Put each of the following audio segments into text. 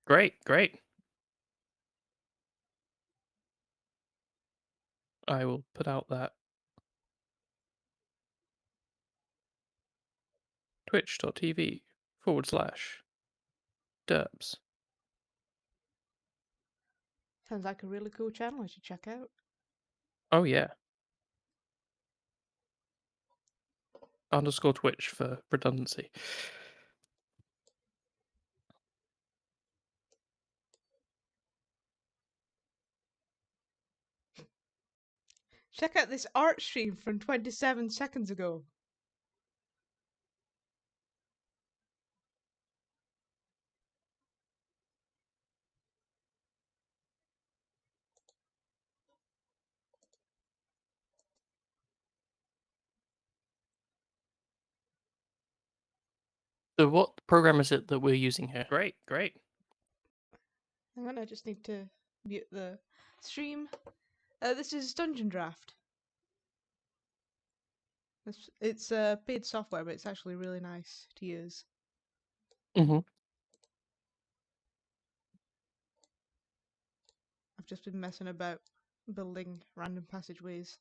Great, great. I will put out that twitch.tv/derps. Sounds like a really cool channel I should check out. Oh yeah. Underscore Twitch for redundancy. Check out this art stream from 27 seconds ago. So what program is it that we're using here? Great, great. Hang on, I just need to mute the stream. This is Dungeon Draft. It's paid software, but it's actually really nice to use. Mm-hmm. I've just been messing about building random passageways.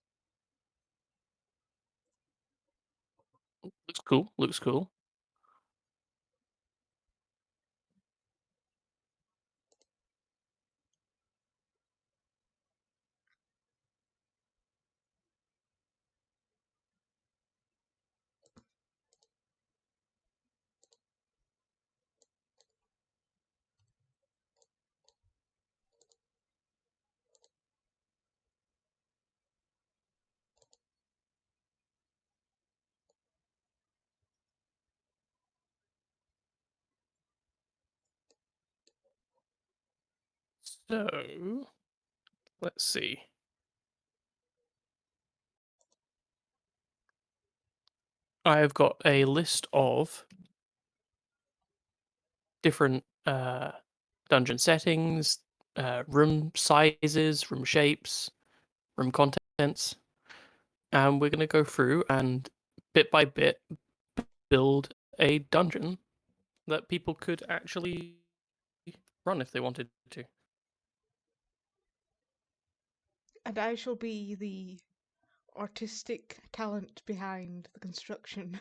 Looks cool. Looks cool. So let's see. I have got a list of different dungeon settings, room sizes, room shapes, room contents, and we're going to go through and bit by bit build a dungeon that people could actually run if they wanted to. And I shall be the artistic talent behind the construction.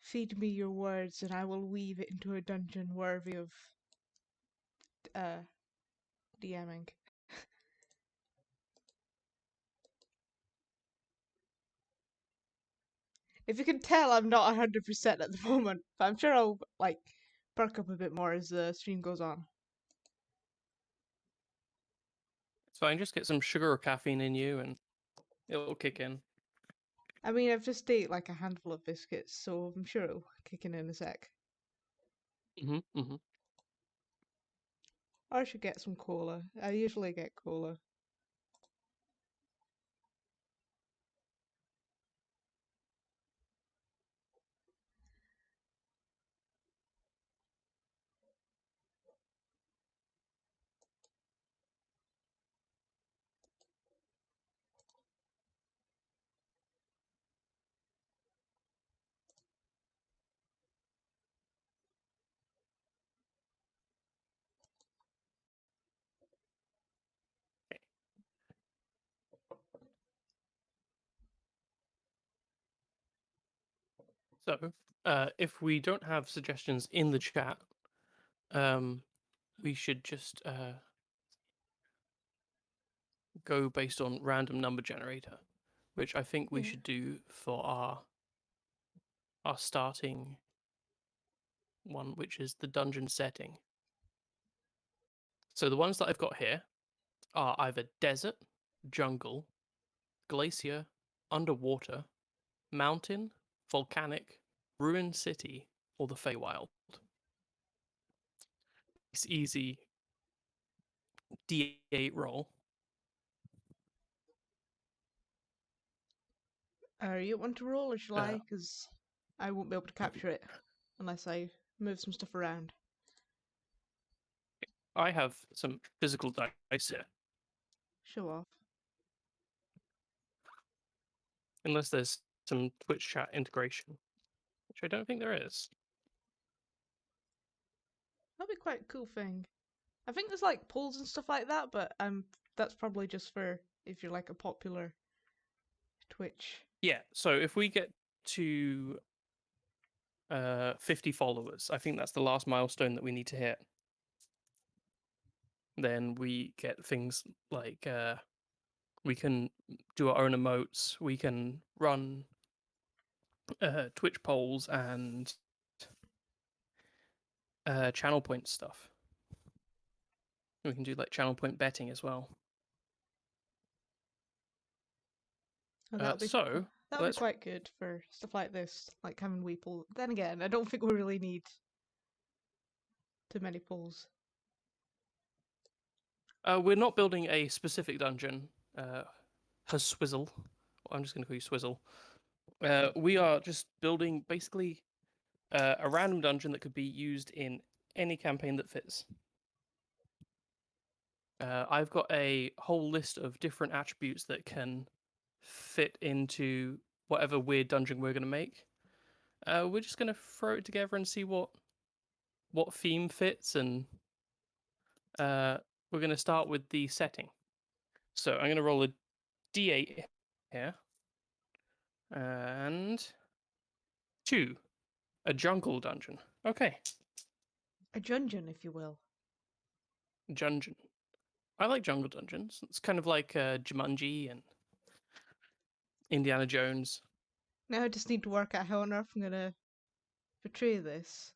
Feed me your words, and I will weave it into a dungeon worthy of uh, DMing. If you can tell, I'm not 100% at the moment, but I'm sure I'll like perk up a bit more as the stream goes on. It's fine, just get some sugar or caffeine in you and it'll kick in. I mean, I've just ate like a handful of biscuits, so I'm sure it'll kick in a sec. Mm-hmm, mm-hmm. Or I should get some cola. I usually get cola. So, if we don't have suggestions in the chat, we should just go based on random number generator, which I think we Yeah. should do for our starting one, which is the dungeon setting. So the ones that I've got here are either desert, jungle, glacier, underwater, mountain, volcanic, ruined city, or the Feywild. It's easy D8 roll. You want to roll or shall Uh, I? Because I won't be able to capture it unless I move some stuff around. I have some physical dice here, Show off. unless there's some Twitch chat integration, which I don't think there is. That'd be quite a cool thing. I think there's like polls and stuff like that, but that's probably just for if you're like a popular Twitch. Yeah, so if we get to 50 followers, I think that's the last milestone that we need to hit. Then we get things like we can do our own emotes, we can run Twitch polls and channel point stuff. We can do like channel point betting as well. Oh, So that would be let's quite good for stuff like this, like having Weeple. Then again, I don't think we really need too many polls. we're not building a specific dungeon. Swizzle. I'm just going to call you Swizzle. We are just building basically a random dungeon that could be used in any campaign that fits. I've got a whole list of different attributes that can fit into whatever weird dungeon we're going to make. We're just going to throw it together and see what theme fits, and we're going to start with the setting. So I'm going to roll a d8 here, and 2, a jungle dungeon. Okay, A dungeon, if you will. dungeon. I like jungle dungeons. It's kind of like Jumanji and Indiana Jones. Now I just need to work out how on earth I'm gonna portray this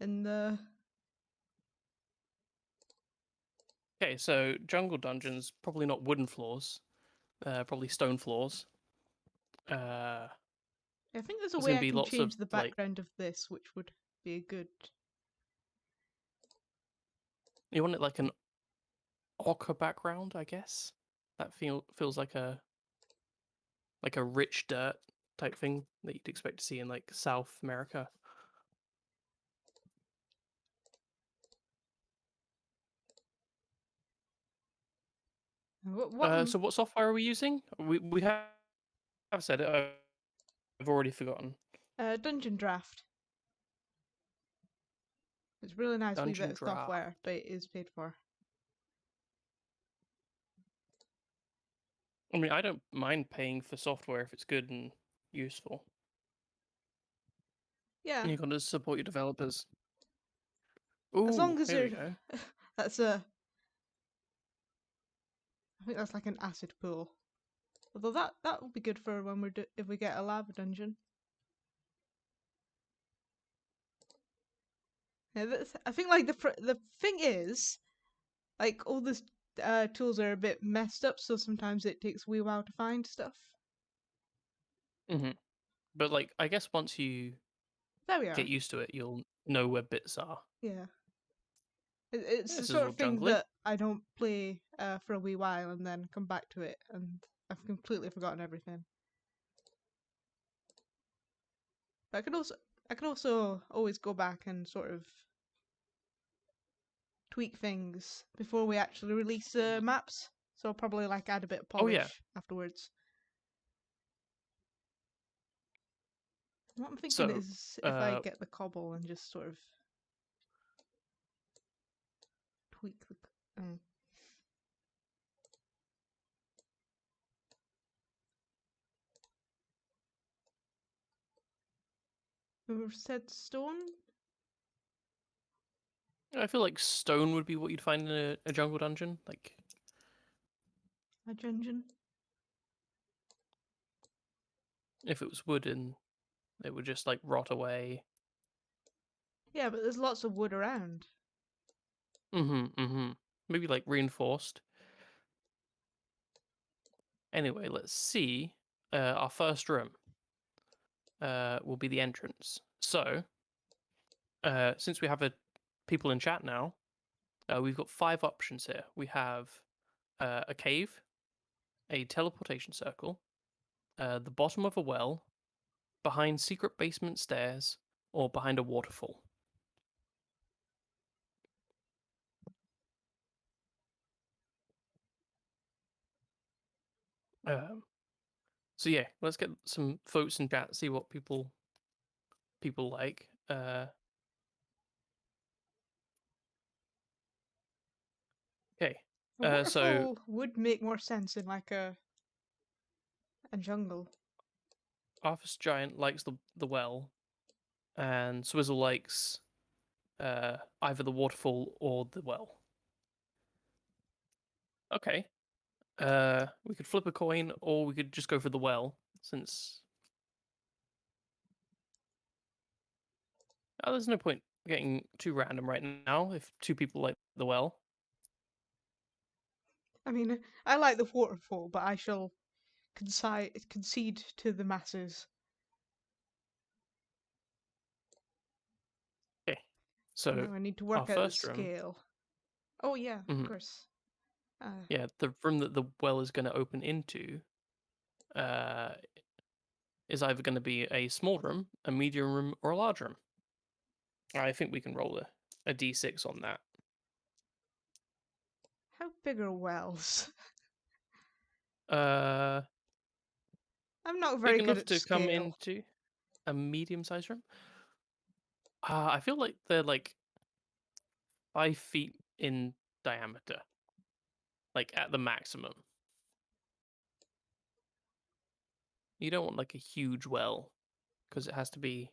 in the. Okay, so jungle dungeons, probably not wooden floors, probably stone floors. I think there's a There's way gonna I be can lots of change the like, background of this, which would be a good. you want it like an ochre background, I guess. That feels like a rich dirt type thing that you'd expect to see in like South America. What So what software are we using? We have said it. I've already forgotten. Dungeon Draft. It's really nice wee bit Dungeon of Draft. software, but it is paid for. I mean, I don't mind paying for software if it's good and useful. Yeah, You got to support your developers. as Ooh, long as here we you're. go. That's a. I think that's like an acid pool. Although that would be good for when if we get a lava dungeon. Yeah, I think like the thing is, like all the tools are a bit messed up, so sometimes it takes a wee while to find stuff. Hmm. But like, I guess once you There we get are. used to it, you'll know where bits are. Yeah, it's the This is sort all of thing jungly. that I don't play for a wee while and then come back to it, and I've completely forgotten everything. But I can also always go back and sort of tweak things before we actually release the maps. So I'll probably like add a bit of Oh yeah. polish afterwards. What I'm thinking So, is if I get the cobble and just sort of tweak the. We've said stone. I feel like stone would be what you'd find in a jungle dungeon. Like, A dungeon. if it was wooden, it would just like rot away. Yeah, but there's lots of wood around. Mm-hmm. Maybe like reinforced. Anyway, let's see. Our first room will be the entrance. So, since we have people in chat now, we've got 5 options here. We have a cave, a teleportation circle, the bottom of a well, behind secret basement stairs, or behind a waterfall. Um, so yeah, let's get some votes in chat, see what people like. A So waterfall would make more sense in like a jungle. Arthas Giant likes the well, and Swizzle likes either the waterfall or the well. Okay. We could flip a coin, or we could just go for the well, since there's no point getting too random right now if two people like the well. I mean, I like the waterfall, but I shall concede to the masses. Okay. So Now I need to our work out the first room, scale. Oh yeah, of mhm, course. yeah, the room that the well is going to open into, uh, is either going to be a small room, a medium room, or a large room. I think we can roll a d6 on that. How big are wells? Uh, I'm not Big very good enough at to come scale. into a medium-sized room. I feel like they're like 5 feet in diameter, like at the maximum. You don't want like a huge well because it has to be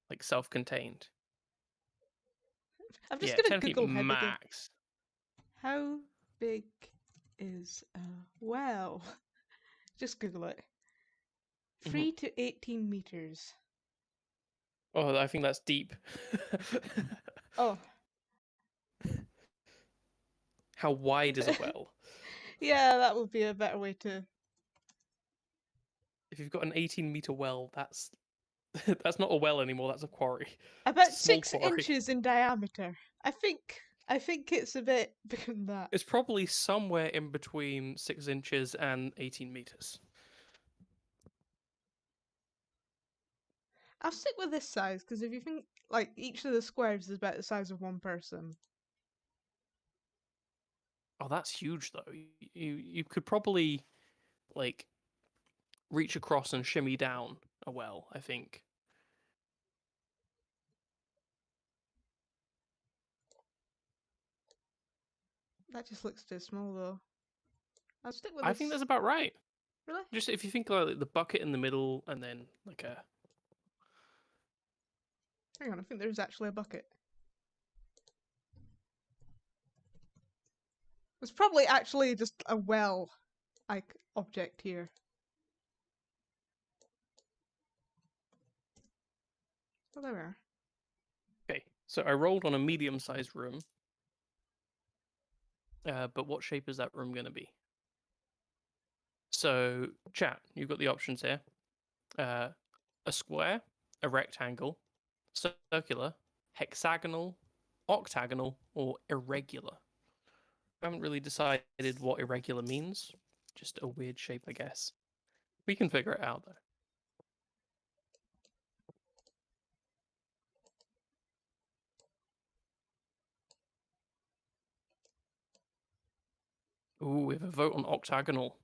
like self-contained. I'm just Yeah, gonna 10 feet Google how big a max. how big is a well? Just Google it. Mhm. 3 to 18 meters. Oh, I think that's deep. Oh, How wide is a well? yeah, that would be a better way to. If you've got an 18-meter well, that's that's not a well anymore. That's a quarry. It's a About small six quarry. inches in diameter. I think it's a bit bigger than that. It's probably somewhere in between 6 inches and 18 meters. I'll stick with this size because if you think like each of the squares is about the size of one person. Oh, that's huge though. You could probably like reach across and shimmy down a well, I think. That just looks too small though. I'll stick with I think that's this. about right. Really? Just if you think like the bucket in the middle and then like a Hang on, I think there's actually a bucket. It's probably actually just a well like object here. Oh, there we are. okay. So I rolled on a medium-sized room. But what shape is that room going to be? So, chat, you've got the options here: a square, a rectangle, circular, hexagonal, octagonal, or irregular. I haven't really decided what irregular means. Just a weird shape, I guess. We can figure it out though. Ooh, we have a vote on octagonal.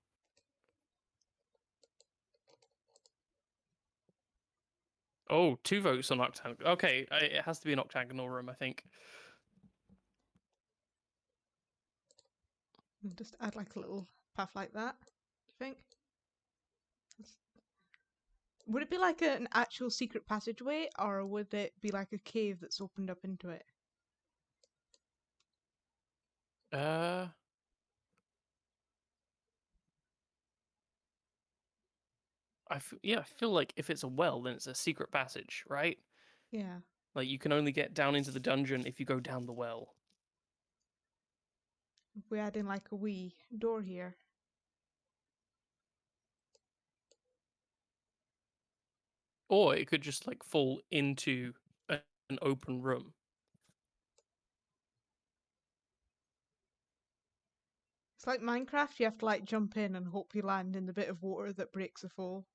Oh, 2 votes on octagonal. Okay, it has to be an octagonal room, I think. And just add like a little path like that. Do you think? Would it be like an actual secret passageway, or would it be like a cave that's opened up into it? Uh, yeah, I feel like if it's a well, then it's a secret passage, right? Yeah. Like you can only get down into the dungeon if you go down the well. If we add in like a wee door here. Or it could just like fall into an open room. It's like Minecraft, you have to like jump in and hope you land in the bit of water that breaks the fall.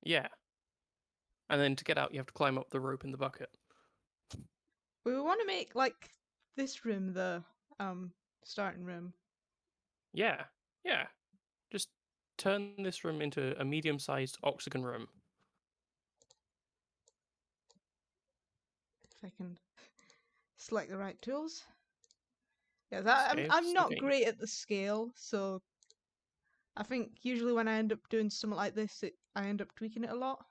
Yeah. And then to get out, you have to climb up the rope in the bucket. We want to make like this room the starting room. Yeah. Yeah. Just turn this room into a medium-sized octagon room. If I can select the right tools. Yeah, Save, I'm not okay. great at the scale, so I think usually when I end up doing something like this, I end up tweaking it a lot.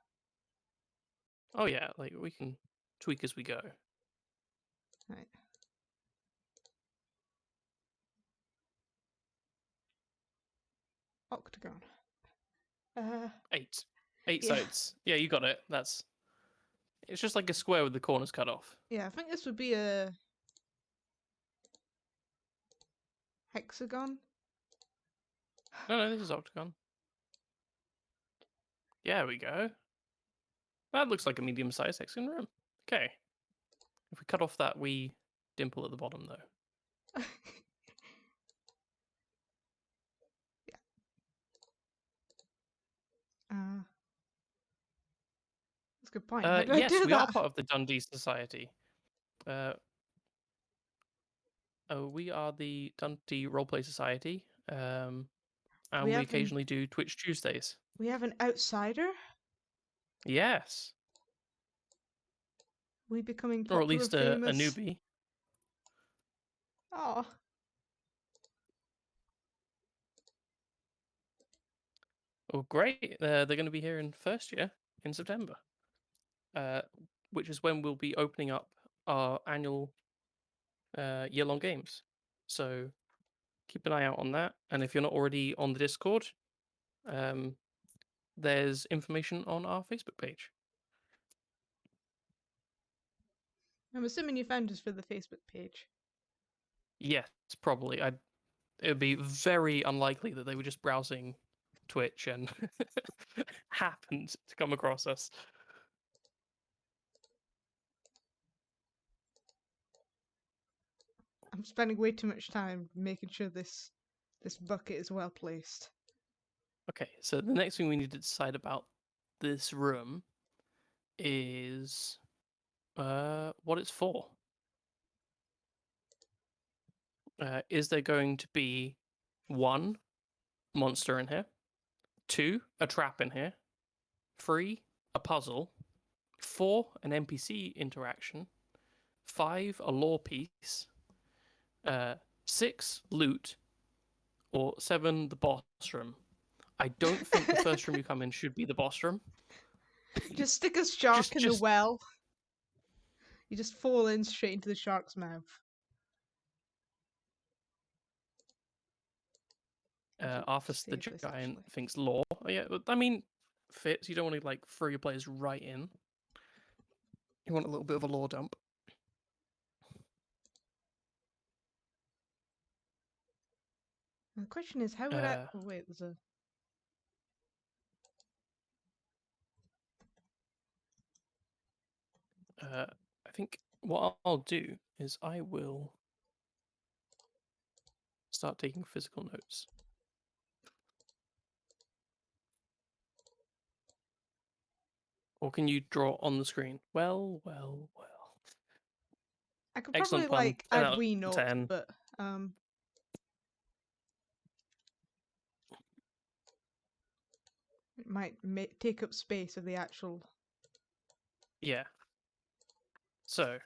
Oh yeah, like we can tweak as we go. Right. Octagon. Eight. Eight Yeah, sides. Yeah, you got it. It's just like a square with the corners cut off. yeah. I think this would be a hexagon. No, this is octagon. Yeah, we go. That looks like a medium-sized hexagon room. Okay. If we cut off that wee dimple at the bottom, though. Yeah. That's a good point. How do I Yes, do we are that? part of the Dundee Society. Uh, we are the Dundee Roleplay Society, and we We occasionally do Twitch Tuesdays. have an outsider. Yes, We becoming or at popular, least a famous. newbie. Oh, Oh, great! They're going to be here in first year in September, which is when we'll be opening up our annual year-long games. So keep an eye out on that. And if you're not already on the Discord, there's information on our Facebook page. I'm assuming you found us for the Facebook page. Yes, probably. It would be very unlikely that they were just browsing Twitch and happened to come across us. I'm spending way too much time making sure this bucket is well placed. Okay, so the next thing we need to decide about this room is what it's for. Is there going to be 1, monster in here, 2, a trap in here, 3, a puzzle, 4, an NPC interaction, 5, a lore piece, 6, loot, or 7, the boss room? I don't think the first room you come in should be the boss room. Just stick a shark in the Just well. You just fall in straight into the shark's mouth. Arthas the Save this, Giant actually. thinks lore. Oh, yeah, I mean, fits. You don't want to like throw your players right in. You want a little bit of a lore dump. And the question is, how would I? Oh wait, there's a. I think what I'll do is I will start taking physical notes. Or can you draw on the screen? Well. I could Excellent probably pun. like 10 add out of wee notes, 10. but it might take up space of the actual. Yeah. So,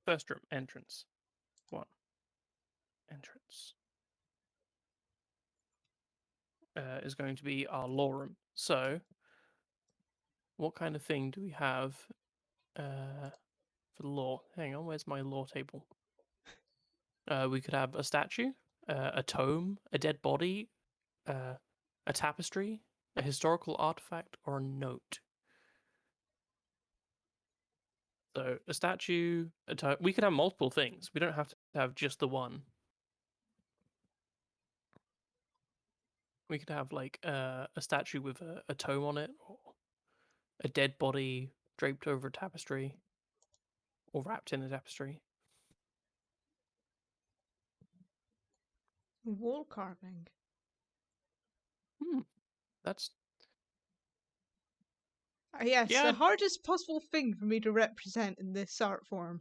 first room, entrance. 1. Entrance. Is going to be our lore room. So, what kind of thing do we have for the lore? Hang on, where's my lore table? We could have a statue, a tome, a dead body, a tapestry, a historical artifact, or a note. So a statue, a tome. We could have multiple things. We don't have to have just the one. We could have like a statue with a tome on it, or a dead body draped over a tapestry, or wrapped in a tapestry. Wall carving. That's Yes, the yeah, hardest possible thing for me to represent in this art form.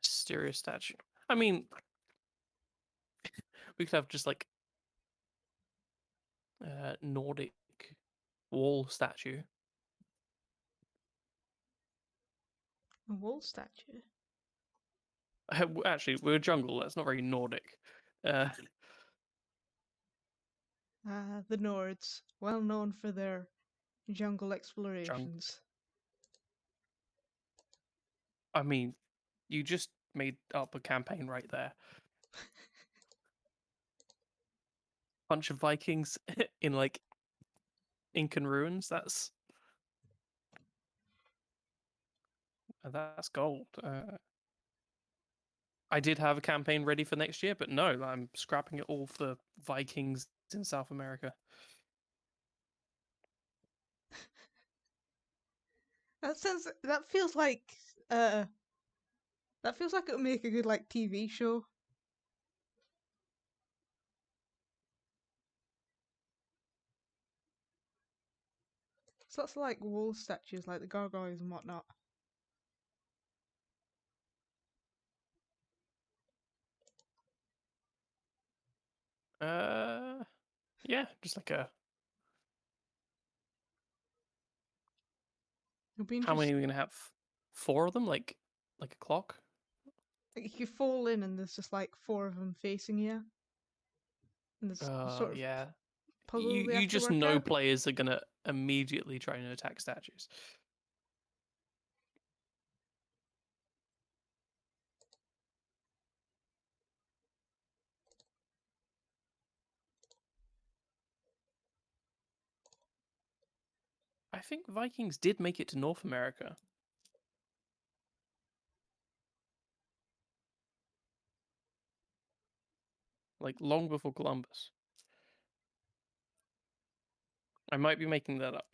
mysterious statue. I mean, we could have just like Nordic wall statue. A wall statue. Actually, we're a jungle. That's not very Nordic. The Nords, well known for their jungle explorations. I mean, you just made up a campaign right there. Bunch of Vikings in like Incan ruins. That's gold. I did have a campaign ready for next year, but no, I'm scrapping it all for Vikings in South America. That feels like it would make a good like TV show. So that's like wall statues, like the gargoyles and whatnot. Yeah, just like a. It'll be How many interesting. are we gonna have? 4 of them, like a clock. Like you fall in and there's just like four of them facing you, and there's a sort of Yeah. puzzle they You have to just work know out. players are gonna immediately try and attack statues. I think Vikings did make it to North America. Like long before Columbus. I might be making that up.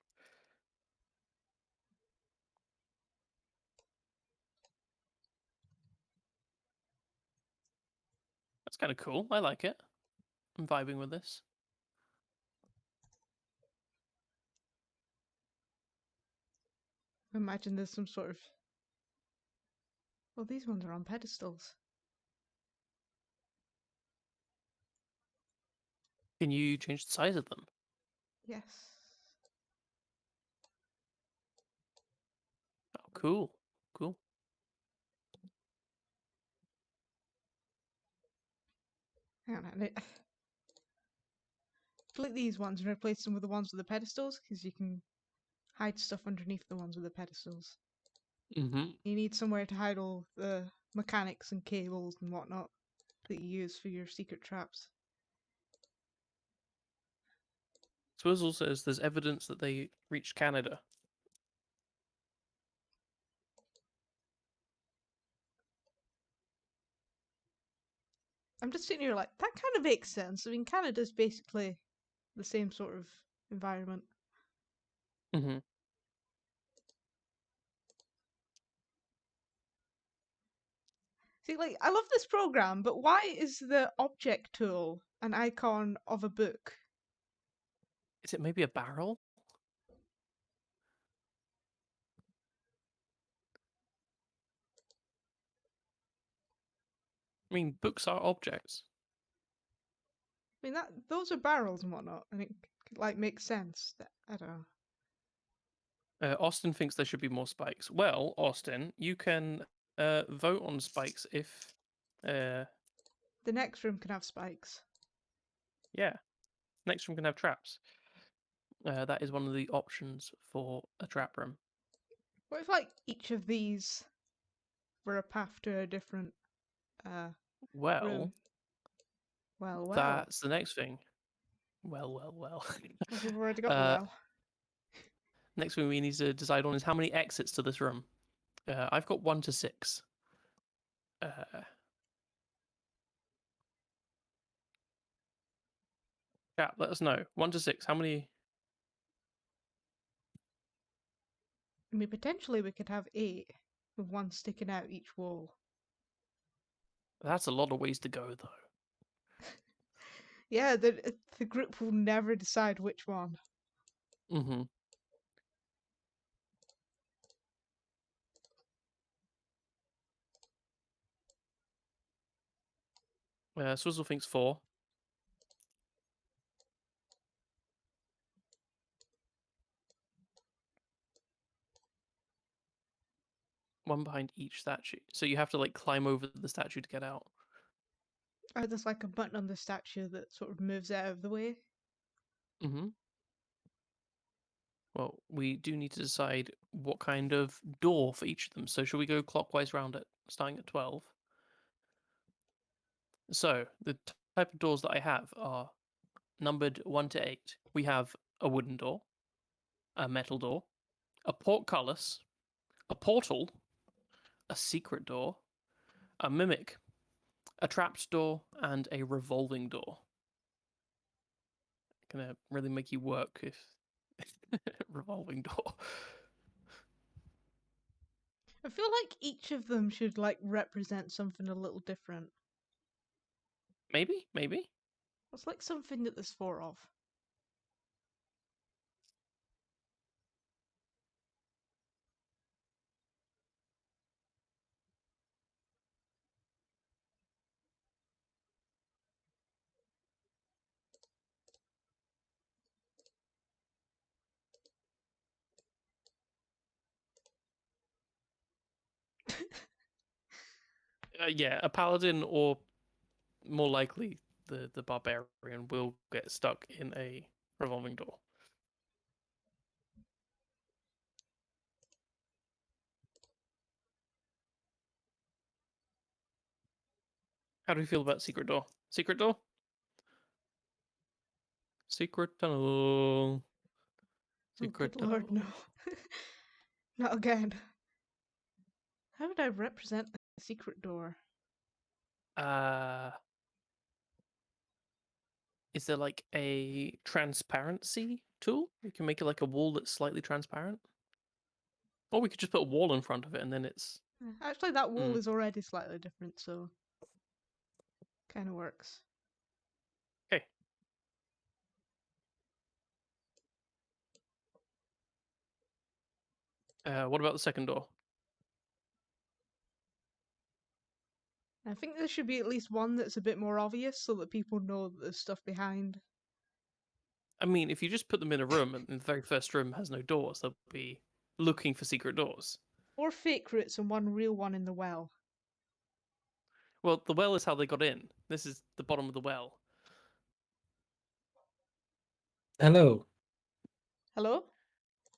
That's kind of cool. I like it. I'm vibing with this. Imagine there's some sort of. Well, these ones are on pedestals. Can you change the size of them? Yes. Oh, cool. Cool. Hang on, delete these ones and replace them with the ones with the pedestals, because you can hide stuff underneath the ones with the pedestals. Mm-hmm. You need somewhere to hide all the mechanics and cables and whatnot that you use for your secret traps. Swizzle says there's evidence that they reached Canada. I'm just sitting here like, that kind of makes sense. I mean, Canada's basically the same sort of environment. Mm-hmm. See, like, I love this program, but why is the object tool an icon of a book? Is it maybe a barrel? I mean, books are objects. I mean, that those are barrels and whatnot, and it like makes sense. I don't know. Austin thinks there should be more spikes. Well, Austin, you can vote on spikes if, The next room can have spikes. yeah, next room can have traps. That is one of the options for a trap room. What if like each of these were a path to a different Well, room? Well, that's the next thing. Well. We've already got the uh, well. Next thing we need to decide on is how many exits to this room. I've got 1 to 6. Chat, let us know. 1 to 6. How many? I mean, potentially we could have 8 with one sticking out each wall. That's a lot of ways to go, though. Yeah, the group will never decide which one. Mm-hmm. Swizzle thinks 4. one behind each statue. So you have to like climb over the statue to get out. Oh, there's like a button on the statue that sort of moves it out of the way. Mm-hmm. Well, we do need to decide what kind of door for each of them. So should we go clockwise round it, starting at 12? So the type of doors that I have are numbered 1 to 8. We have a wooden door, a metal door, a portcullis, a portal, a secret door, a mimic, a trapped door, and a revolving door. Gonna really make you work if revolving door. I feel like each of them should like represent something a little different. Maybe. What's like something that there's four of? Yeah, a paladin or more likely the barbarian will get stuck in a revolving door. How do we feel about secret door? Secret door? Secret tunnel. Oh, Secret good lord, no. tunnel. Not again. How would I represent a secret door? Is there like a transparency tool? You can make it like a wall that's slightly transparent. Or we could just put a wall in front of it and then it's Actually, that wall is already slightly different, so kind of works. okay. What about the second door? I think there should be at least one that's a bit more obvious so that people know that there's stuff behind. I mean, if you just put them in a room and the very first room has no doors, they'll be looking for secret doors. Or fake roots and one real one in the well. Well, the well is how they got in. This is the bottom of the well. Hello. Hello?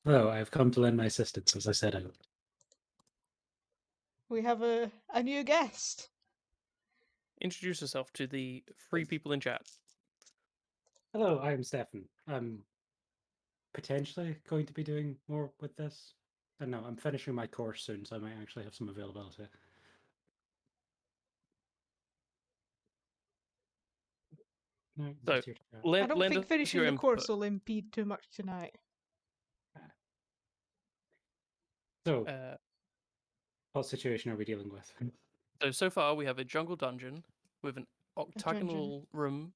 Hello, I've come to lend my assistance, as I said I would. We have a new guest. Introduce yourself to the 3 people in chat. Hello, I'm Stefan. I'm potentially going to be doing more with this. I don't know, I'm finishing my course soon, so I might actually have some availability. No, So, just here to chat. I lend don't think us finishing your the course input. will impede too much tonight. So, Uh, what situation are we dealing with? so far we have a jungle dungeon with an octagonal room.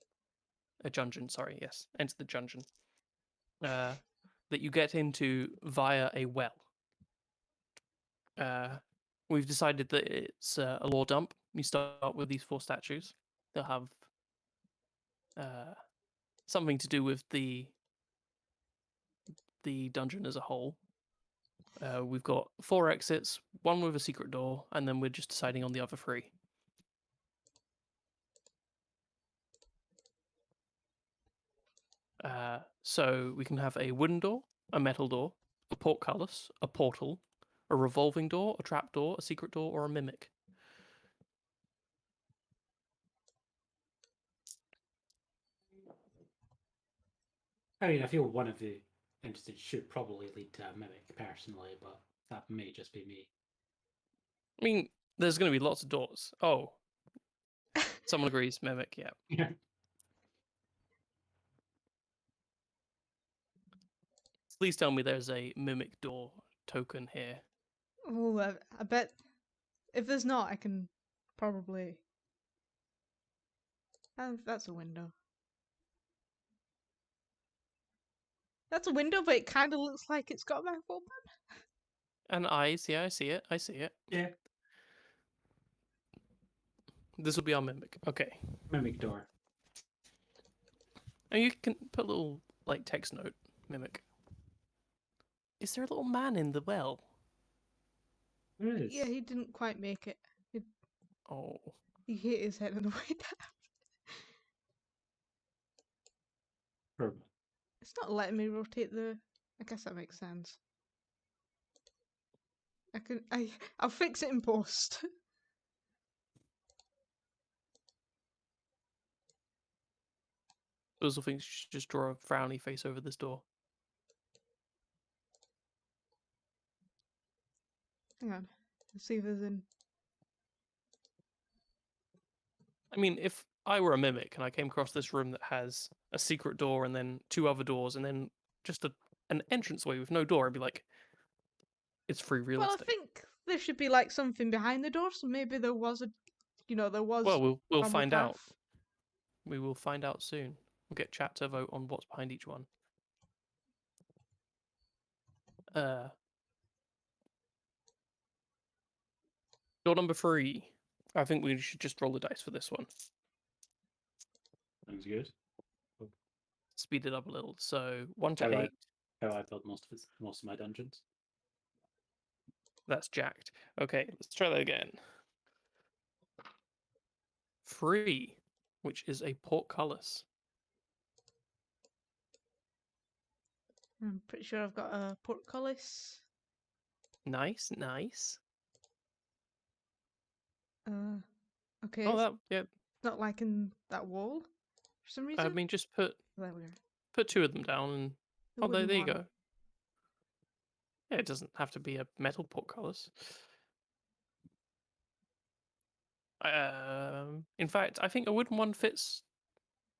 A dungeon, sorry, yes. Enter the dungeon. That you get into via a well. We've decided that it's a lore dump. You start with these 4 statues. They'll have something to do with the dungeon as a whole. We've got 4 exits, 1 with a secret door, and then we're just deciding on the other 3. So we can have a wooden door, a metal door, a portcullis, a portal, a revolving door, a trap door, a secret door, or a mimic. I mean, I feel one of the entities should probably lead to a mimic, personally, but that may just be me. I mean, there's going to be lots of doors. Oh, someone agrees, mimic, yeah. Yeah. Please tell me there's a mimic door token here. Oh, I bet if there's not, I can probably. That's a window. That's a window, but it kind of looks like it's got a mouth open. And eyes, yeah, I see it. Yeah. This will be our mimic. Okay. Mimic door. And you can put a little, like, text note, mimic. Is there a little man in the well? There is. Yeah, he didn't quite make it. Oh. He hit his head on the way down. Or- It's not letting me rotate the. I guess that makes sense. I'll fix it in post. Puzzle thinks you should just draw a frowny face over this door. Hang on. Let's see if there's an. I mean, if I were a mimic and I came across this room that has a secret door and then 2 other doors and then just an entranceway with no door, I'd be like, it's free real Well, I estate. think there should be like something behind the door, so maybe there was a. There was. Well, we'll normal find out. path. We will find out soon. We'll get chat to vote on what's behind each one. Door number 3. I think we should just roll the dice for this one. Sounds good. Speed it up a little. So 1 to How 8. How I build most of my dungeons. That's jacked. Okay, let's try that again. 3, which is a portcullis. I'm pretty sure I've got a portcullis. Nice, nice. Okay. Oh, It's that yeah. not like in that wall for some reason. I mean, just put There we are. 2 of them down, and The oh, there wooden you one. go. Yeah, it doesn't have to be a metal portcullis. In fact, I think a wooden one fits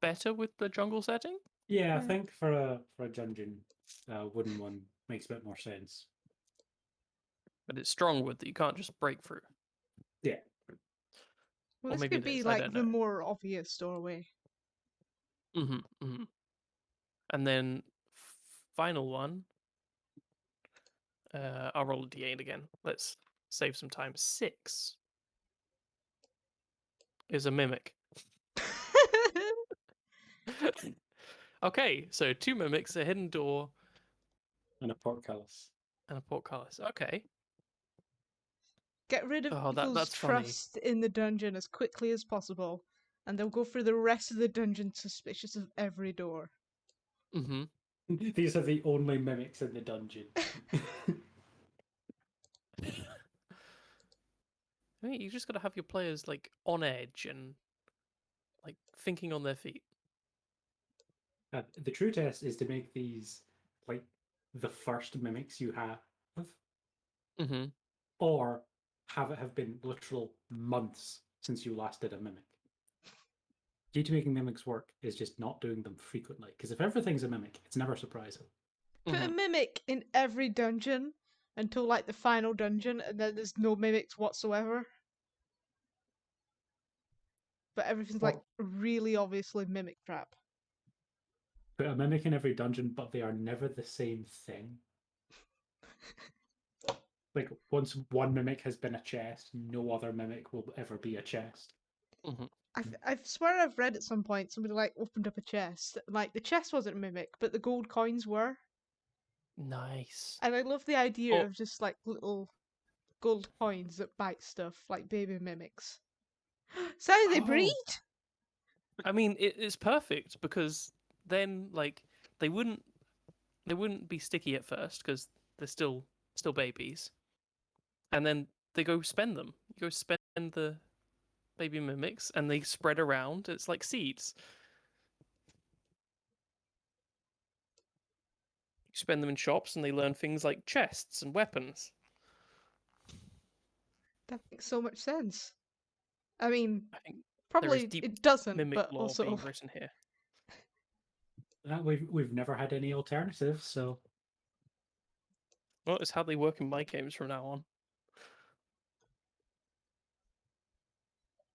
better with the jungle setting. Yeah, I Yeah. think for a dungeon, wooden one makes a bit more sense. But it's strong wood that you can't just break through. Yeah. Well, Or this maybe could it be is, I like don't the know. more obvious doorway. And then final one. I'll roll a d8 again. Let's save some time. 6 is a mimic. Okay, so 2 mimics, a hidden door, And a portcullis. and a portcullis. Okay. Get rid of Oh, people's that's funny. trust in the dungeon as quickly as possible, and they'll go through the rest of the dungeon suspicious of every door. Mm-hmm. These are the only mimics in the dungeon. I mean, you just gotta have your players like on edge and like thinking on their feet. The true test is to make these like the first mimics you have, Mm-hmm. or have it have been literal months since you last did a mimic. Key to making mimics work is just not doing them frequently. Because if everything's a mimic, it's never surprising. Put a Mm-hmm. mimic in every dungeon until like the final dungeon, and then there's no mimics whatsoever. But everything's like really obviously mimic trap. Put a mimic in every dungeon, but they are never the same thing. Like, once one mimic has been a chest, no other mimic will ever be a chest. Mm-hmm. I swear I've read at some point somebody like opened up a chest. Like the chest wasn't a mimic, but the gold coins were. Nice. And I love the idea Oh. of just like little gold coins that bite stuff, like baby mimics. So they Oh. breed? I mean, it's perfect because then like they wouldn't be sticky at first because they're still babies, and then they go spend them. You go spend the baby mimics, and they spread around. It's like seeds. You spend them in shops, and they learn things like chests and weapons. That makes so much sense. I mean, I think probably deep it doesn't, mimic but lore also being written here. We've never had any alternatives, so Well, it's how they work in my games from now on.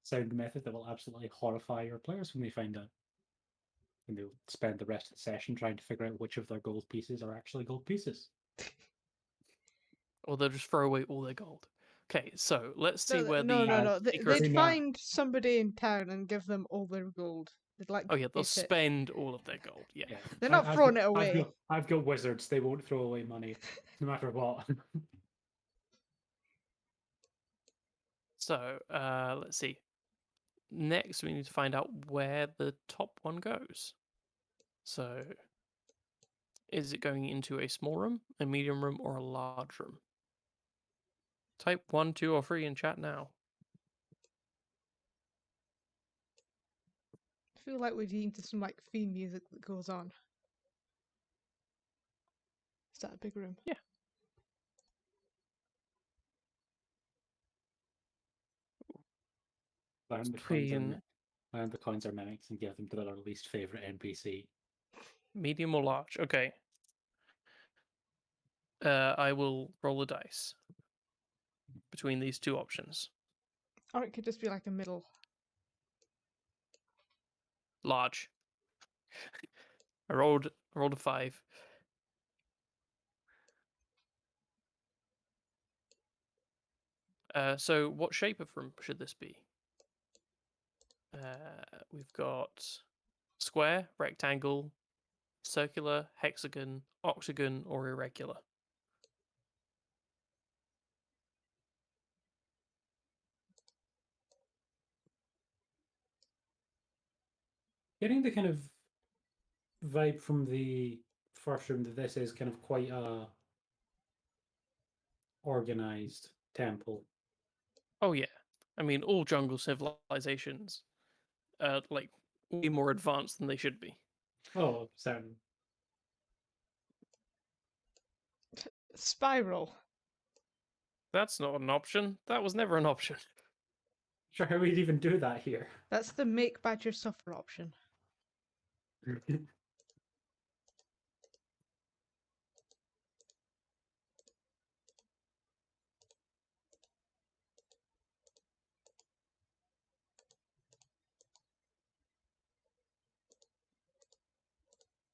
sound method that will absolutely horrify your players when they find out. And they'll spend the rest of the session trying to figure out which of their gold pieces are actually gold pieces. Or they'll just throw away all their gold. Okay, so let's see where no. the secret... They'd Every find somebody in town and give them all their gold. They'd like. Oh yeah, they'll gift it. spend all of their gold. Yeah. Yeah. They're not I've throwing got- it away. I've got wizards. They won't throw away money, no matter what. So, let's see. Next, we need to find out where the top one goes. So, is it going into a small room, a medium room, or a large room? Type 1, 2, or 3 in chat now. I feel like we need some like theme music that goes on. Is that a big room? Yeah. Learn the coins are Between learn the coins are mimics and give them to their least favorite NPC. medium or large. Okay. I will roll a dice between these two options. Or it could just be like a middle. Large. I rolled a 5. So what shape of room should this be? We've got square, rectangle, circular, hexagon, octagon, or irregular. Getting the kind of vibe from the first room that this is kind of quite a organized temple. Oh yeah. I mean, all jungle civilizations are like way more advanced than they should be. Oh, certainly. Spiral. That's not an option. That was never an option. Sure, how we'd even do that here. That's the make badger suffer option.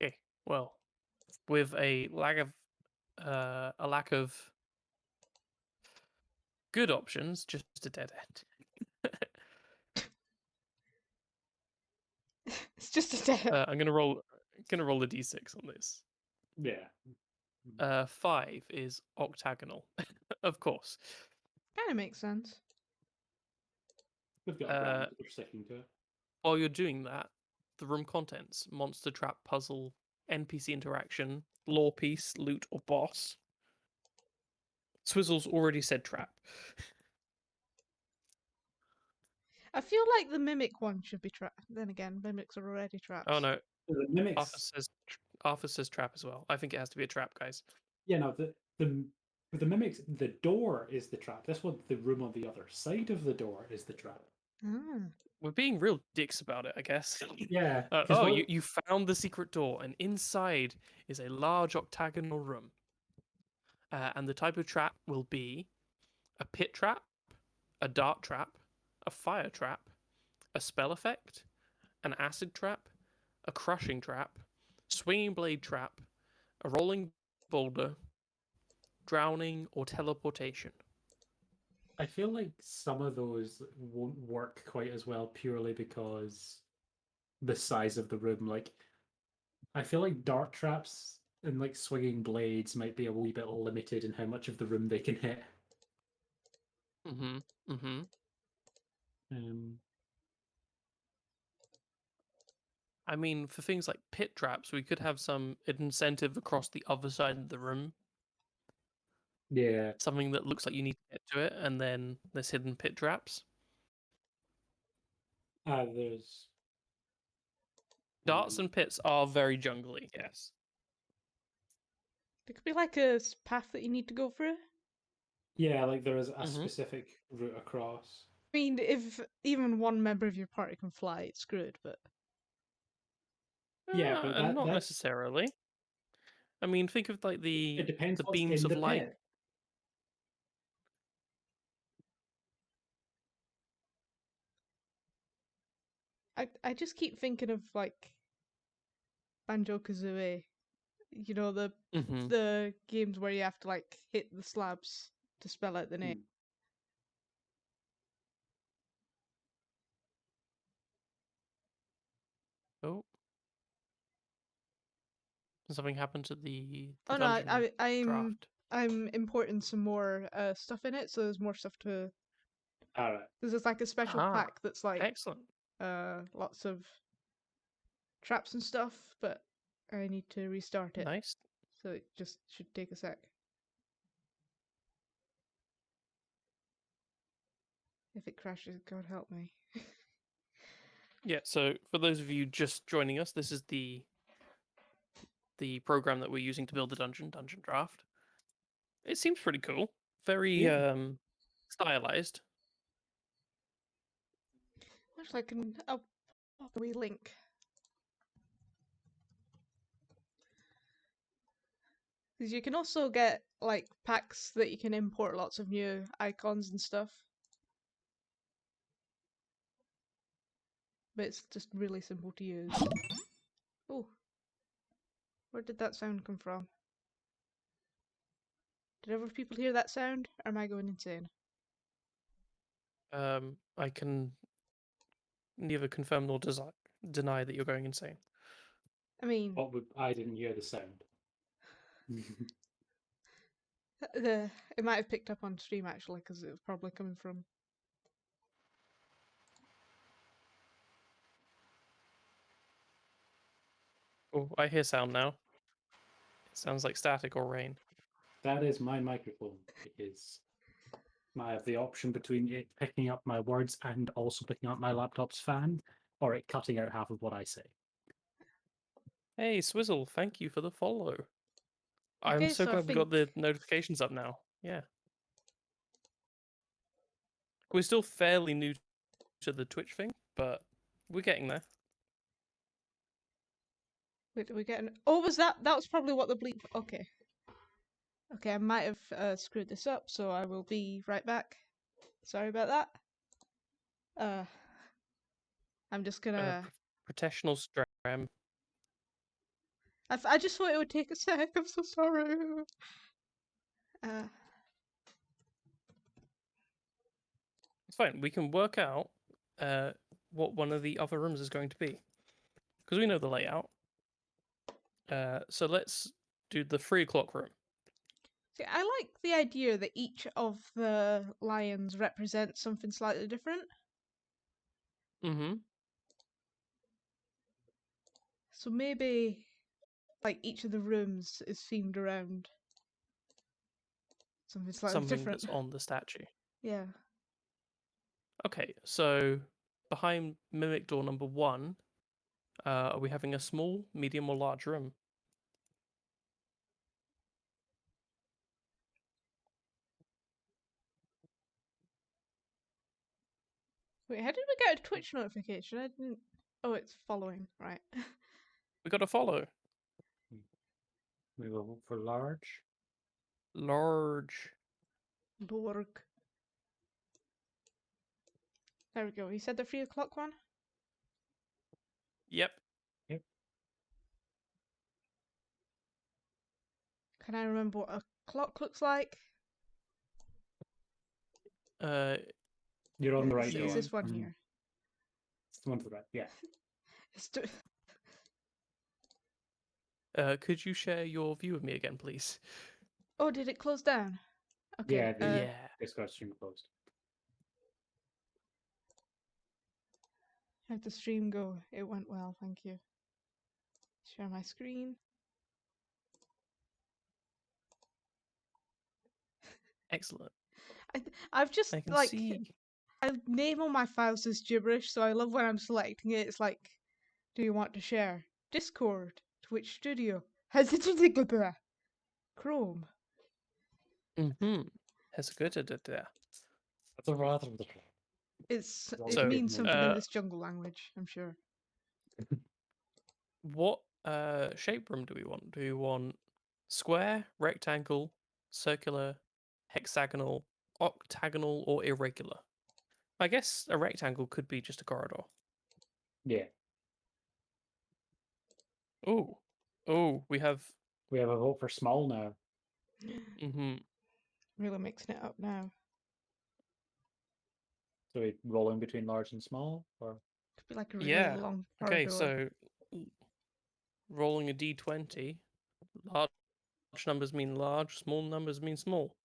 Okay. Well, with a lack of good options, just a dead end. It's just a dead. I'm gonna roll a d6 on this. Yeah. 5 is octagonal, of course. Kind of makes sense. We've got a brand that we're sticking to it. While you're doing that, the room contents: monster trap, puzzle, NPC interaction, lore piece, loot, or boss. Swizzle's already said trap. I feel like the mimic one should be trapped. Then again, mimics are already traps. Oh no, The mimics. Arthur says trap as well. I think it has to be a trap, guys. Yeah, no, with the mimics, the door is the trap. This one, the room on the other side of the door is the trap. Ah. We're being real dicks about it, I guess. Yeah. You found the secret door, and inside is a large octagonal room. And the type of trap will be a pit trap, a dart trap, a fire trap, a spell effect, an acid trap, a crushing trap, swinging blade trap, a rolling boulder, drowning, or teleportation. I feel like some of those won't work quite as well purely because the size of the room. Like, I feel like dart traps and like swinging blades might be a wee bit limited in how much of the room they can hit. Mm-hmm. Mm-hmm. Um, I mean, for things like pit traps, we could have some incentive across the other side of the room. yeah. Something that looks like you need to get to it, and then there's hidden pit traps. There's Darts and pits are very jungly, yes. There could be like a path that you need to go through. yeah, like there is a Mhm. specific route across. I mean, if even one member of your party can fly, it's screwed. But Yeah, but not that's necessarily. I mean, think of like the it depends what's beams in of the light. pit. I just keep thinking of like Banjo-Kazooie. You know Mhm. the games where you have to like hit the slabs to spell out the name. Hmm. Oh, something happened to the Oh no, dungeon I'm draft. I'm importing some more stuff in it, so there's more stuff to All right. There's like a special Ah, pack that's like excellent. lots of traps and stuff, but I need to restart it, Nice. so it just should take a sec. If it crashes, God help me. Yeah, so for those of you just joining us, this is the program that we're using to build the Dungeon Draft. It seems pretty cool. Very Yeah. stylized. Actually, I can. I'll pop a wee link. Because you can also get like packs that you can import lots of new icons and stuff. But it's just really simple to use. Oh, where did that sound come from? Did other people hear that sound? Or am I going insane? I can neither confirm nor deny that you're going insane. I mean, What would I didn't hear the sound. it might have picked up on stream actually, because it was probably coming from. Oh, I hear sound now. It sounds like static or rain. That is my microphone. It is. I have the option between it picking up my words and also picking up my laptop's fan, or it cutting out half of what I say. Hey, Swizzle, thank you for the follow. I'm Okay, so so I glad we got think the notifications up now. Yeah. We're still fairly new to the Twitch thing, but we're getting there. wait, we getting. Oh, was that? That was probably what the bleep. Okay. Okay, I might have screwed this up, so I will be right back. Sorry about that. I'm just gonna. Professional stram. I just thought it would take a sec. I'm so sorry. Uh, It's fine. We can work out what one of the other rooms is going to be, because we know the layout. So let's do the 3 o'clock room. see, I like the idea that each of the lions represents something slightly different. Mm-hmm. So maybe, like, each of the rooms is themed around something slightly Something different. that's on the statue. Yeah. Okay, so behind Mimic Door number 1, are we having a small, medium, or large room? Wait, how did we get a Twitch notification? I didn't. Oh, it's following, right? We got to follow. We will for large. Large. Borg. There we go. You said the 3 o'clock one? Yep. Can I remember what a clock looks like? You're on the right Yeah, It's one. this one Mhm. here. It's the one to the right. Yeah. It's t- Could you share your view with me again, please? oh, did it close down? Okay. Yeah. The Yeah. Discord stream closed. How'd the stream go? It went well, thank you. Share my screen. Excellent. I've just I can like see. I name all my files as gibberish, so I love when I'm selecting it. It's like, do you want to share Discord, Twitch Studio, Chrome? Mm-hmm. Has a good there. That's a rather. It So, means something in uh, this jungle language, I'm sure. What shape room do we want? Do we want square, rectangle, circular, hexagonal, octagonal, or irregular? I guess a rectangle could be just a corridor. Yeah. Oh, we have. We have a vote for small now. Mm-hmm. Really mixing it up now. So we rolling between large and small, or Could be like a really Yeah. long Okay, corridor. so rolling a d20. Large numbers mean large. Small numbers mean small.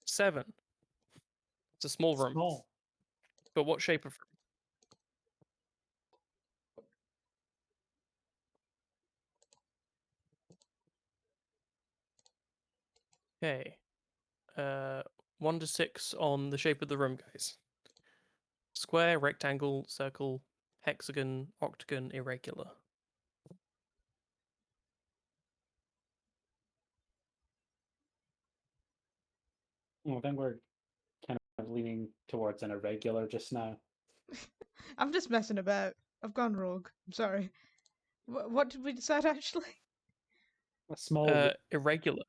7. It's a small room. small. But what shape of room? Okay. 1 to 6 on the shape of the room, guys. Square, rectangle, circle, hexagon, octagon, irregular. Well, then we're kind of leaning towards an irregular just now. I'm just messing about. I've gone rogue. I'm sorry. What did we decide actually? A small, Irregular.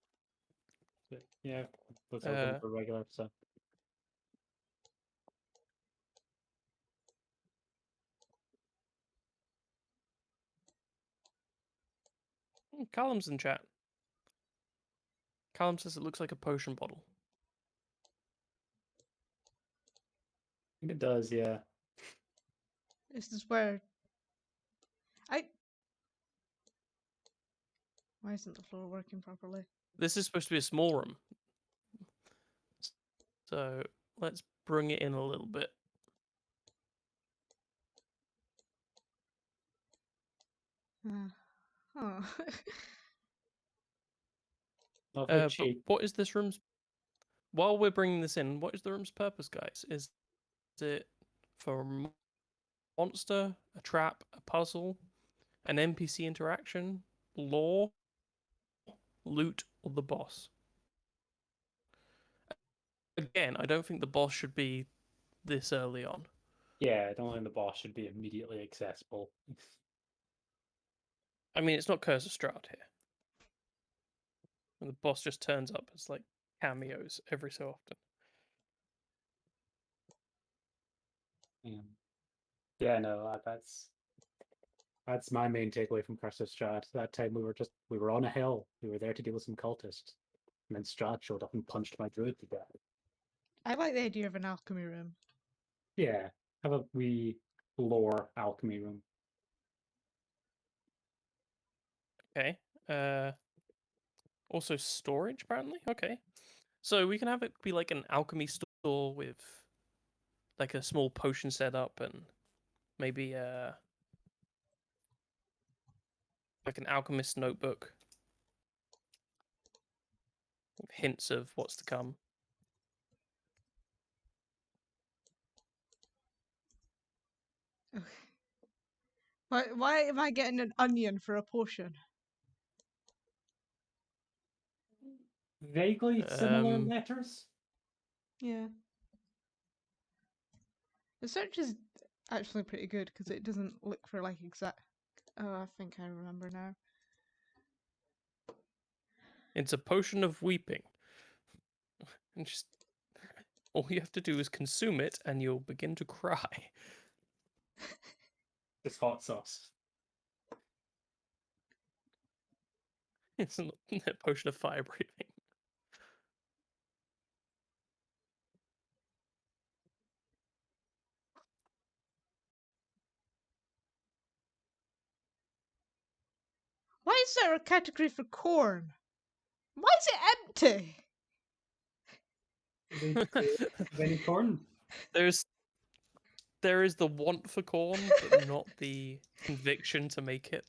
yeah, those are going Uh, for regular. So Callum's in chat. Callum says it looks like a potion bottle. I think it does, yeah. This is where I. Why isn't the floor working properly? This is supposed to be a small room. So let's bring it in a little bit. Oh. Lovely But cheap. what is this room's... While we're bringing this in, what is the room's purpose, guys? Is it for a monster, a trap, a puzzle, an NPC interaction, lore, loot, or the boss? Again, I don't think the boss should be this early on. Yeah, I don't think the boss should be immediately accessible. I mean, it's not Curse of Strahd here. And the boss just turns up as like cameos every so often. Yeah, no, that's my main takeaway from Curse of Strahd. That time we were on a hill. We were there to deal with some cultists, and then Strahd showed up and punched my druid to death. I like the idea of an alchemy room. Yeah, have a wee lore alchemy room. Okay. Also storage, apparently. Okay. So we can have it be like an alchemy store with like a small potion setup and maybe like an alchemist notebook with hints of what's to come. Okay. Why am I getting an onion for a potion? Vaguely similar Um, letters. Yeah. The search is actually pretty good because it doesn't look for like exact. Oh, I think I remember now. it's a potion of weeping. And just all you have to do is consume it and you'll begin to cry. It's hot sauce. It's a potion of fire breathing. Why is there a category for corn? Why is it empty? Any corn? there is the want for corn, but not the conviction to make it.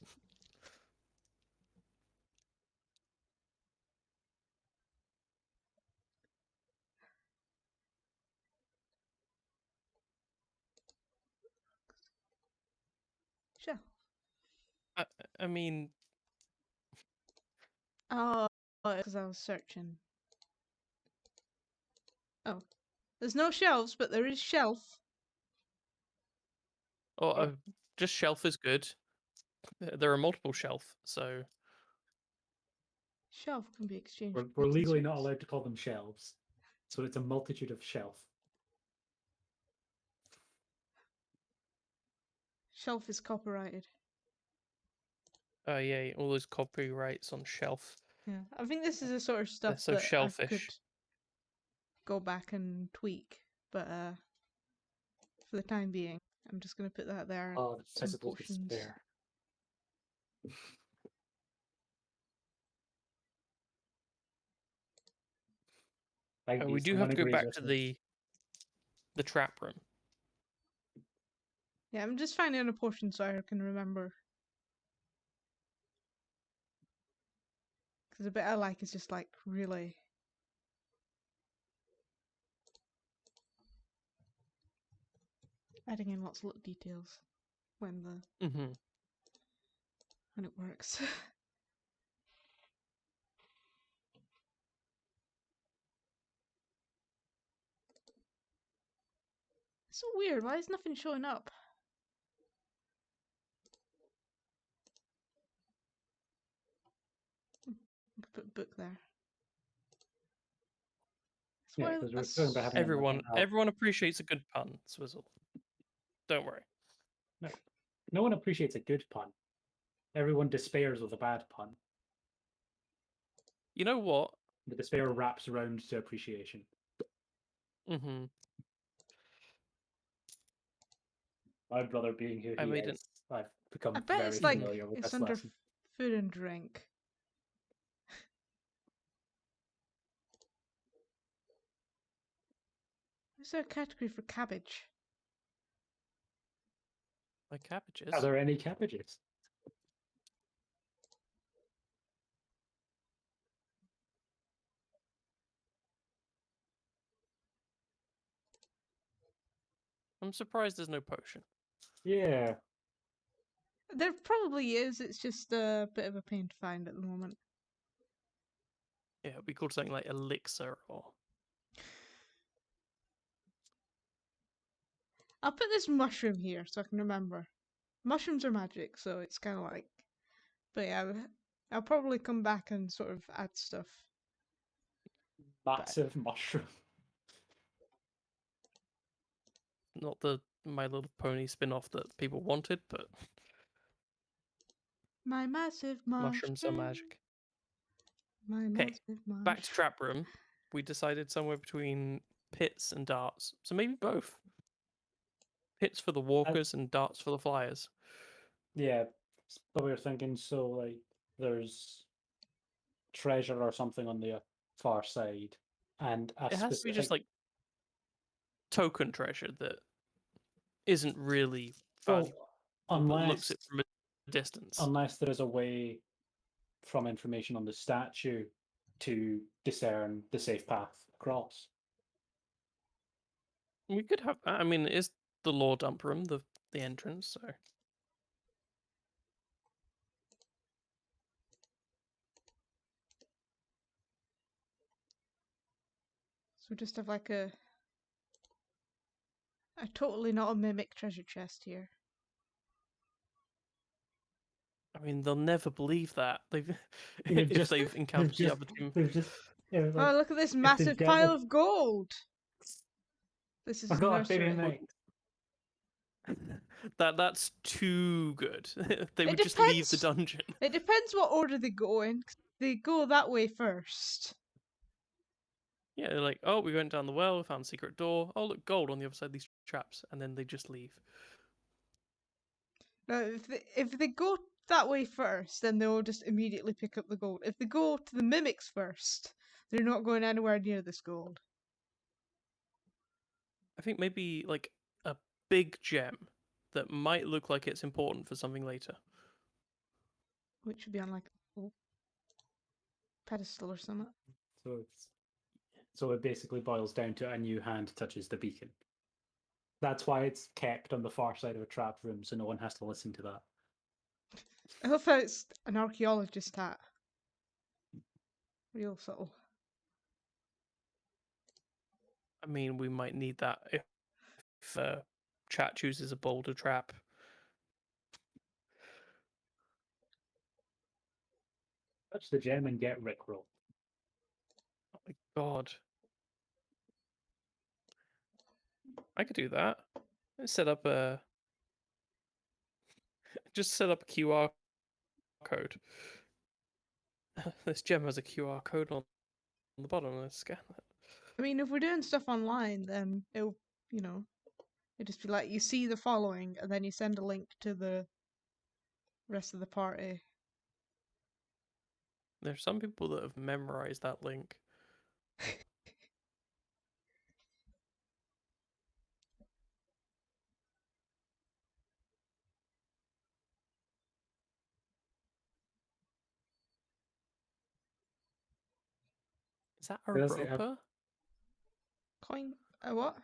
Shelf. I mean, Oh, because I was searching. Oh, there's no shelves, but there is shelf. just shelf is good. There are multiple shelf, so Shelf can be exchanged. We're for legally not accessories. allowed to call them shelves, so it's a multitude of shelf. Shelf is copyrighted. yeah, all those copyrights on shelf. Yeah, I think this is the sort of They're stuff so that I shellfish. could go back and tweak, but for the time being, I'm just gonna put that there. Oh, the Some physical potions. despair. We do have to go back to the trap room. Yeah, I'm just finding a portion so I can remember. Because the bit I like is just like really. Adding in lots of little details when Mm-hmm. when it works. It's so weird. Why is nothing showing up? I could put book there. That's Yeah, why because we're that's talking about having it like Everyone appreciates a good pun, Swizzle. Don't worry. no one appreciates a good pun. Everyone despairs of a bad pun. You know what? The despair wraps around to appreciation. Mm-hmm. My brother being who I he made an. is, I've become I bet very it's like familiar with it's this under lesson. food and drink. Is there a category for cabbage? My cabbages. Are there any cabbages? I'm surprised there's no potion. Yeah. There probably is. It's just a bit of a pain to find at the moment. Yeah, it'd be called something like elixir or. I'll put this mushroom here so I can remember. Mushrooms are magic, so it's kind of like. But yeah, I'll probably come back and sort of add stuff. Massive mushroom. Not the My Little Pony spin-off that people wanted, but My massive mushrooms are mushroom. magic. My Okay, massive mushroom. back to trap room. We decided somewhere between pits and darts, so maybe both. Pits for the walkers and darts for the flyers. Yeah, but we were thinking so like there's treasure or something on the far side, and a It has to be just specific like token treasure that isn't really well, valuable, but looks it from a distance. unless there is a way from information on the statue to discern the safe path across. We could have. I mean, it is the law dump room, the entrance. So So just have like a totally not a mimic treasure chest here. I mean, they'll never believe that They've if they've encountered the other team. They've just yeah, Oh, look at this massive pile of gold! This is Oh god, baby nursery. May. That's too good. They It would just leave the depends. dungeon. It depends what order they go in. 'Cause they go that way first. Yeah, they're like, oh, we went down the well, we found a secret door. Oh, look, gold on the other side of these traps, and then they just leave. Now, if they go that way first, then they'll just immediately pick up the gold. If they go to the mimics first, they're not going anywhere near this gold. I think maybe like a big gem that might look like it's important for something later. Which would be on like a little pedestal or something. So it basically boils down to a new hand touches the beacon. That's why it's kept on the far side of a trap room, so no one has to listen to that. I love how it's an archaeologist hat. Real subtle. I mean, we might need that if chat chooses a boulder trap. Touch the gem and get Rickroll. Oh my god. I could do that. Set up a QR code. This gem has a QR code on the bottom. Let's scan that. I mean, if we're doing stuff online, then it'll, it'll just be like you see the following, and then you send a link to the rest of the party. There's some people that have memorized that link. Is that a Does it have- roper? Coin. What?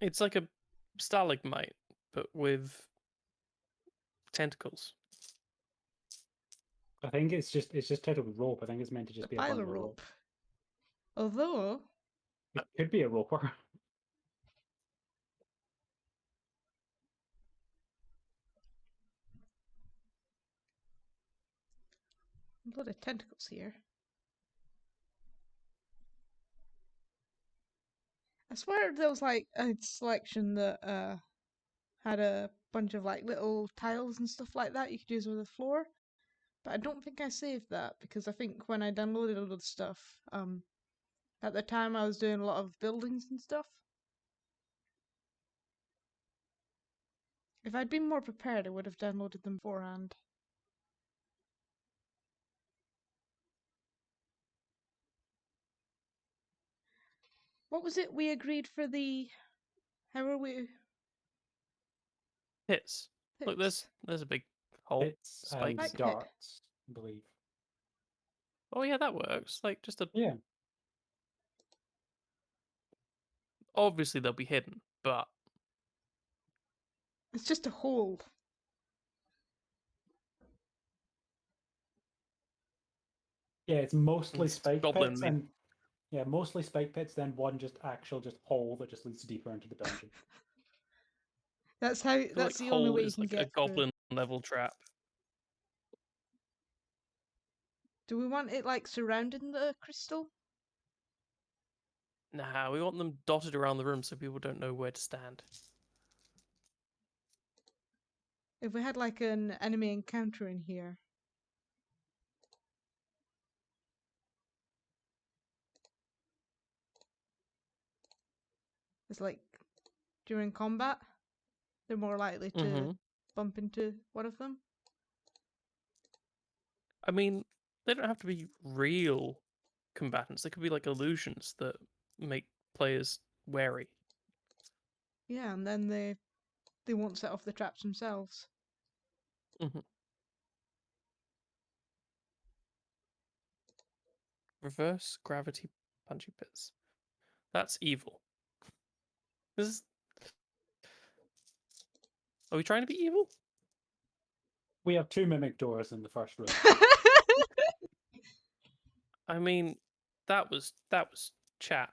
It's like a stalagmite, but with tentacles. I think it's just titled rope. I think it's meant to just The be a bundle pile of rope. rope. Although, It could be a roper. a lot of tentacles here. I swear there was like a selection that had a bunch of like little tiles and stuff like that you could use with the floor. But I don't think I saved that because I think when I downloaded all the stuff, at the time I was doing a lot of buildings and stuff. If I'd been more prepared, I would have downloaded them beforehand. What was it we agreed for the? How are we? Hits. Look, Hits? there's a big hole. It's Spikes. Spike hit. darts, I believe. Oh yeah, that works. Like just a. Yeah. Obviously they'll be hidden, but It's just a hole. Yeah, it's mostly It's spike goblin pits meat. and mostly spike pits, then one just hole that just leads deeper into the dungeon. That's how. I feel That's like the only hole way you is can like a get through. goblin level trap. Do we want it like surrounding the crystal? Nah, we want them dotted around the room so people don't know where to stand. If we had like an enemy encounter in here. It's like during combat, they're more likely to Mm-hmm. bump into one of them. I mean, they don't have to be real combatants. They could be like illusions that make players wary. Yeah, and then they won't set off the traps themselves. Mm-hmm. Reverse gravity punchy bits. That's evil. This is... Are we trying to be evil? We have 2 mimic doors in the first room. I mean, that was chat.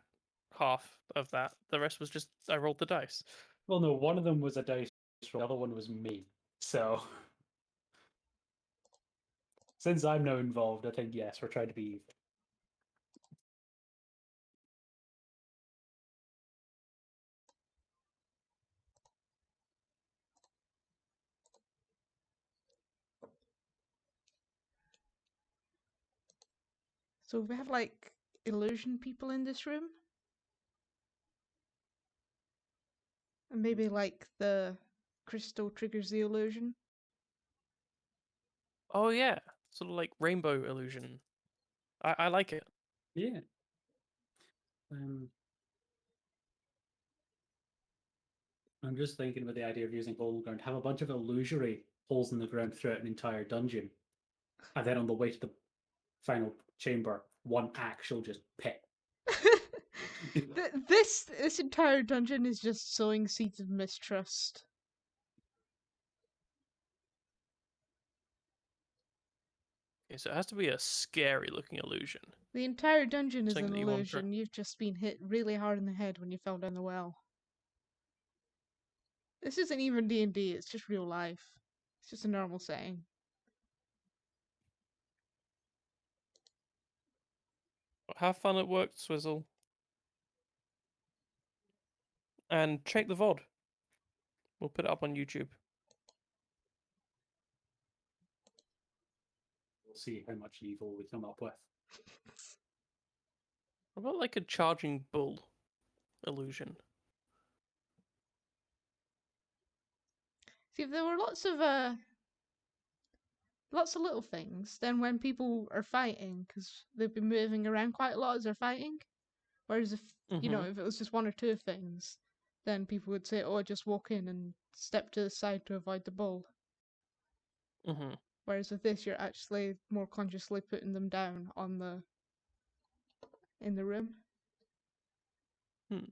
Half of that. The rest was just I rolled the dice. Well, no, one of them was a dice roll, the other one was me. So, since I'm now involved, I think yes, we're trying to be evil. So we have like illusion people in this room. And maybe like the crystal triggers the illusion. Oh yeah, sort of like rainbow illusion. I like it. Yeah. I'm just thinking about the idea of using hole in the ground. Have a bunch of illusory holes in the ground throughout an entire dungeon. And then on the way to the final chamber, one actual just pit. This entire dungeon is just sowing seeds of mistrust. Okay, so it has to be a scary looking illusion. The entire dungeon is Something an that you want to- illusion. You've just been hit really hard in the head when you fell down the well. This isn't even D&D, it's just real life. It's just a normal setting. Have fun at work, Swizzle. And check the VOD. We'll put it up on YouTube. We'll see how much evil we come up with. What about like a charging bull illusion? See, if there were lots of little things, then when people are fighting, because they've been moving around quite a lot as they're fighting, whereas if you know, if it was just one or two things, then people would say, "Oh, just walk in and step to the side to avoid the bull." Mm-hmm. Whereas with this, you're actually more consciously putting them down on the in the room. Hmm.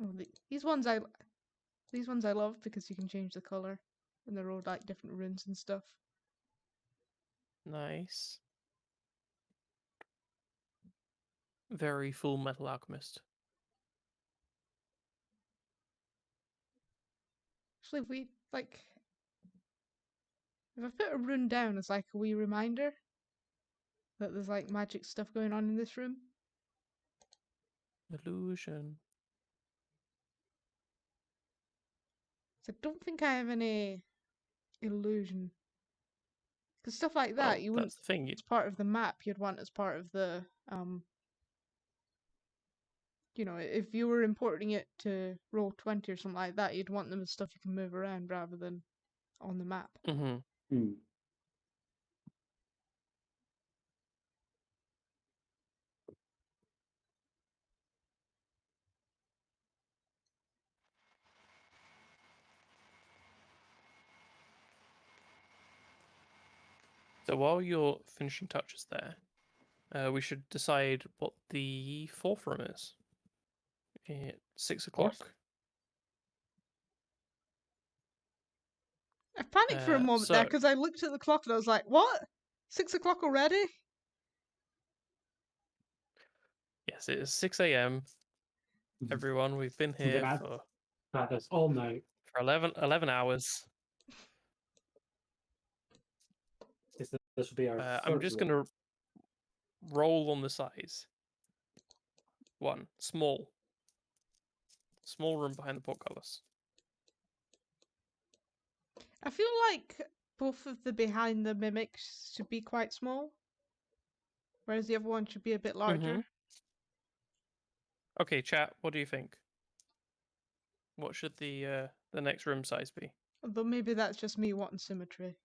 Oh, these ones I love because you can change the color, and they're all like different runes and stuff. Nice. Very Full Metal Alchemist. Actually, if we like, if I put a rune down as like a wee reminder that there's like magic stuff going on in this room. Illusion. So I don't think I have any illusion. Because stuff like Well, that, you wouldn't, that's the thing. as part of the map, you'd want as part of the, you know, if you were importing it to Roll20 or something like that, you'd want them as stuff you can move around rather than on the map. Mm-hmm. Hmm. So while you're finishing touches there, we should decide what the fourth room is. At 6 o'clock. Fourth? I panicked for a moment there So- because I looked at the clock and I was like, what? 6 o'clock already? Yes, it is 6 a.m. Everyone, we've been We've here been for at this all night. 11 hours. This will be our I'm third just one. going to roll on the size. 1. Small. Small room behind the portcullis. I feel like both of the behind the mimics should be quite small, whereas the other one should be a bit larger. Okay, chat, what do you think? What should the next room size be? Although maybe that's just me wanting symmetry.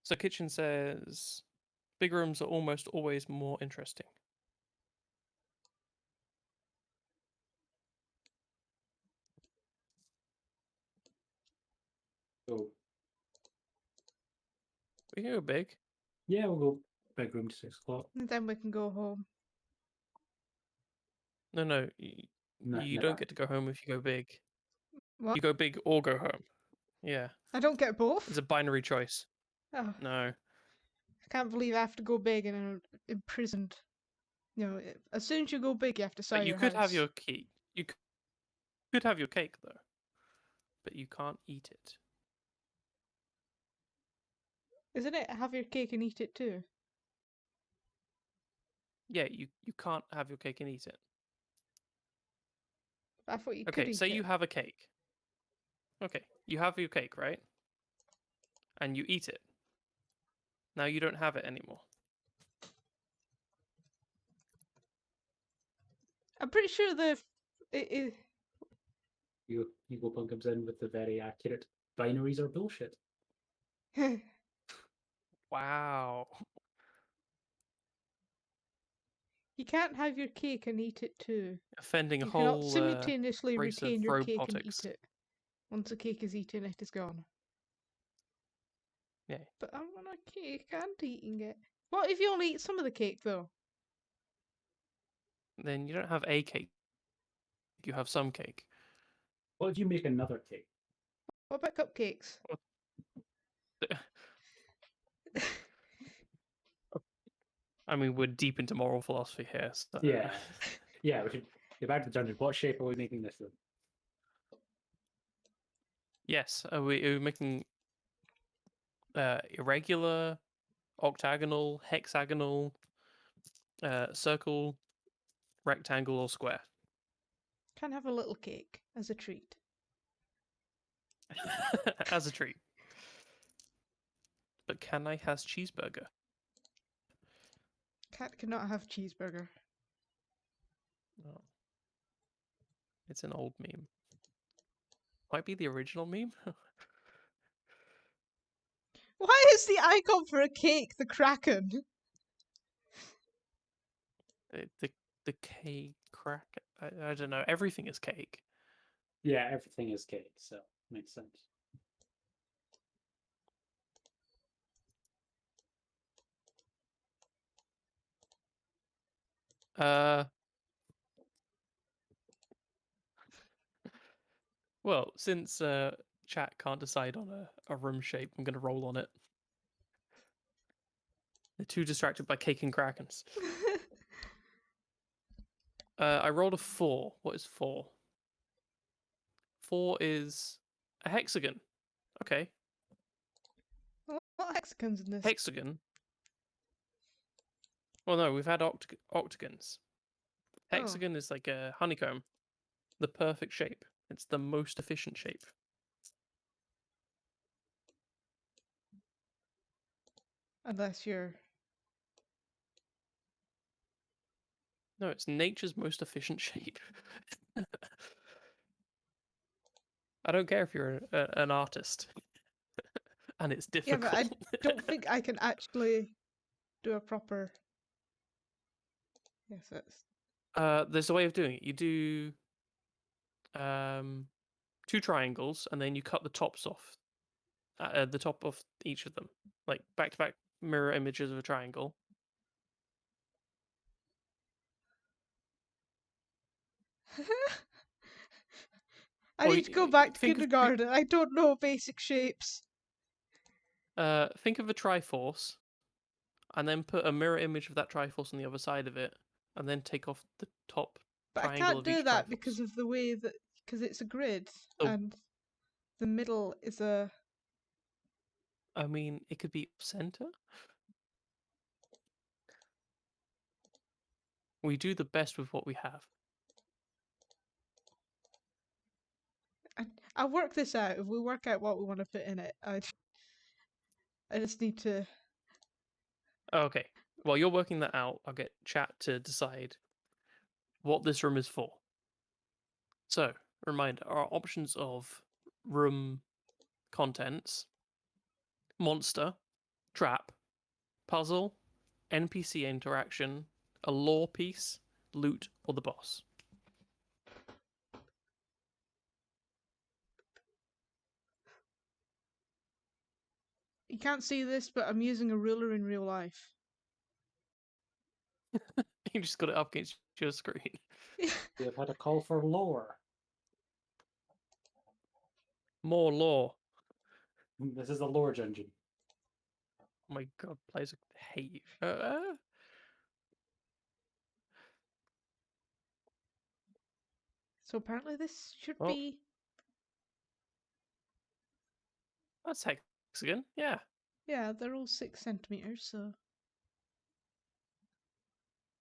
So Kitchen says big rooms are almost always more interesting. So We can go big. yeah, we'll go big room to 6 o'clock. And then we can go home. No, you don't get to go home if you go big. What? You go big or go home. Yeah, I don't get both? it's a binary choice. Oh, No. I can't believe I have to go big and I'm imprisoned. You know, as soon as you go big, you have to sell But you your could have house. your key. You could have your cake though, but you can't eat it. Isn't it have your cake and eat it too? Yeah, you can't have your cake and eat it. I thought you could Okay, eat say it. you have a cake. Okay, you have your cake, right? And you eat it. Now you don't have it anymore. I'm pretty sure it, Hugo Punk comes in with the very accurate binaries are bullshit. Wow. you can't have your cake and eat it too. Offending a You cannot whole simultaneously race of retain your cake and robotics. eat it. Once the cake is eaten, it is gone. Yeah. But I want a cake and eating it. What if you only eat some of the cake though? Then you don't have a cake. You have some cake. What if you make another cake? What about cupcakes? I mean, we're deep into moral philosophy here. So... Yeah. Yeah, we should get back to the dungeon. What shape are we making this in? Yes, are we making irregular, octagonal, hexagonal, circle, rectangle, or square? Can have a little cake as a treat. As a treat. But can I has cheeseburger? Cat cannot have cheeseburger. Oh. It's an old meme. Might be the original meme. Why is the icon for a cake the Kraken? The cake crack. I don't know. Everything is cake. Yeah, everything is cake, so makes sense. Well, since chat can't decide on a room shape, I'm gonna roll on it. They're too distracted by cake and krakens. I rolled a 4. What is 4? 4 is a hexagon. Okay. What hexagons in this? Hexagon. Well, no, we've had octagons. Oh. Hexagon is like a honeycomb. The perfect shape. It's the most efficient shape. Unless you're... No, it's nature's most efficient shape. I don't care if you're an artist. And it's Yeah, difficult. but I don't think I can actually do a proper... Yes, that's... There's a way of doing it. You do 2 triangles, and then you cut the tops off. The top of each of them, like back-to-back mirror images of a triangle. I Or need to go back to think of kindergarten. I don't know basic shapes. think of a Triforce, and then put a mirror image of that Triforce on the other side of it, and then take off the top But I triangle can't of do each that Triforce. because of the way that... Because it's a grid, Oh. and the middle is a... I mean, it could be center. We do the best with what we have. I'll work this out. If we work out what we want to put in it, I just need to... Okay. While you're working that out, I'll get chat to decide what this room is for. So, reminder, our options of room contents: monster, trap, puzzle, NPC interaction, a lore piece, loot, or the boss. You can't see this, but I'm using a ruler in real life. You just got it up against your screen. We have had a call for lore. More lore. This is a lore dungeon. Oh my god, players hate you. So apparently this should Well. be... That's hexagon, yeah. Yeah, they're all 6 centimeters, so...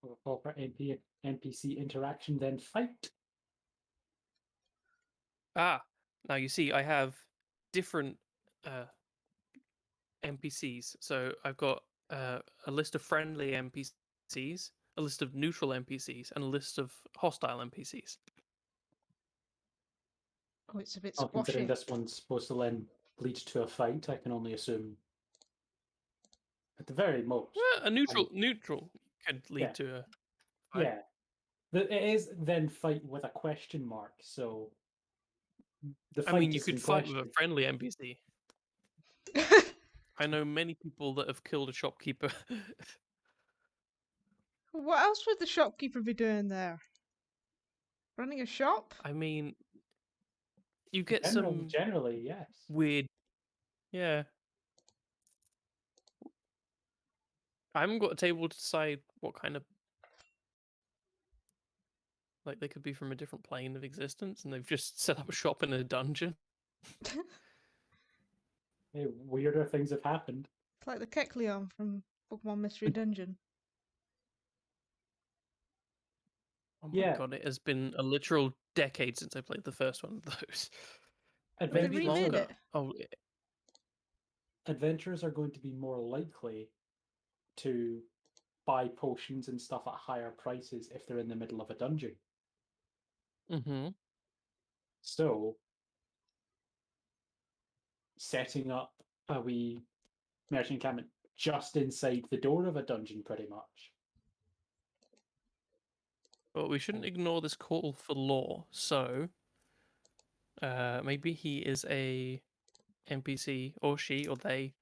We'll call for NPC interaction, then fight. Ah, now you see, I have different NPCs. So I've got a list of friendly NPCs, a list of neutral NPCs, and a list of hostile NPCs. Oh, it's a bit Considering squashy. this one's supposed to then lead to a fight, I can only assume at the very most. A neutral could lead Yeah. to a fight. Yeah. It is then fight with a question mark, so the fight I mean, you is could in fight with question. a friendly NPC. I know many people that have killed a shopkeeper. What else would the shopkeeper be doing there? Running a shop? I mean, you get some Generally, yes. weird. Yeah. I haven't got a table to decide what kind of. Like, they could be from a different plane of existence, and they've just set up a shop in a dungeon. Hey, weirder things have happened. It's like the Kecleon from Pokemon Mystery Dungeon. Oh my Yeah. god, it has been a literal decade since I played the first one of those. They Adventures, remade longer. it. Oh, adventurers are going to be more likely to buy potions and stuff at higher prices if they're in the middle of a dungeon. Mm-hmm. So, setting up a wee merchant encampment just inside the door of a dungeon, pretty much. But we shouldn't ignore this call for lore. So, maybe he is a NPC, or she, or they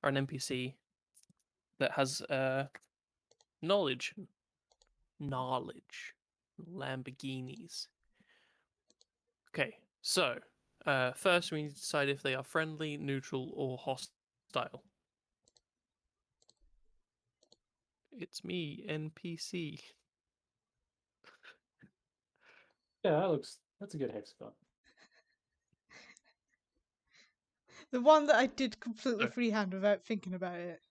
are an NPC that has knowledge. Lamborghinis. Okay, so first we need to decide if they are friendly, neutral, or hostile. It's me, NPC. Yeah, that's a good hexagon. The one that I did completely So- freehand without thinking about it.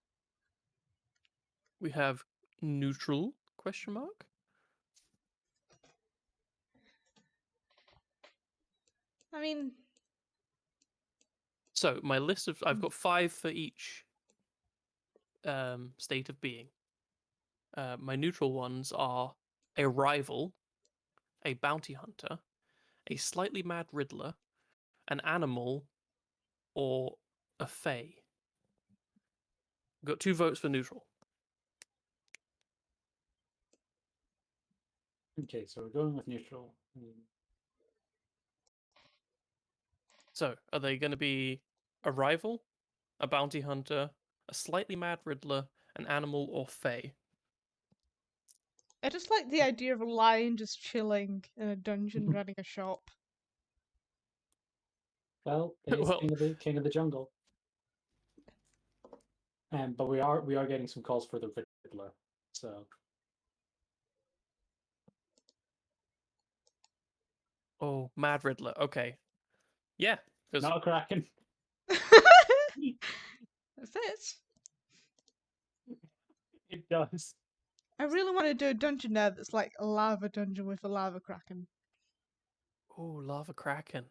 We have neutral question mark. I mean, So my list of I've got 5 for each state of being. My neutral ones are a rival, a bounty hunter, a slightly mad riddler, an animal, or a fae. Got 2 votes for neutral. Okay, so we're going with neutral. So, are they going to be a rival, a bounty hunter, a slightly mad riddler, an animal, or fae? I just like the idea of a lion just chilling in a dungeon running a shop. Well, it is Well- king of the jungle. But we are getting some calls for the Riddler. So Oh, mad riddler. Okay. Yeah, because not a Kraken. It fits. It does. I really want to do a dungeon now that's like a lava dungeon with a lava kraken. oh, lava kraken.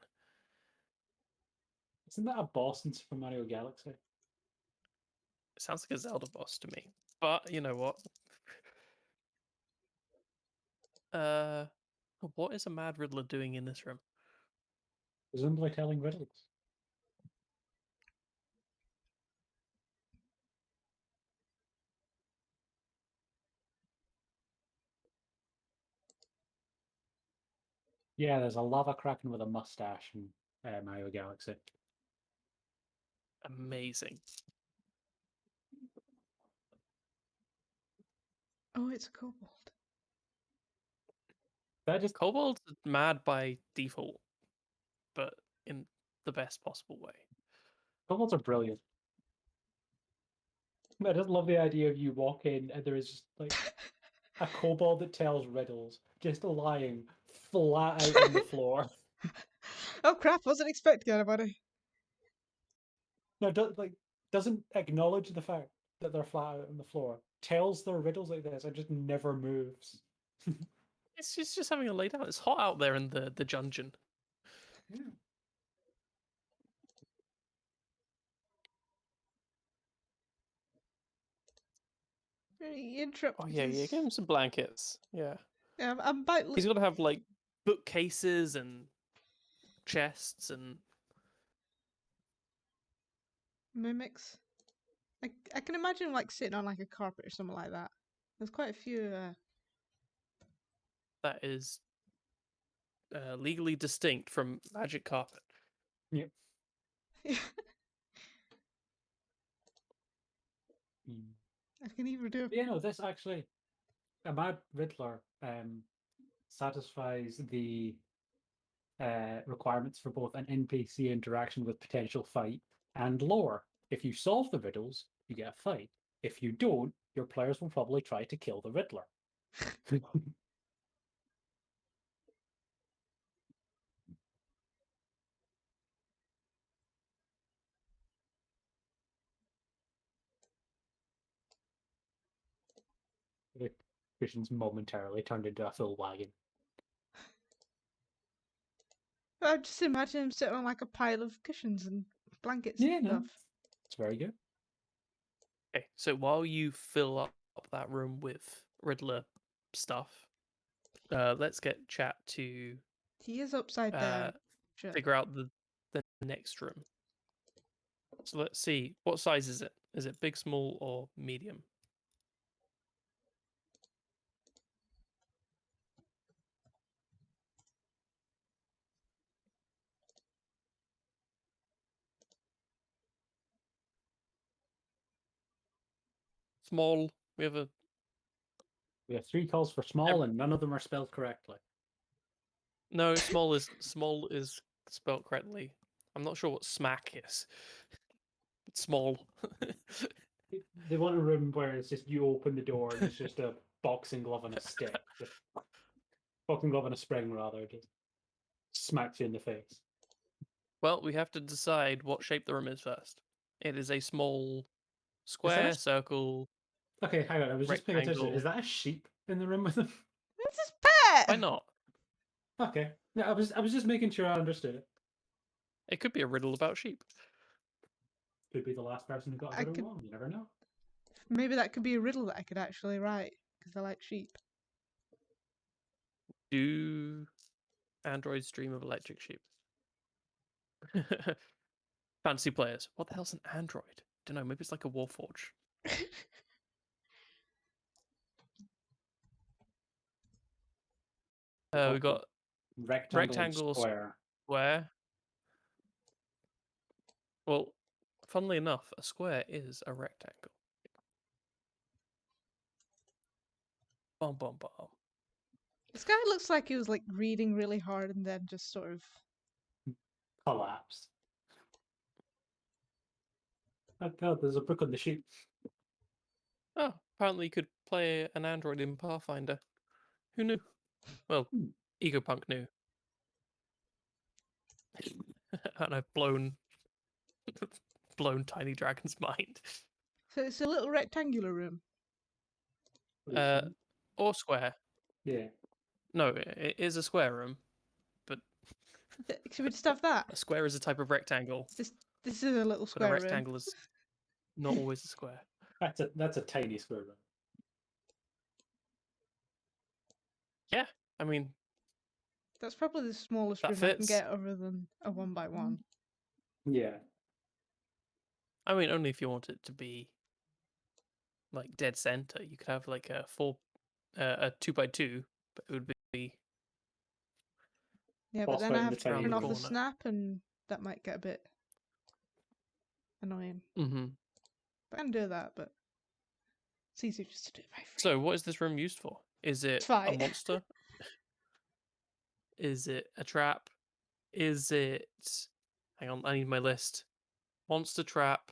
Isn't that a boss in Super Mario Galaxy? It sounds like a Zelda boss to me. But you know what? What is a mad riddler doing in this room? Presumably telling riddles. Yeah, there's a lava kraken with a mustache in Mario Galaxy. Amazing. Oh, it's a kobold. That just Kobolds are mad by default, but in the best possible way. kobolds are brilliant. I just love the idea of you walk in and there is just like a kobold that tells riddles, just lying flat out on the floor. Oh crap! Wasn't expecting anybody. No, doesn't acknowledge the fact that they're flat out on the floor. Tells their riddles like this and just never moves. It's just having a lay down. It's hot out there in the dungeon. Yeah. You interrupt. Oh yeah, give him some blankets. Yeah. Yeah, I'm about. He's got to have like bookcases and chests and Mimics. I can imagine like sitting on like a carpet or something like that. There's quite a few. that is legally distinct from magic carpet. Mm. I can even do. Yeah, no, this actually, a Mad Riddler satisfies the requirements for both an NPC interaction with potential fight and lore. If you solve the riddles, you get a fight. If you don't, your players will probably try to kill the Riddler. The cushions momentarily turned into a full wagon. I just imagine him sitting on like a pile of cushions and blankets Yeah, and no, stuff. it's very good. Okay, so while you fill up that room with Riddler stuff, let's get chat to He is upside down. Shit. figure out the next room. So let's see, what size is it? Is it big, small, or medium? Small. We have 3 calls for small, and none of them are spelled correctly. no. Small is spelled correctly. I'm not sure what smack is. It's small. They want a room where it's just you open the door and it's just a boxing glove and a stick. Just boxing glove and a spring, rather. Just smacks you in the face. Well, we have to decide what shape the room is first. It is a small square, circle. Okay, hang on. I was just paying attention. Rectangle. Is that a sheep in the room with him? That's his pet! Why not? Okay. Yeah, I was just making sure I understood it. It could be a riddle about sheep. Could be the last person who got I it could- wrong. You never know. Maybe that could be a riddle that I could actually write, because I like sheep. Do androids dream of electric sheep? Fantasy players. What the hell's an android? Don't know. Maybe it's like a Warforge. We got rectangle, rectangle, square. square. Well, funnily enough, a square is a rectangle. Bum bum bum. This guy looks like he was like reading really hard and then just sort of. Collapse. Oh god, there's a book on the sheep. Oh, apparently you could play an android in Pathfinder. Who knew? Well, Egopunk knew. And I've blown Tiny Dragon's mind. So it's a little rectangular room. Or square. Yeah. No, it is a square room. Should we just have that? A square is a type of rectangle. This is a little But a square room. rectangle is not always a square. That's a tiny square room. Yeah, I mean, That's probably the smallest That room I can fits. get other than a 1x1. Yeah. I mean, only if you want it to be like dead center. You could have like a 2x2, but it would be Yeah, but Boss then fight I in have the to tiny turn off room. the snap, and that might get a bit annoying. Mm-hmm. But I can do that, but it's easier just to do it by free. So, what is this room used for? Is it a Fight. monster? Is it a trap? Is it? Hang on, I need my list. Monster trap.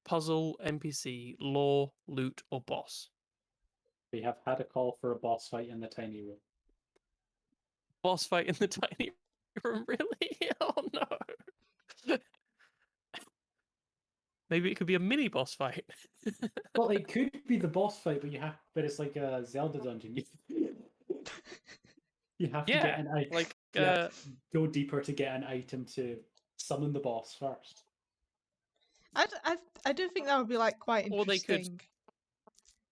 Puzzle, NPC, lore, loot, or boss. We have had a call for a boss fight in the tiny room. Boss fight in the tiny room, really? Oh no. Maybe it could be a mini boss fight. Well, it could be the boss fight, but it's like a Zelda dungeon. You have to get Yeah, an item. like you have to go deeper to get an item to summon the boss first. I do think that would be like quite Or they interesting. could-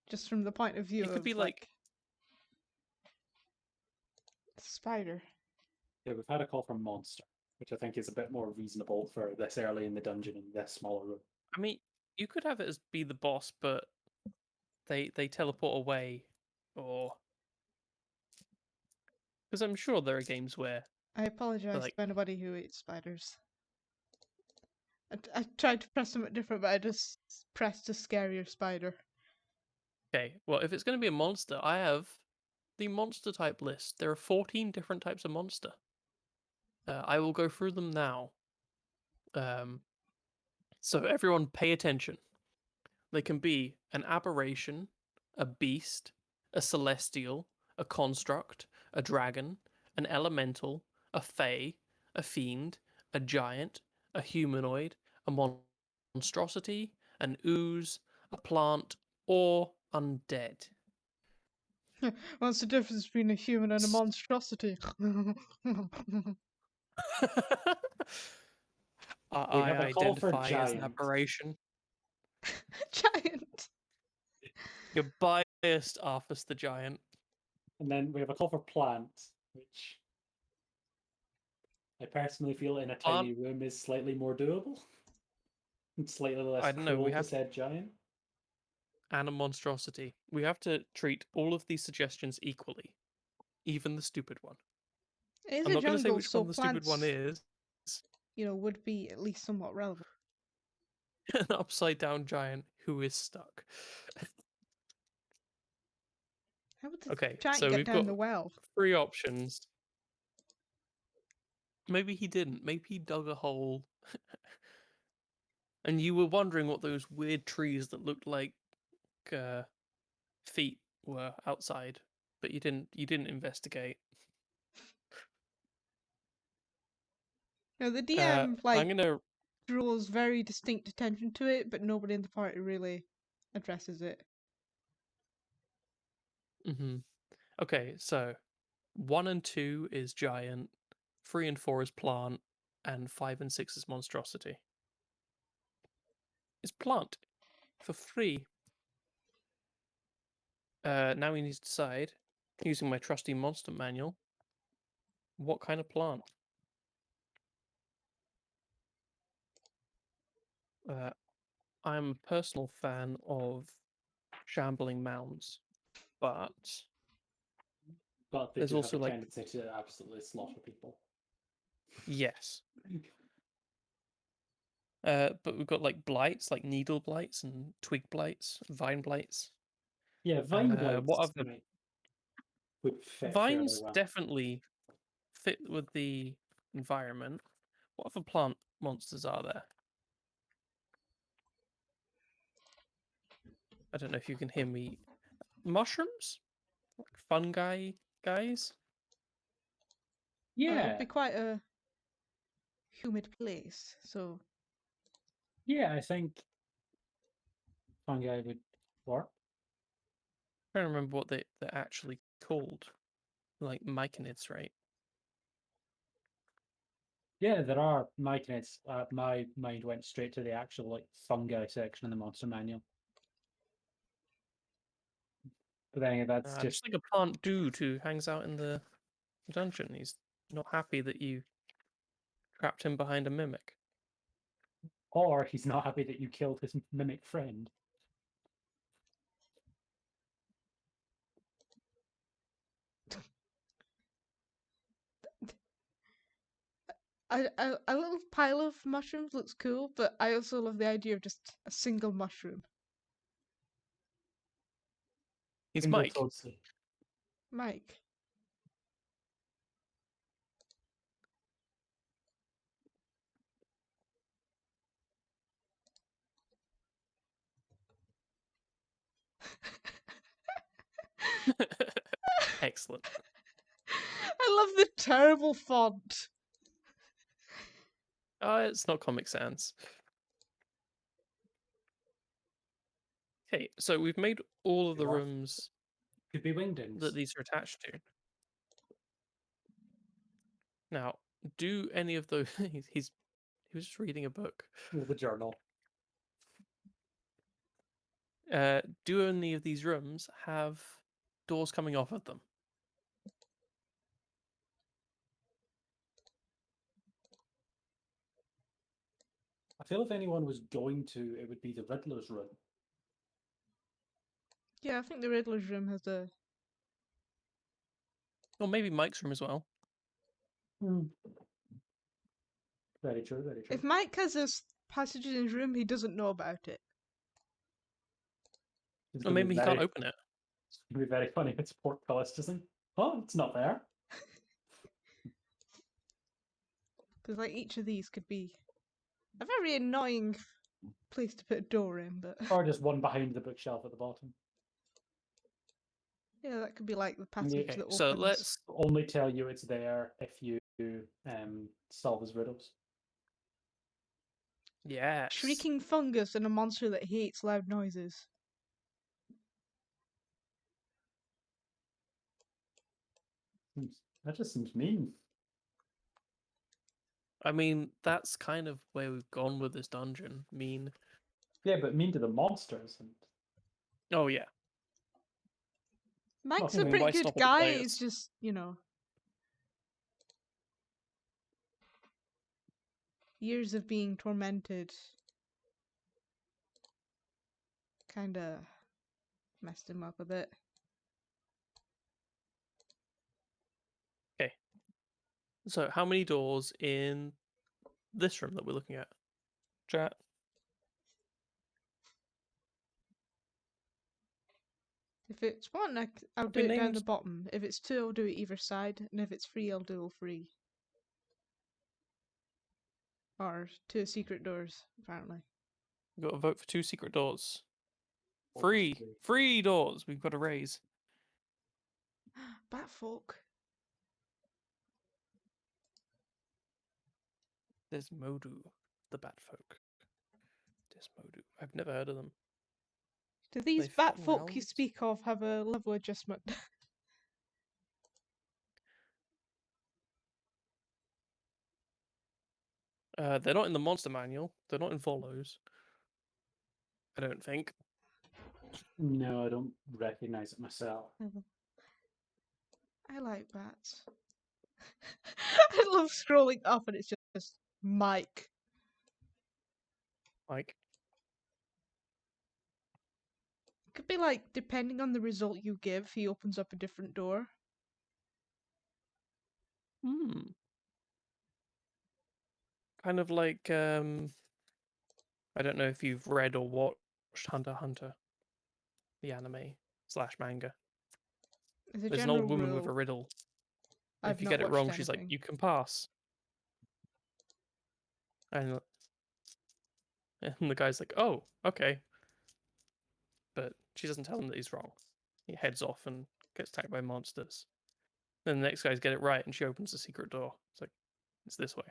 Just from the point of view it could of be like spider. Yeah, we've had a call from Monster, which I think is a bit more reasonable for this early in the dungeon in this smaller room. I mean, you could have it as be the boss, but they teleport away, or because I'm sure there are games where I apologize like- to anybody who eats spiders. I tried to press something different, but I just pressed a scarier spider. okay, well, if it's going to be a monster, I have the monster type list. There are 14 different types of monster. I will go through them now. So everyone pay attention. They can be an aberration, a beast, a celestial, a construct, a dragon, an elemental, a fae, a fiend, a giant, a humanoid, a monstrosity, an ooze, a plant, or undead. What's the difference between a human and a monstrosity? I have a call for identify as an giant. aberration. Giant. You're biased, Arthas the Giant. And then we have a call for plant, which I personally feel in a tiny room is slightly more doable. It's slightly less I don't know, we cruel to have- said giant. And a monstrosity. We have to treat all of these suggestions equally, even the stupid one. It is I'm a not going to say jungle, which so one the stupid one plants, is. would be at least somewhat relevant. An upside down giant who is stuck. How would the Okay, giant so get we've down got the well? 3 options. Maybe he didn't. Maybe he dug a hole. And you were wondering what those weird trees that looked like feet were outside, but you didn't investigate. No, the DM I'm gonna. draws very distinct attention to it, but nobody in the party really addresses it. Okay, so 1 and 2 is giant, 3 and 4 is plant, and 5 and 6 is monstrosity. It's plant for 3. Now we need to decide, using my trusty monster manual, what kind of plant. I'm a personal fan of shambling mounds, but But they there's do also, have a like- tendency to absolutely slaughter people. yes. But we've got like blights, like needle blights and twig blights, vine blights. Yeah, vine blights What other would fit vines fairly well. definitely fit with the environment. What other plant monsters are there? I don't know if you can hear me. Mushrooms? Like fungi guys? Well, it Yeah, would be quite a humid place, so yeah, I think fungi would work. I don't remember what they're actually called. Like myconids, right? Yeah, there are myconids. My mind went straight to the actual like fungi section in the monster manual. But then that's Just just like a plant dude who hangs out in the dungeon. He's not happy that you trapped him behind a mimic. or he's not happy that you killed his mimic friend. a little pile of mushrooms looks cool, but I also love the idea of just a single mushroom. He's Single Mike. toadstool. Mike. Excellent. I love the terrible font. It's not Comic Sans. Okay, so we've made all of the What? rooms Could be wingdings. that these are attached to. Now, do any of those? He was just reading a book. The journal. Do any of these rooms have doors coming off of them? I feel if anyone was going to, it would be the Riddler's room. Yeah, I think the Riddler's room has a. Or maybe Mike's room as well. Very true, very true. If Mike has this passage in his room, he doesn't know about it. It's Or gonna be maybe he very- can't open it. It's going to be very funny if it's portcullistism. Oh, it's not there. Because like each of these could be a very annoying place to put a door in, but Or just one behind the bookshelf at the bottom. yeah, that could be like the passage Okay, that opens. so let's. Only tell you it's there if you solve his riddles. Yes. Shrieking fungus and a monster that hates loud noises. That just seems mean. I mean, that's kind of where we've gone with this dungeon. Mean. Yeah, but mean to the monsters. And Oh yeah. Mike's I a mean, pretty why good stop at the guy. players? It's just, years of being tormented kind of messed him up a bit. Okay. So, how many doors in this room that we're looking at? Chat. If it's one, I'll Have do we it down the named? bottom. If it's two, I'll do it either side. And if it's three, I'll do all three. Or two secret doors, apparently. We've got to vote for 2 secret doors. Obviously. 3 doors. We've got to raise. Batfolk. Desmodu, the Batfolk. Desmodu. I've never heard of them. Do these They've got Batfolk you rounds? speak of have a level adjustment? They're not in the monster manual. They're not in follows. I don't think. No, I don't recognize it myself. I like bats. I love scrolling up and it's just Mike. Like, Could be like, depending on the result you give, he opens up a different door. kind of like I don't know if you've read or watched Hunter x Hunter, the anime / manga. As a There's an general old woman with a rule, riddle. I've If you not get it watched wrong, she's like, anything. "You can pass," and the guy's like, "Oh, okay," but she doesn't tell him that he's wrong. He heads off and gets attacked by monsters. Then the next guys get it right, and she opens the secret door. It's like, it's this way.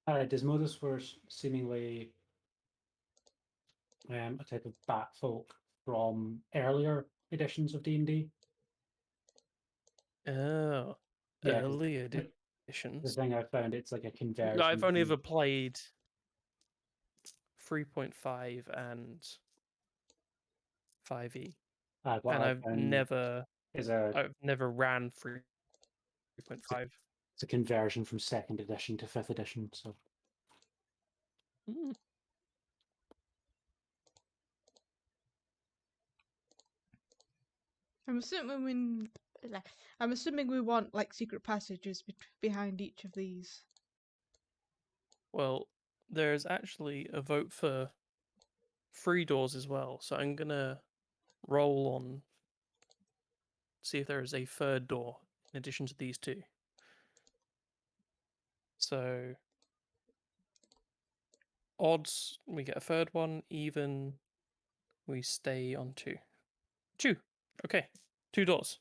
Desmodus were seemingly a type of bat folk from earlier editions of D&D. Oh, Yeah, 'cause early the editions. thing I found, it's like a conversion. I've only from- ever played 3.5 and 5e, what and I I've found never is ran 3.5. it's a conversion from 2nd edition to 5th edition. So Mm. I'm assuming we want like secret passages behind each of these. Well, there's actually a vote for 3 doors as well, so I'm gonna roll on see if there is a third door in addition to these 2. So odds we get a third one, even we stay on 2. 2. Okay, 2 doors.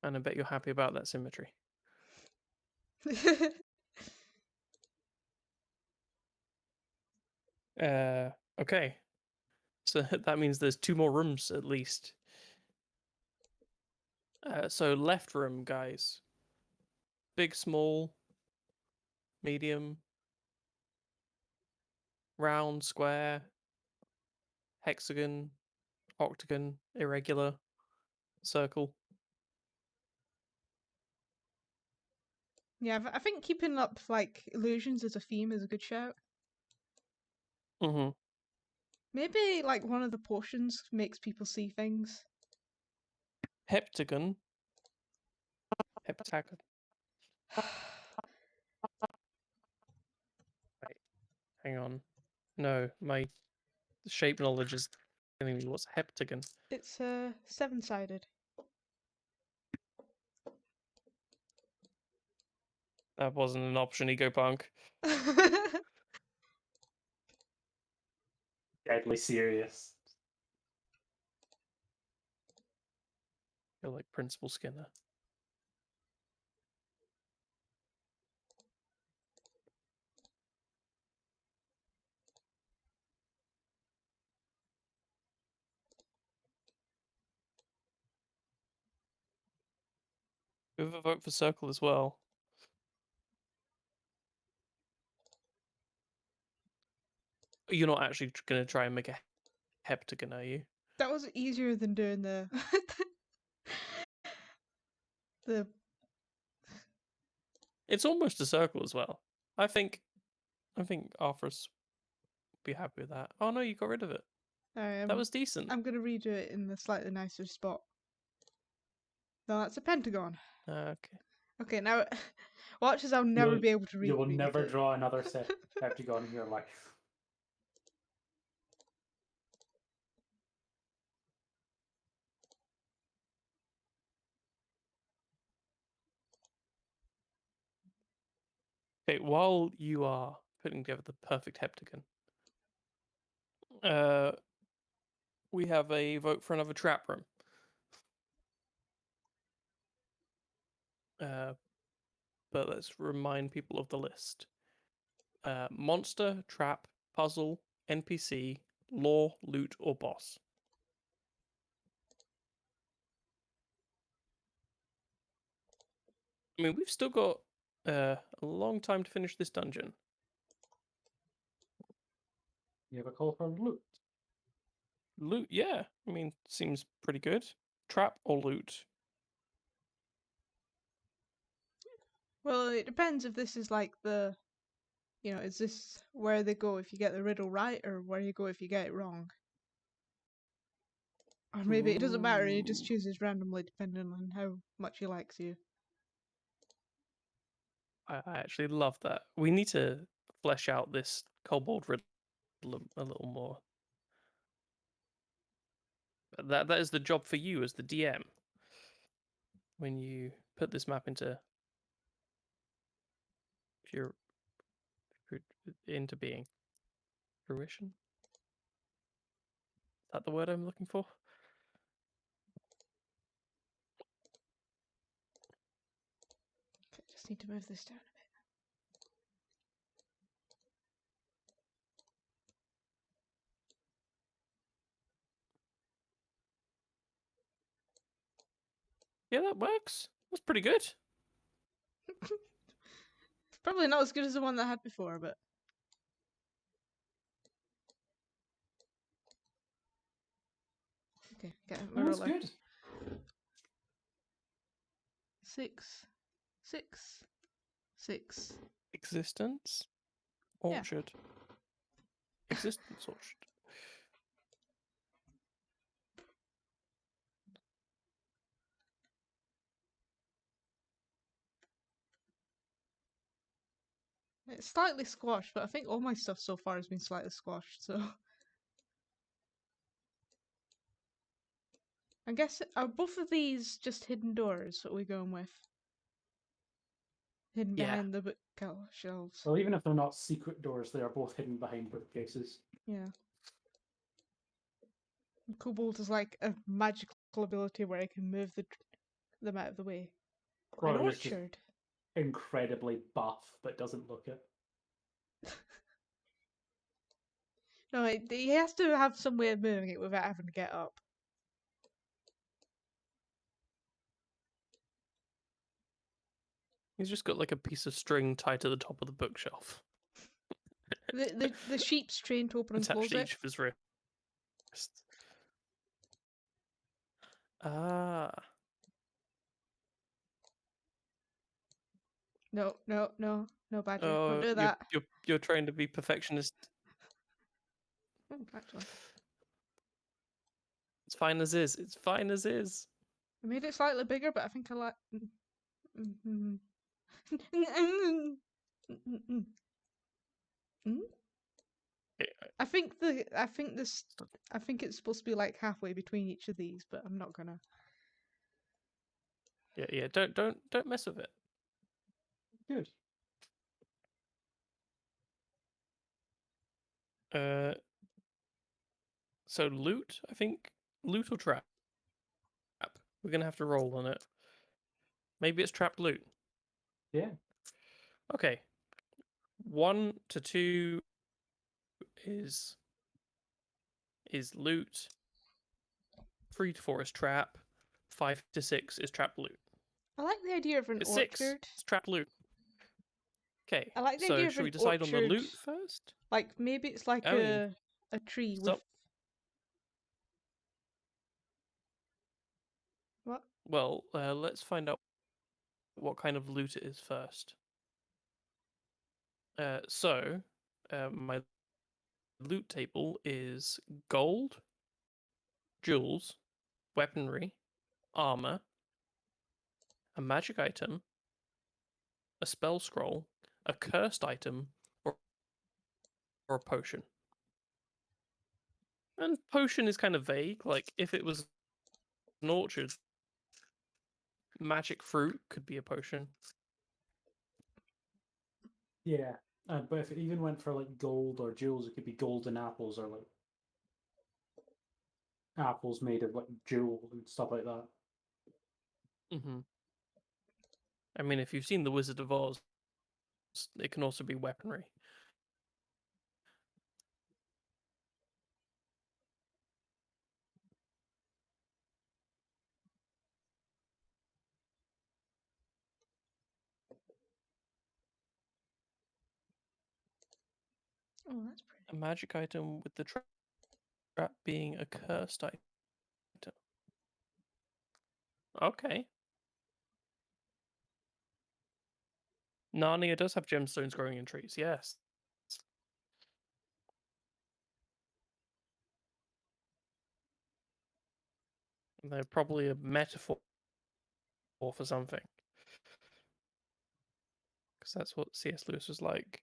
And I bet you're happy about that symmetry. Okay. So that means there's 2 more rooms at least. So left room, guys. Big, small, medium, round, square, hexagon, octagon, irregular, circle. Yeah, I think keeping up like illusions as a theme is a good shout. Mm-hmm. Maybe like one of the potions makes people see things. Heptagon. Heptagon. Wait, hang on. No, my shape knowledge is telling me what's heptagon. It's 7-sided. That wasn't an option, Egopunk. deadly serious. You're like Principal Skinner. We have a vote for circle as well. You're not actually going to try and make a heptagon, are you? That was easier than doing the. It's almost a circle as well. I think Arthur's be happy with that. Oh no, you got rid of it. That was decent. I'm gonna redo it in the slightly nicer spot. No, that's a pentagon. Okay. Okay, now watch as I'll never be able to read. You will never draw another heptagon in your life. Okay, while you are putting together the perfect heptagon, we have a vote for another trap room. But let's remind people of the list. Monster, trap, puzzle, NPC, lore, loot, or boss. I mean, we've still got a long time to finish this dungeon. You have a call for loot. Loot, yeah. I mean, seems pretty good. Trap or loot? Well, it depends if this is like the, is this where they go if you get the riddle right, or where you go if you get it wrong? Or maybe it doesn't matter, he just Ooh. chooses randomly depending on how much he likes you. I actually love that. We need to flesh out this kobold riddle a little more. That is the job for you as the DM. When you put this map into being. Fruition? Is that the word I'm looking for? Okay, just need to move this down a bit. Yeah, that works. That's pretty good. It's probably not as good as the one that I had before, but okay, get my That's ruler. good. 6, 6, 6. Existence. Yeah. Orchard. Existence orchard. It's slightly squashed, but I think all my stuff so far has been slightly squashed, so. I guess, are both of these just hidden doors that we're going with? Hidden Yeah. behind the bookshelves. Well, even if they're not secret doors, they are both hidden behind bookcases. Yeah. Kobold has like a magical ability where it can move them out of the way. An Or it's just orchard. incredibly buff, but doesn't look it. No, he has to have some way of moving it without having to get up. He's just got like a piece of string tied to the top of the bookshelf. The sheep's trained to open and Attached close to it. each of his wrists. Ah. No, Badger. Oh, Don't do that. you're trying to be perfectionist. Oh, actually. It's fine as is. It's fine as is. I made it slightly bigger, but I think I like. I think it's supposed to be like halfway between each of these, but I'm not gonna. Yeah. Don't mess with it. Good. So loot, I think. Loot or trap? We're gonna have to roll on it. Maybe it's trapped loot. Yeah. Okay. 1 to 2 is loot. 3 to 4 is trap. 5 to 6 is trap loot. I like the idea of an It's orchard. 6. It's trap loot. Okay. I like the So idea of should we an decide on the orchard. loot first? Like maybe it's like I mean, a tree so- with what? Well, let's find out what kind of loot it is first. My loot table is gold, jewels, weaponry, armor, a magic item, a spell scroll, a cursed item, or a potion. And potion is kind of vague. Like, if it was an orchard, magic fruit could be a potion. Yeah, but if it even went for like gold or jewels, it could be golden apples or like apples made of like jewel and stuff like that. Mm-hmm. I mean, if you've seen The Wizard of Oz, it can also be weaponry. Oh, that's pretty. A magic item with the trap being a cursed item. Okay. Narnia does have gemstones growing in trees, yes. And they're probably a metaphor for something. Because that's what C.S. Lewis was like.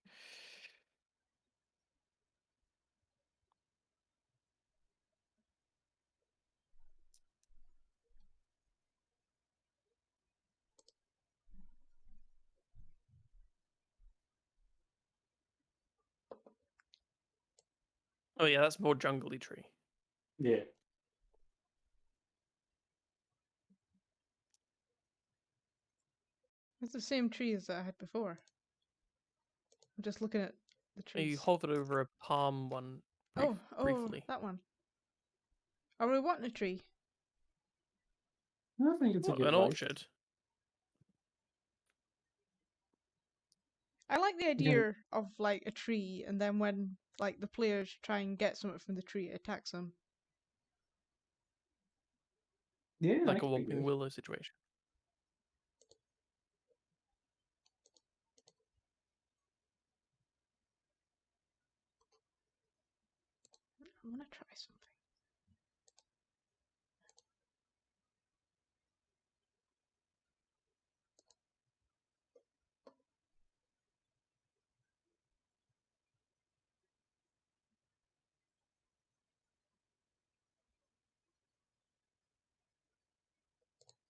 Oh yeah, that's more jungly tree. Yeah. It's the same trees that I had before. I'm just looking at the trees. You hovered over a palm one briefly. That one. Are we wanting a tree? I think it's a What, good an light. orchard? I like the idea of like a tree, and then when like the players try and get something from the tree, it attacks them. Yeah, Like that a could be Whomping good. Willow situation. I'm gonna try something.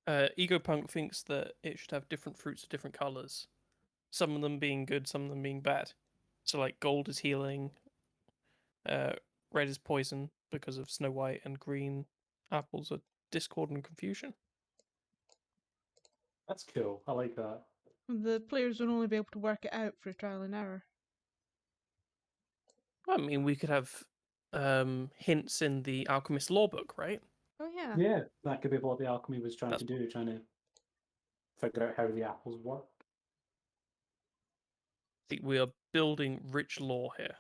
Egopunk thinks that it should have different fruits of different colors. Some of them being good, some of them being bad. So like gold is healing, red is poison because of Snow White, and green apples are discord and confusion. That's cool. I like that. The players would only be able to work it out for trial and error. I mean, we could have hints in the Alchemist Law book, right? Oh yeah. Yeah, that could be what the alchemy was trying That's to do, trying to figure out how the apples work. We are building rich lore here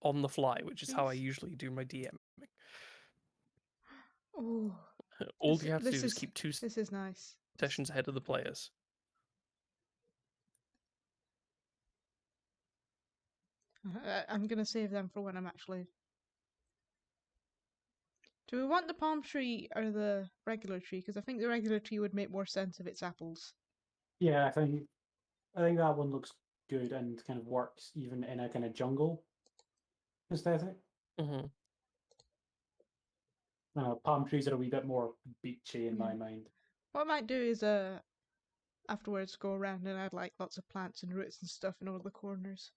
on the fly, which is how I Please. usually do my DMing. Oh, All this- you have to this do is is- keep 2 this is nice. sessions ahead of the players. I'm gonna save them for when I'm actually. Do we want the palm tree or the regular tree? Because I think the regular tree would make more sense if it's apples. Yeah, I think that one looks good and kind of works even in a kind of jungle aesthetic. Mm-hmm. Palm trees are a wee bit more beachy in my Yeah. mind. What I might do is afterwards go around and add like lots of plants and roots and stuff in all the corners.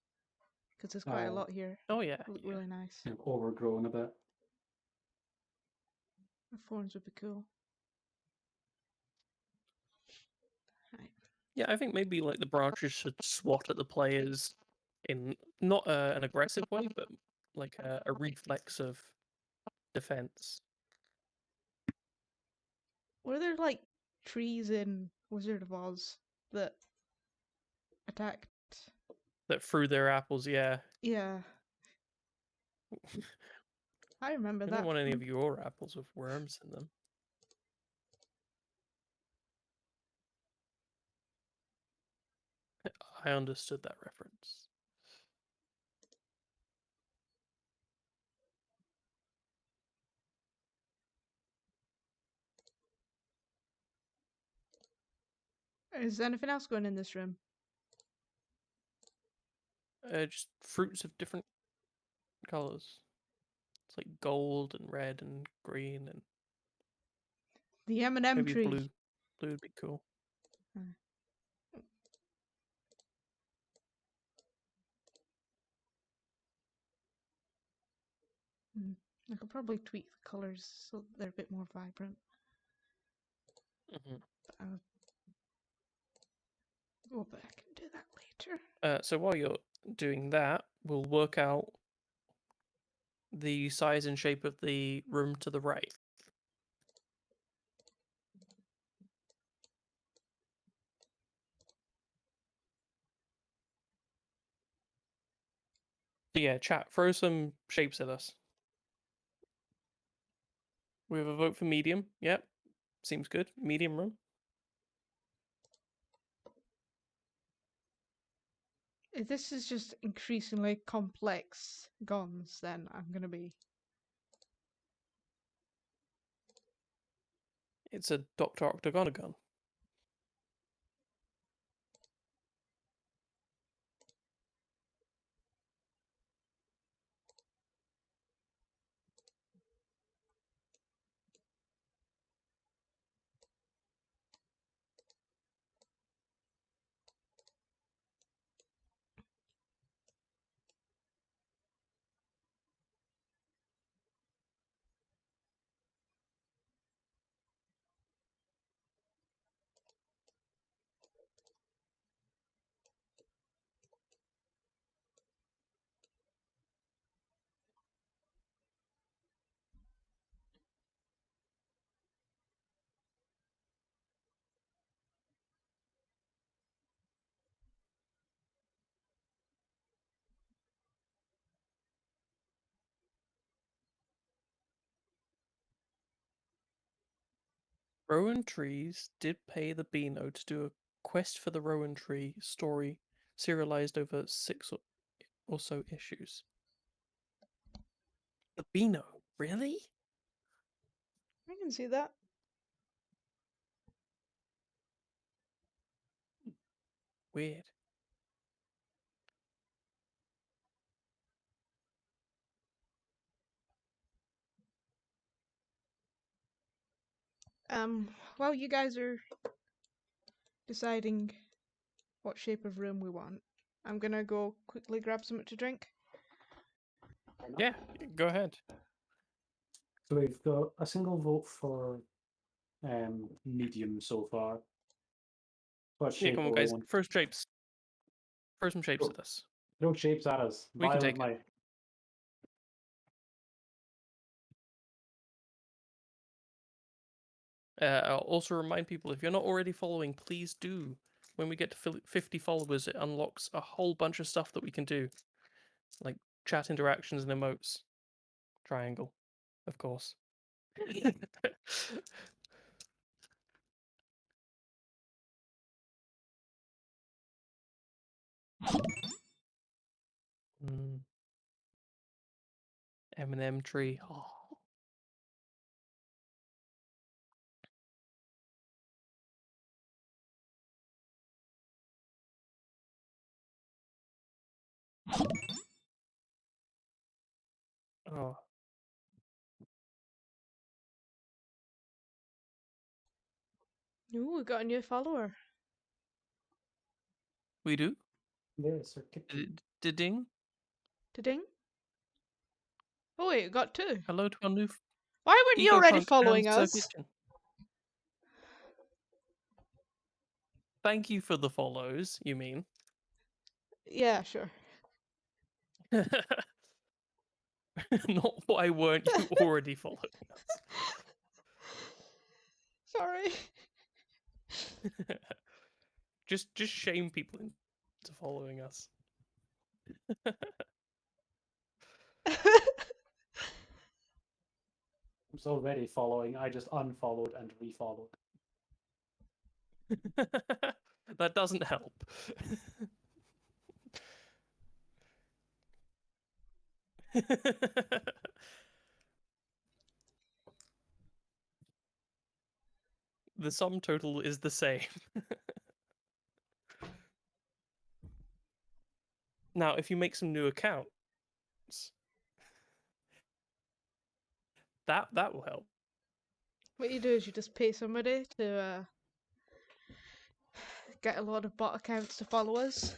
Because there's quite a lot here. Oh yeah, Look yeah. really nice. Kind of overgrown a bit. The thorns would be cool. Right. Yeah, I think maybe like the branches should swat at the players in not an aggressive way, but like a reflex of defense. Were there like trees in Wizard of Oz that attacked. That threw their apples, yeah. Yeah. I remember I that. don't want any from- of your apples with worms in them. I understood that reference. Is there anything else going in this room? Just fruits of different colors. It's like gold and red and green and The M&M maybe tree. blue. Blue would be cool. I could probably tweak the colours so they're a bit more vibrant. Hmm. But I'll go back and do that later. So while you're doing that, we'll work out the size and shape of the room to the right. So yeah, chat, throw some shapes at us. We have a vote for medium. Yep. Seems good. Medium room. If this is just increasingly complex guns, then I'm gonna be. It's a Dr. Octagonagon. Rowan Trees did pay the Beano to do a quest for the Rowan Tree story serialized over 6 or so issues. The Beano? Really? I can see that. Weird. While you guys are deciding what shape of room we want, I'm gonna go quickly grab something to drink. Yeah, go ahead. So we've got a single vote for medium so far. What Yeah, shape come on, do we guys. want? First shapes. Throw some shapes Oh. at us. Throw shapes at us. We can Violent take it. light. I'll also remind people, if you're not already following, please do. When we get to 50 followers, it unlocks a whole bunch of stuff that we can do. Like chat interactions and emotes. Triangle, of course. M&M tree. Oh. Oh, Ooh, we got a new follower. we do? Yes, or kitchen. Ding. Ding. Oh wait, we got two. Hello to our new Why weren't you already Egopunk following and Sir us? Kitchen. Thank you for the follows, you mean? Yeah, sure. Not why weren't you already following us? Sorry. Just shame people to following us. I'm so already following. I just unfollowed and refollowed. That doesn't help. The sum total is the same. Now, if you make some new accounts, that will help. What you do is you just pay somebody to get a lot of bot accounts to follow us.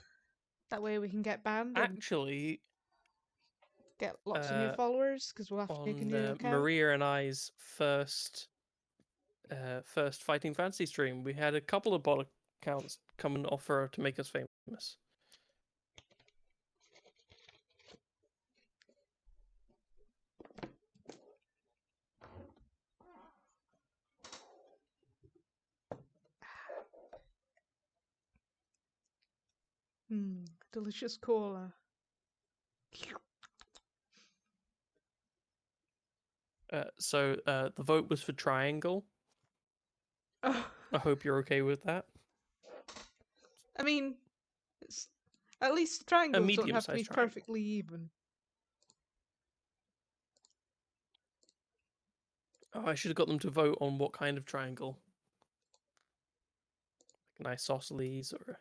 That way we can get banned and Actually, get lots of new followers because we'll have to make a on new account. Maria and I's first Fighting Fantasy stream, we had a couple of bot accounts come and offer to make us famous. Delicious cola. So the vote was for Triangle. Oh, I hope you're okay with that. I mean, it's, at least triangles don't have to be medium-sized triangle. perfectly even. Oh, I should have got them to vote on what kind of triangle. Like an isosceles or...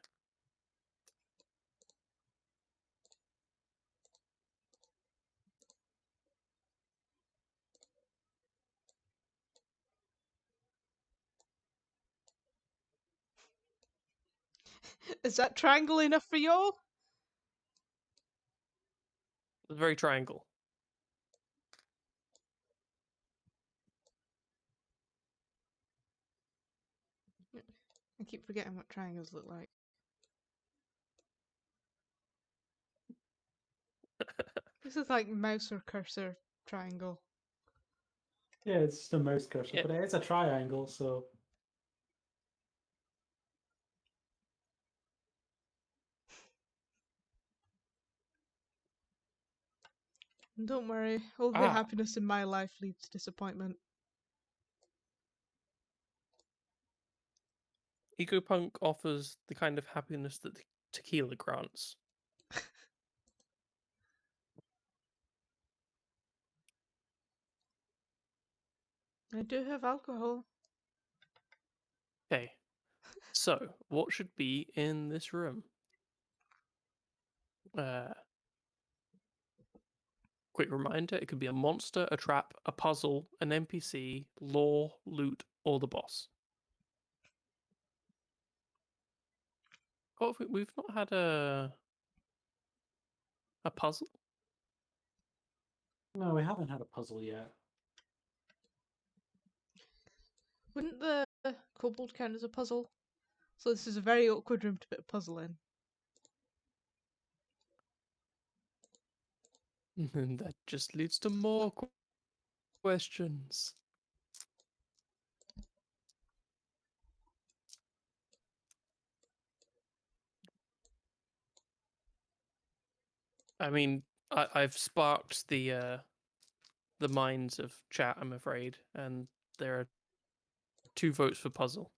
Is that triangle enough for y'all? It's very triangle. I keep forgetting what triangles look like. This is like mouse or cursor triangle. Yeah, it's just a mouse cursor, Yeah. but it is a triangle, so And don't worry, all the Ah. happiness in my life leads to disappointment. EcoPunk offers the kind of happiness that tequila grants. I do have alcohol. Okay, so what should be in this room? Quick reminder, it could be a monster, a trap, a puzzle, an NPC, lore, loot, or the boss. Oh, we've not had a puzzle? no, we haven't had a puzzle yet. Wouldn't the kobold count as a puzzle? So this is a very awkward room to put a puzzle in. And that just leads to more questions. I mean, I've sparked the minds of chat, I'm afraid, and there are 2 votes for puzzle.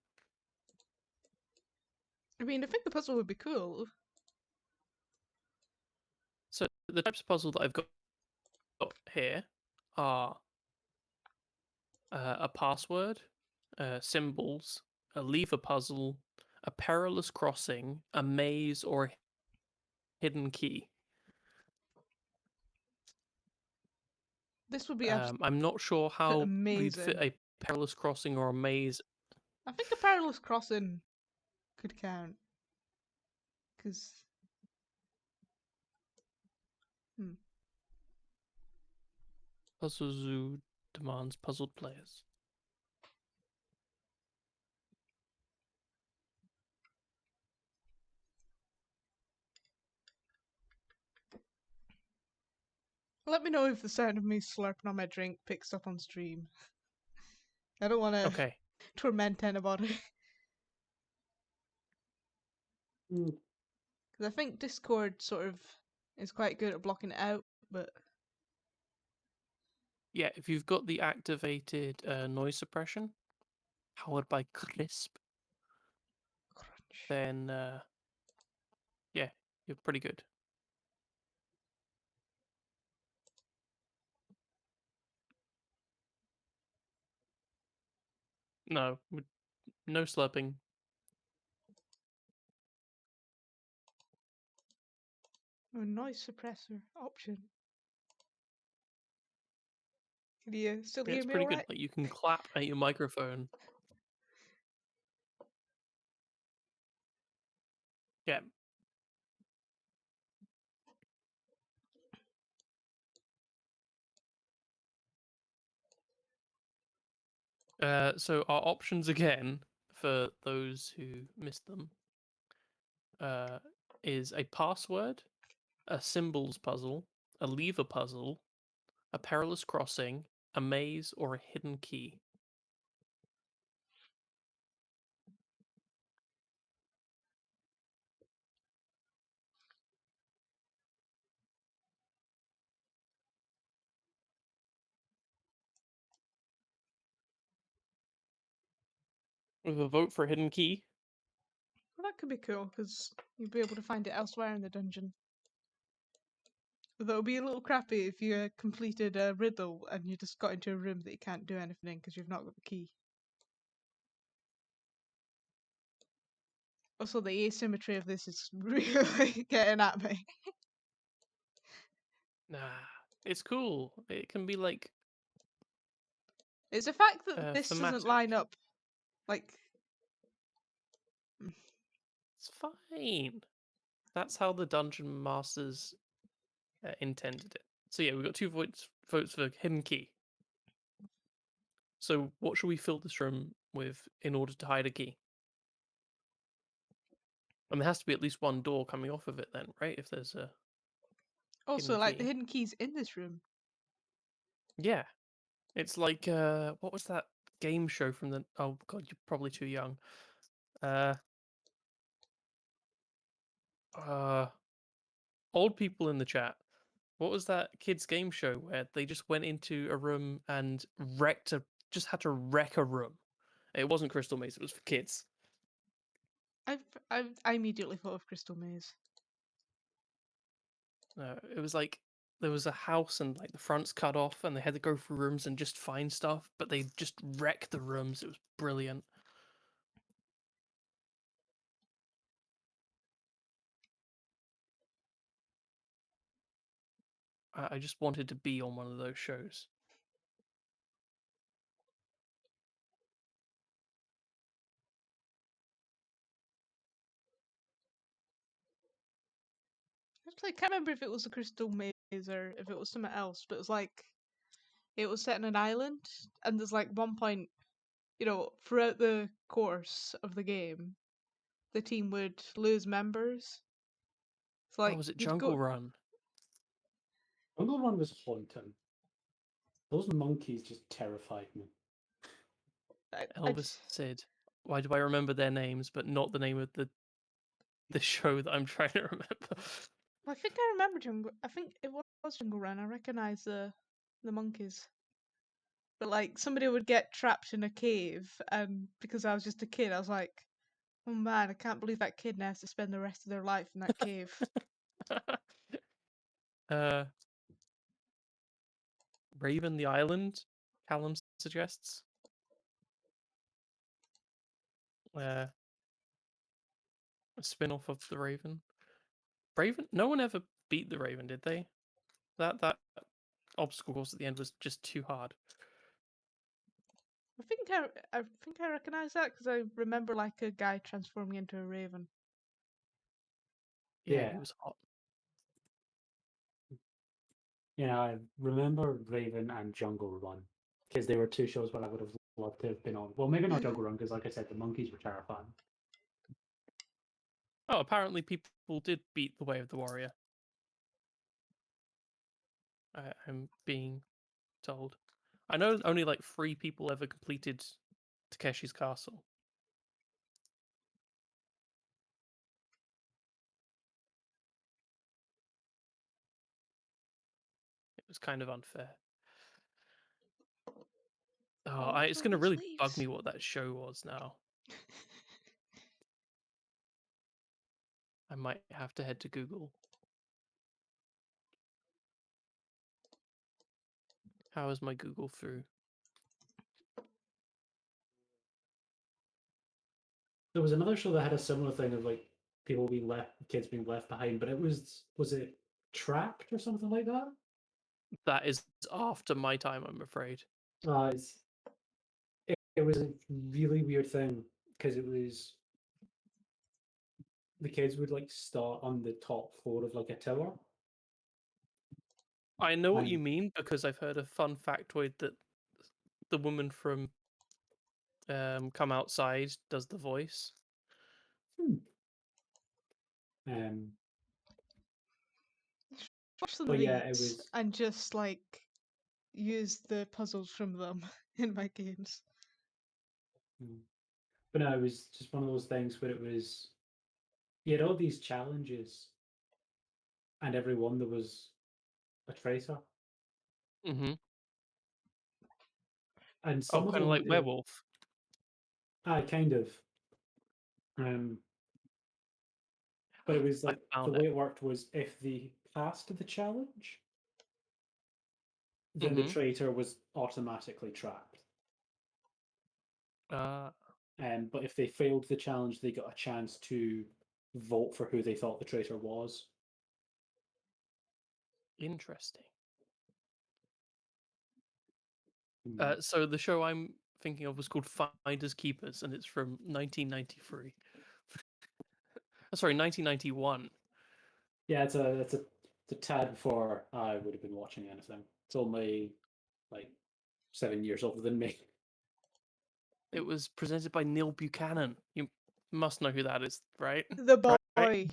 I mean, I think the puzzle would be cool. So the types of puzzle that I've got here are a password, symbols, a lever puzzle, a perilous crossing, a maze, or a hidden key. This would be I'm not sure how we'd fit amazing. a perilous crossing or a maze. I think a perilous crossing could count. Because... Puzzle Zoo demands puzzled players. Let me know if the sound of me slurping on my drink picks up on stream. I don't want to Okay. torment anybody. Mm. 'Cause I think Discord sort of is quite good at blocking it out, but Yeah, if you've got the activated noise suppression powered by Crisp, crunch. then yeah, you're pretty good. No, no slurping. A noise suppressor option. Can you still Yeah, hear it's me pretty all good. right? Like you can clap at your microphone. Yeah. So our options again for those who missed them is a password, a symbols puzzle, a lever puzzle, a perilous crossing, a maze, or a hidden key. With a vote for hidden key. Well, that could be cool because you'll be able to find it elsewhere in the dungeon. Although it would be a little crappy if you completed a riddle and you just got into a room that you can't do anything in because you've not got the key. Also, the asymmetry of this is really getting at me. Nah, it's cool. It can be like It's the fact that this doesn't thematic. line up. Like, It's fine. That's how the dungeon masters intended it. So yeah, we got 2 votes for hidden key. So what should we fill this room with in order to hide a key? And there has to be at least one door coming off of it then, right? If there's a also, hidden like the key. hidden keys in this room. Yeah. It's like what was that game show from the oh god, you're probably too young. Uh uh old people in the chat. What was that kids game show where they just went into a room and just had to wreck a room? It wasn't Crystal Maze, it was for kids. I immediately thought of Crystal Maze. It was like there was a house and like the front's cut off and they had to go through rooms and just find stuff, but they just wrecked the rooms. It was brilliant. I just wanted to be on one of those shows. Actually, I can't remember if it was the Crystal Maze or if it was something else, but it was like it was set in an island, and there's like one point, throughout the course of the game, the team would lose members. It's Oh, like was it you'd Jungle go. Run? Jungle Run was haunting. Those monkeys just terrified me. Elvis said, "Why do I remember their names, but not the name of the show that I'm trying to remember?" I think I remember Jungle. I think it was Jungle Run. I recognize the monkeys. But like somebody would get trapped in a cave, and because I was just a kid, I was like, "Oh man, I can't believe that kid now has to spend the rest of their life in that cave." uh, Raven the Island, Callum suggests. A spin-off of the Raven. Raven? No one ever beat the Raven, did they? That obstacle course at the end was just too hard. I think I recognize that because I remember like a guy transforming into a raven. Yeah, Yeah. he was hot. Yeah, I remember Raven and Jungle Run because they were 2 shows where I would have loved to have been on. Well, maybe not Jungle Run because, like I said, the monkeys were terrifying. Oh, apparently people did beat the Way of the Warrior. I'm being told. I know only like 3 people ever completed Takeshi's Castle. was kind of unfair. Oh, Oh, it's look gonna at those really bug leaves. me what that show was now. I might have to head to Google. How is my Google through? There was another show that had a similar thing of like people being left, kids being left behind, but it was it Trapped or something like that? That is after my time, I'm afraid. It's it was a really weird thing because it was the kids would like start on the top floor of like a tower. I know what you And mean because I've heard a fun factoid that the woman from Come Outside does the voice. um, Watch some but yeah, it leads was. and just like use the puzzles from them in my games. But no, it was just one of those things where it was you had all these challenges, and every one there was a traitor, Mm-hmm. and Oh, some of kind of like them, Werewolf. I kind of, um, but it was I like the found way it. it worked was if they passed the challenge, then the Mm-hmm. traitor was automatically trapped. Uh, But if they failed the challenge, they got a chance to vote for who they thought the traitor was. interesting. Mm. So the show I'm thinking of was called Finders Keepers, and it's from 1993. Sorry, 1991. Yeah, it's a tad before I would have been watching anything. It's only like 7 years older than me. It was presented by Neil Buchanan. You must know who that is, right? The boy. Right?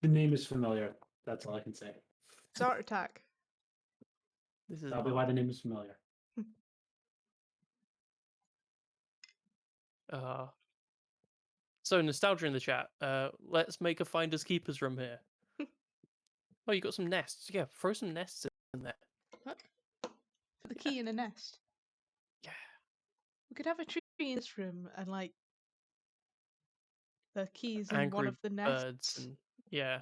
The name is familiar. That's all I can say. Start Attack. This is That'll be not. why the name is familiar. So nostalgia in the chat. Let's make a Finders Keepers room here. Oh, you got some nests. Yeah, throw some nests in there. What? Put the key in a nest. Yeah. We could have a tree in this room and like the keys in one Angry of the birds nests. and yeah.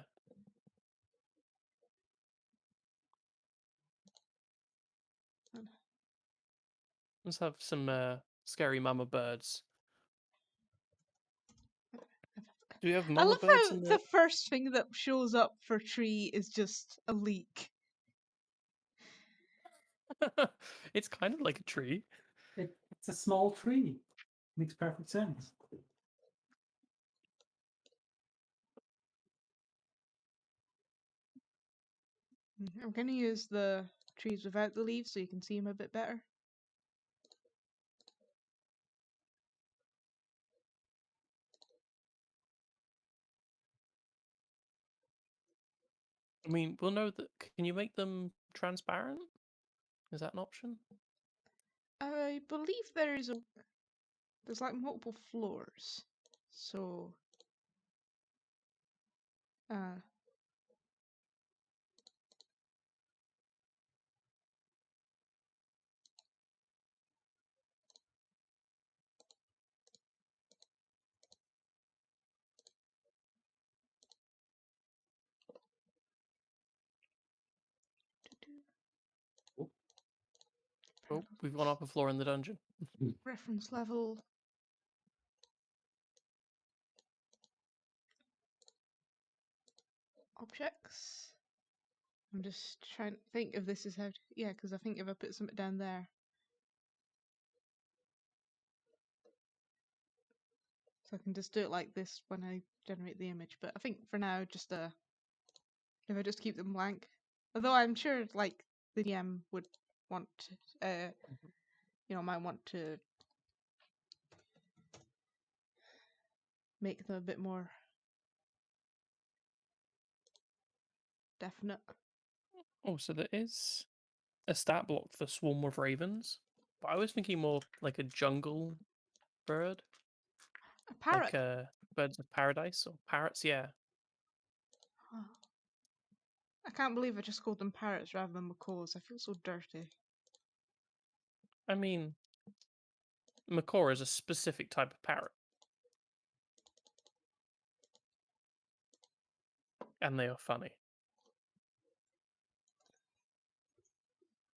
Let's have some scary mama birds. Do you have I mama love birds how in the first thing that shows up for tree is just a leak. the? It's kind of like a tree. It's a small tree. Makes perfect sense. I'm gonna use the trees without the leaves so you can see them a bit better. I mean, we'll know that. Can you make them transparent? Is that an option? I believe there's like multiple floors. So Oh, we've gone up a floor in the dungeon. reference level. Objects. I'm just trying to think if this is how. Yeah, because I think if I put something down there. So I can just do it like this when I generate the image. But I think for now, just if I just keep them blank. Although I'm sure like the DM would want, might want to make them a bit more definite. Oh, so there is a stat block for Swarm of Ravens, but I was thinking more like a jungle bird, A parrot. like birds of paradise or parrots. Yeah. Oh. I can't believe I just called them parrots rather than macaws. I feel so dirty. I mean, macaw is a specific type of parrot. And they are funny.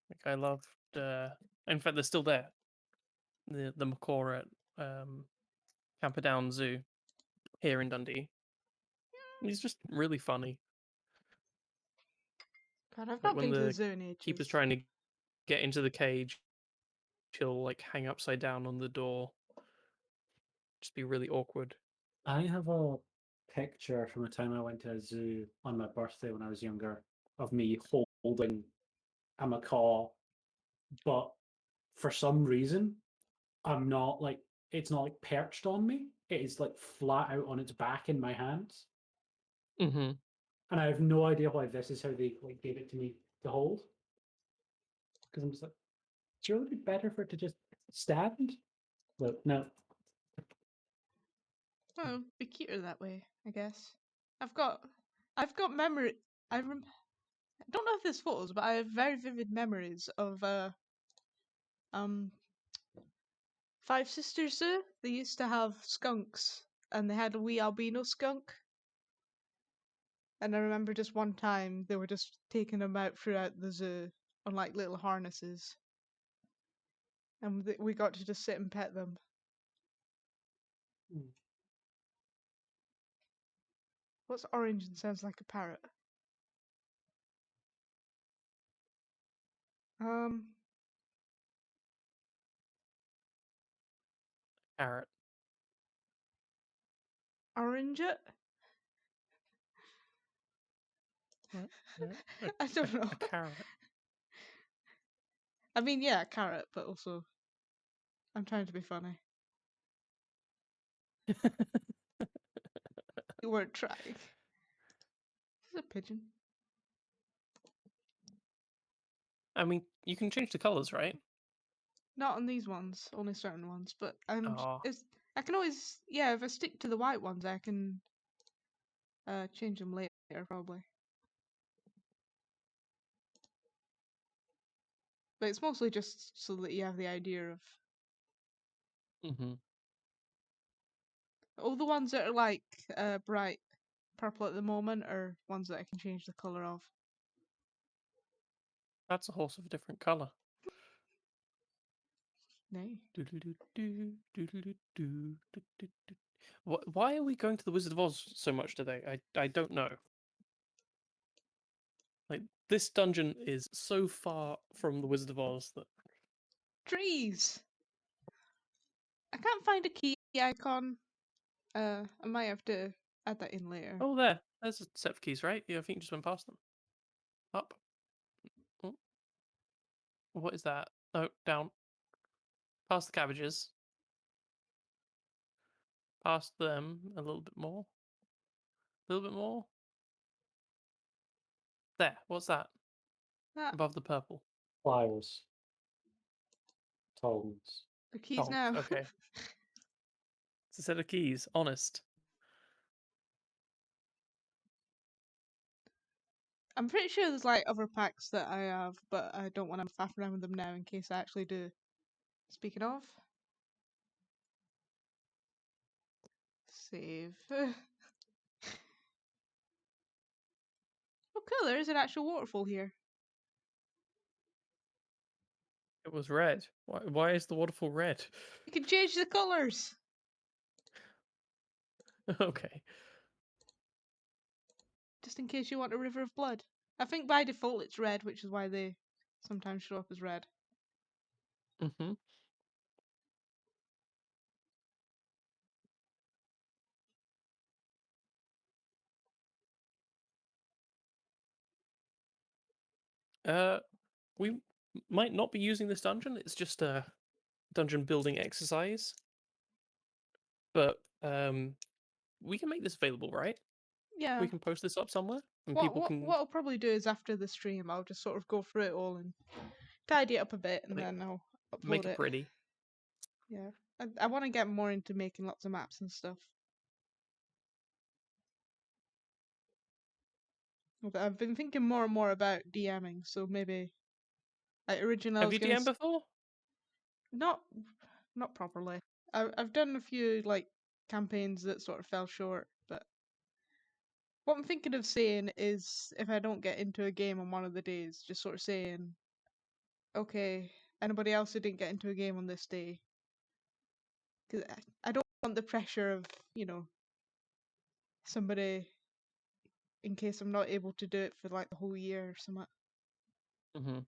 Like I loved. In fact, they're still there. The macaw at Camperdown Zoo here in Dundee. He's just really funny. God, I've Like not when been to the the zoo in ages. keeper's trying to get into the cage, he'll like hang upside down on the door. Just be really awkward. I have a picture from a time I went to a zoo on my birthday when I was younger of me holding a macaw, but for some reason, I'm not like it's not like perched on me. It is like flat out on its back in my hands, Mm-hmm. and I have no idea why this is how they like gave it to me to hold. Because I'm just like, surely it'd be better for it to just stand. But no, Well, it'd be cuter that way, I guess. I've got memory. I don't know if there's photos, but I have very vivid memories of um Five Sisters Zoo. They used to have skunks, and they had a wee albino skunk. And I remember just one time they were just taking them out throughout the zoo on like little harnesses, and we got to just sit and pet them. Mm. What's orange and sounds like a parrot? Um, Carrot. orange it? I don't know. A carrot. I mean, yeah, carrot, but also I'm trying to be funny. You weren't trying. This is a pigeon. I mean, you can change the colors, right? Not on these ones, only certain ones. But Aw. I can always, yeah, if I stick to the white ones, I can change them later probably. But it's mostly just so that you have the idea of Mm-hmm. all the ones that are like bright purple at the moment are ones that I can change the color of. That's a horse of a different color. Nay. Why are we going to the Wizard of Oz so much today? I don't know. Like this dungeon is so far from the Wizard of Oz that Trees. I can't find a key icon. I might have to add that in later. oh there's a set of keys, right? Yeah, I think you just went past them. Up. Oh. What is that? No, down. Past the cabbages. Past them a little bit more. A little bit more. There. What's that? That Above the purple. pliers, tongs. the keys Tongs, now. okay. It's a set of keys. Honest. I'm pretty sure there's like other packs that I have, but I don't want to faff around with them now in case I actually do. Speaking of, save. Oh, cool! There is an actual waterfall here. It was red. Why is the waterfall red? You can change the colors. Okay. Just in case you want a river of blood. I think by default it's red, which is why they sometimes show up as red. Mm-hmm. We might not be using this dungeon. It's just a dungeon building exercise. But we can make this available, right? Yeah. We can post this up somewhere, and people can. What I'll probably do is after the stream, I'll just sort of go through it all and tidy it up a bit, and Like, then I'll upload make it pretty. Yeah, I want to get more into making lots of maps and stuff. But I've been thinking more and more about DMing, so maybe like originally I Have was you gonna DM'd before? not not properly. I've done a few like campaigns that sort of fell short, but what I'm thinking of saying is if I don't get into a game on one of the days, just sort of saying, okay, anybody else who didn't get into a game on this day, because I don't want the pressure of somebody in case I'm not able to do it for like the whole year or something. Mm-hmm.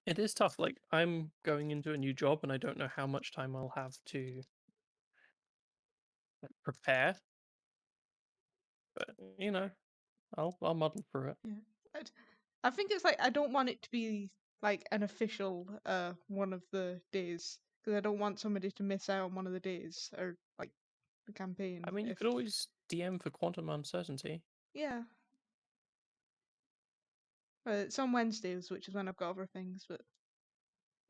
It is tough. Like, I'm going into a new job and I don't know how much time I'll have to prepare. But I'll muddle through it. Yeah, I think it's like I don't want it to be like an official one of the days because I don't want somebody to miss out on one of the days or like the campaign. I mean, you If could always DM for Quantum Uncertainty. yeah, it's on Wednesdays, which is when I've got other things. But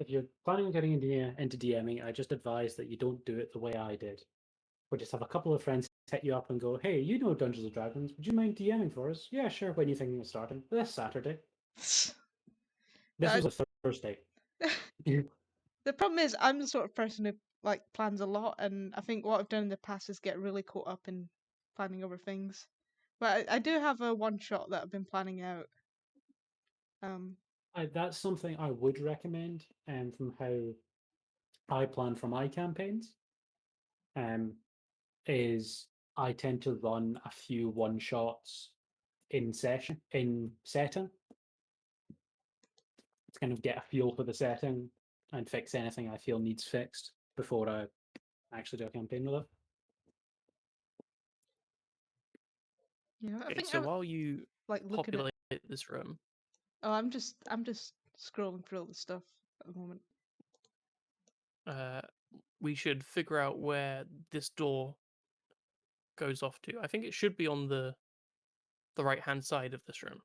If you're planning on getting into DMing, I just advise that you don't do it the way I did. Or just have a couple of friends hit you up and go, "Hey, you know Dungeons and Dragons? Would you mind DMing for us?" "Yeah, sure. When are you thinking of starting?" "This Saturday." This I, was a Thursday. the problem is I'm the sort of person who like plans a lot, and I think what I've done in the past is get really caught up in planning other things. But I do have a one shot that I've been planning out. That's something I would recommend, from how I plan for my campaigns. Is I tend to run a few one shots in setting to kind of get a feel for the setting and fix anything I feel needs fixed before I actually do a campaign with it. I Okay, think so I'm while you like looking at. populate this room, Oh, I'm just scrolling through all the stuff at the moment. we should figure out where this door goes off to. I think it should be on the right-hand side of this room.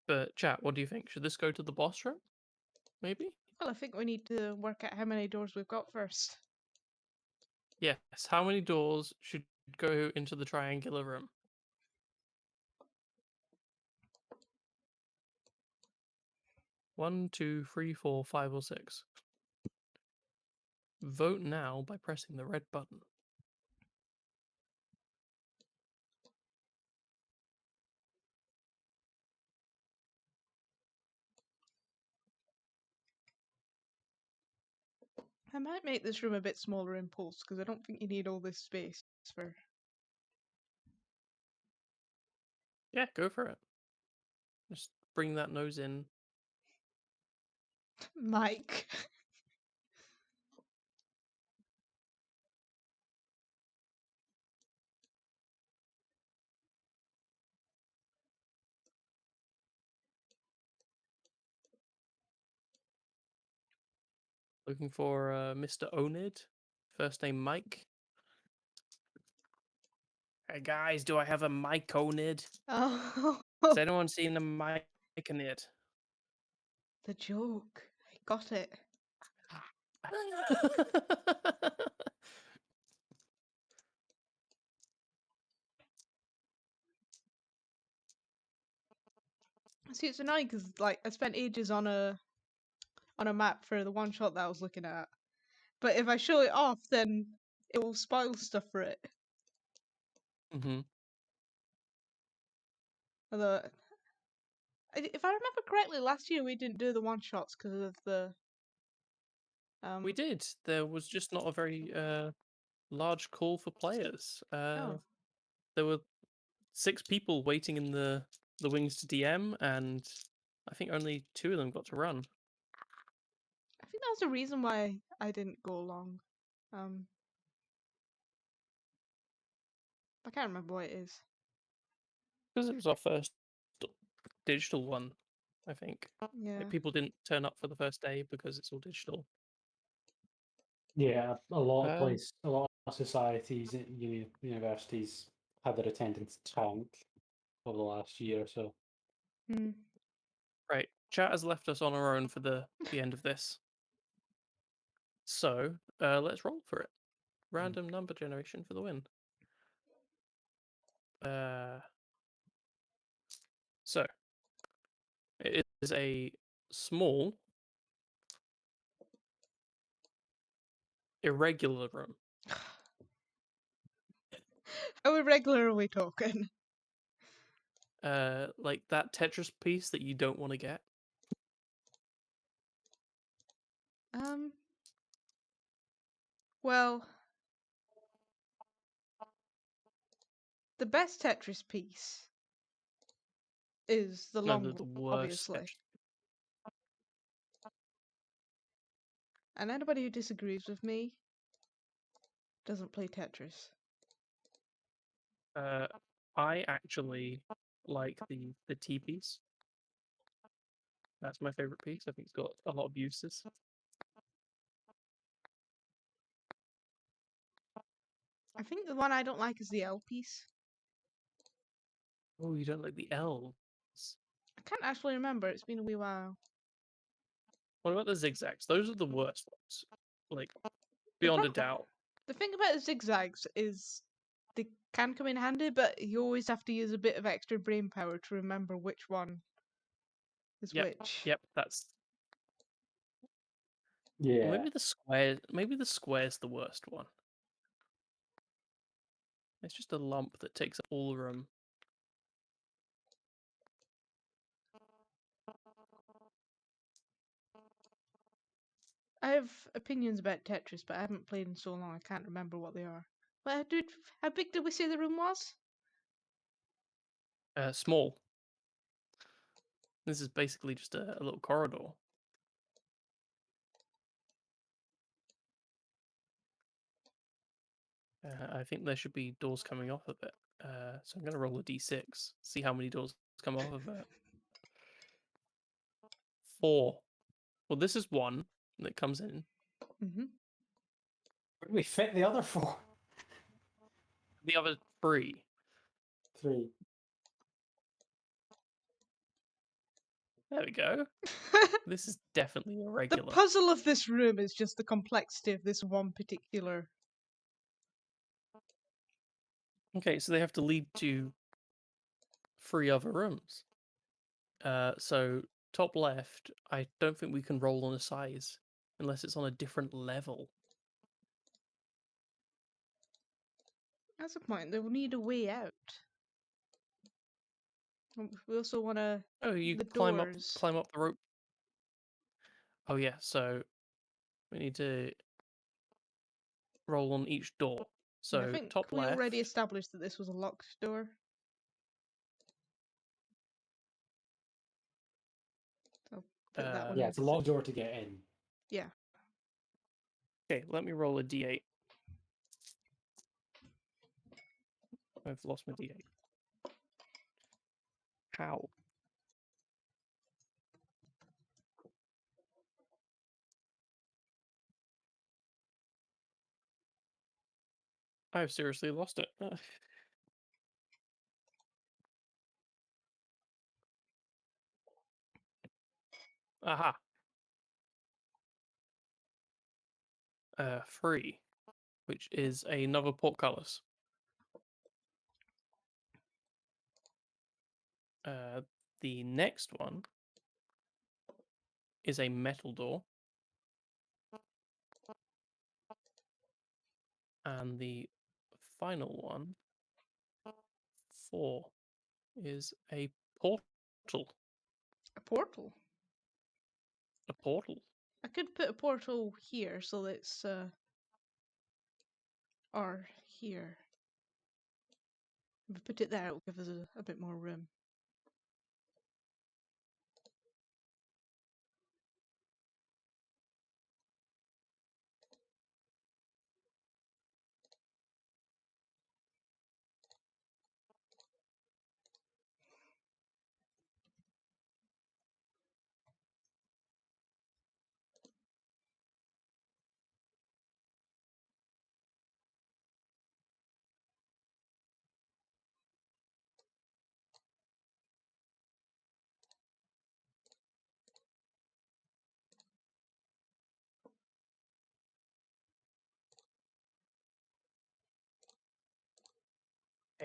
But chat, what do you think? Should this go to the boss room? Maybe? Well, I think we need to work out how many doors we've got first. Yes. How many doors should go into the triangular room? One, two, three, four, five, or six. Vote now by pressing the red button. I might make this room a bit smaller in post because I don't think you need all this space for. Yeah, go for it. Just bring that nose in. Mike. Looking for Mr. Onid. First name Mike. Hey guys, do I have a Mike Onid? Oh, Has anyone seen a Mike Onid? the joke. I got it. See, it's annoying because like I spent ages on a map for the one shot that I was looking at, but if I show it off, then it will spoil stuff for it. Mm-hmm. Although, if I remember correctly, last year we didn't do the one shots because of the. We did. There was just not a very large call for players. Oh, There were 6 people waiting in the wings to DM, and I think only 2 of them got to run. I think that was the reason why I didn't go along. I can't remember what it is. Because it was our first digital one, I think. Yeah. Like, people didn't turn up for the first day because it's all digital. Yeah, a lot Um, of societies, universities had their attendance tank over the last year or so. Hmm. Right, chat has left us on our own for the end of this. So let's roll for it. Random number generation for the win. So it is a small, irregular room. How irregular are we talking? Like that Tetris piece that you don't want to get. Well, the best Tetris piece is the No, long the one, worst obviously. And anybody who disagrees with me doesn't play Tetris. I actually like the T piece. That's my favorite piece. I think it's got a lot of uses. I think the one I don't like is the L piece. Oh, you don't like the L's? I can't actually remember. It's been a wee while. What about the zigzags? Those are the worst ones. Like, The beyond a prob- doubt. The thing about the zigzags is they can come in handy, but you always have to use a bit of extra brain power to remember which one is Yep. which. Yep, that's Yeah. maybe the square. Maybe the square's the worst one. It's just a lump that takes up all the room. I have opinions about Tetris, but I haven't played in so long I can't remember what they are. But dude, how big did we say the room was? Small. This is basically just a little corridor. I think there should be doors coming off of it. So I'm going to roll a d6, see how many doors come off of it. 4. Well, this is one that comes in. Mm-hmm. Where do we fit the other 4? The other 3. 3. There we go. This is definitely The irregular. puzzle of this room is just the complexity of this one particular. Okay, so they have to lead to 3 other rooms. So top left, I don't think we can roll on a size unless it's on a different level. That's the point. They'll need a way out. We also want to. Oh, you The climb doors. up the rope. Oh yeah, so we need to roll on each door. And I So think top we left. already established that this was a locked door. So put that one Yeah, in. it's a locked door to get in. Yeah. Okay, let me roll a d8. I've lost my d8. How? I've seriously lost it. Aha. 3, which is another portcullis. The next one is a metal door. And the final one, 4, is a portal. A portal. A portal. I could put a portal here so that it's or here. If we put it there, it will give us a bit more room.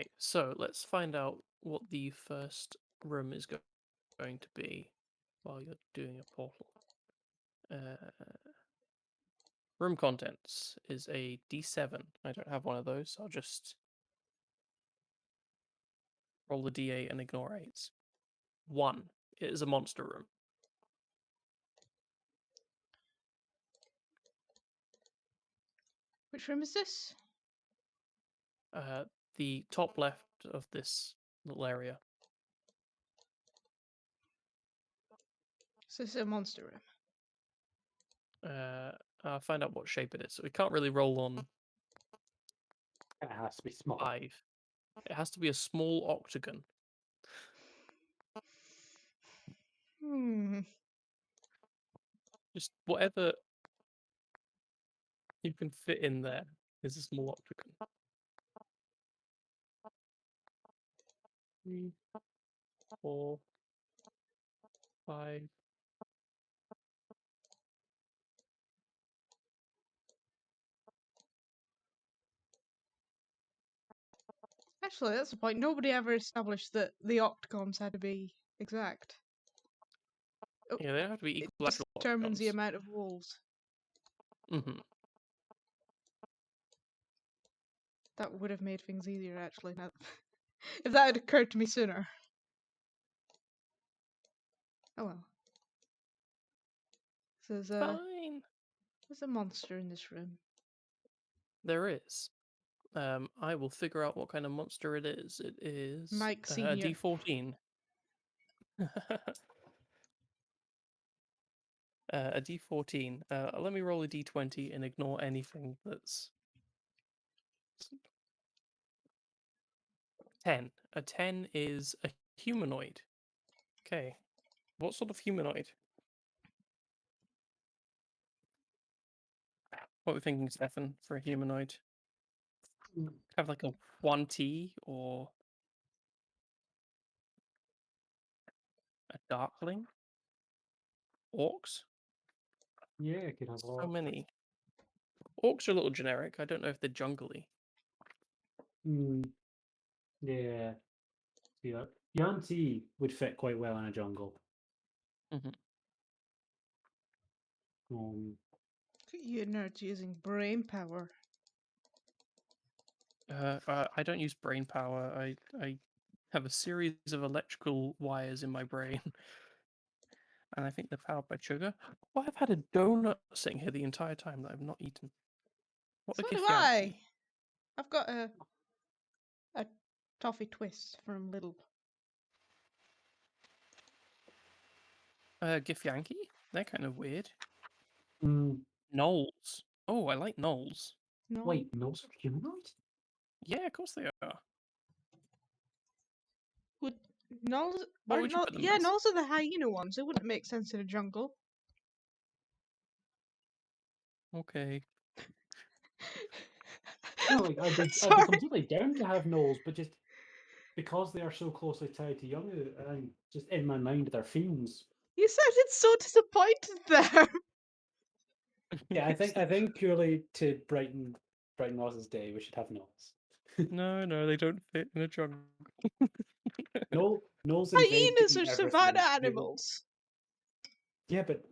Okay, so let's find out what the first room is going to be while you're doing a portal. Room contents is a D7. I don't have one of those, so I'll just roll the D8 and ignore 8s. 1. It is a monster room. Which room is this? The top left of this little area. So this is a monster room. I'll find out what shape it is. So we can't really roll on It has to be small. 5. It has to be a small octagon. Hmm. Just whatever you can fit in there is a small octagon. 3, 4, 5. Actually, that's the point. Nobody ever established that the octagons had to be exact. Yeah, they don't have to be It equilateral determines the octagons. amount of walls. Mm-hmm. That would have made things easier, actually. Now, if that had occurred to me sooner. Oh well. So Fine. there's a monster in this room. There is. I will figure out what kind of monster it is. It is Mike a Senior. D14. A D14. Let me roll a D20 and ignore anything that's 10. A 10 is a humanoid. Okay. What sort of humanoid? What are we thinking, Stefan, for a humanoid? Have like a 1T or a darkling? Orcs? Yeah, it could have So all. many. Orcs are a little generic. I don't know if they're jungly. Yeah. See that? Yanti would fit quite well in a jungle. Mhm. You nerds using brain power. I don't use brain power. I have a series of electrical wires in my brain, and I think they're powered by sugar. Well, I've had a donut sitting here the entire time that I've not eaten. What So a do gift I. I've got a toffee twist from Lidl. Githyanki? They're kind of weird. Mm, Knolls. Oh, I like knolls. No. wait, no sort of humanoid? Yeah, of course they are. Would Gnolls What are would you not? put them Yeah, as? Gnolls are the hyena ones. It wouldn't make sense in a jungle. Okay. No, like I'd be Sorry. completely down to have gnolls, but just because they are so closely tied to young, and just in my mind they're fiends. You sounded so disappointed there. Yeah, I think purely to brighten Oz's day, we should have gnolls. No, they don't fit in a jungle. Gnolls invade to Hyenas eat are everything. savannah They will- animals. Yeah, but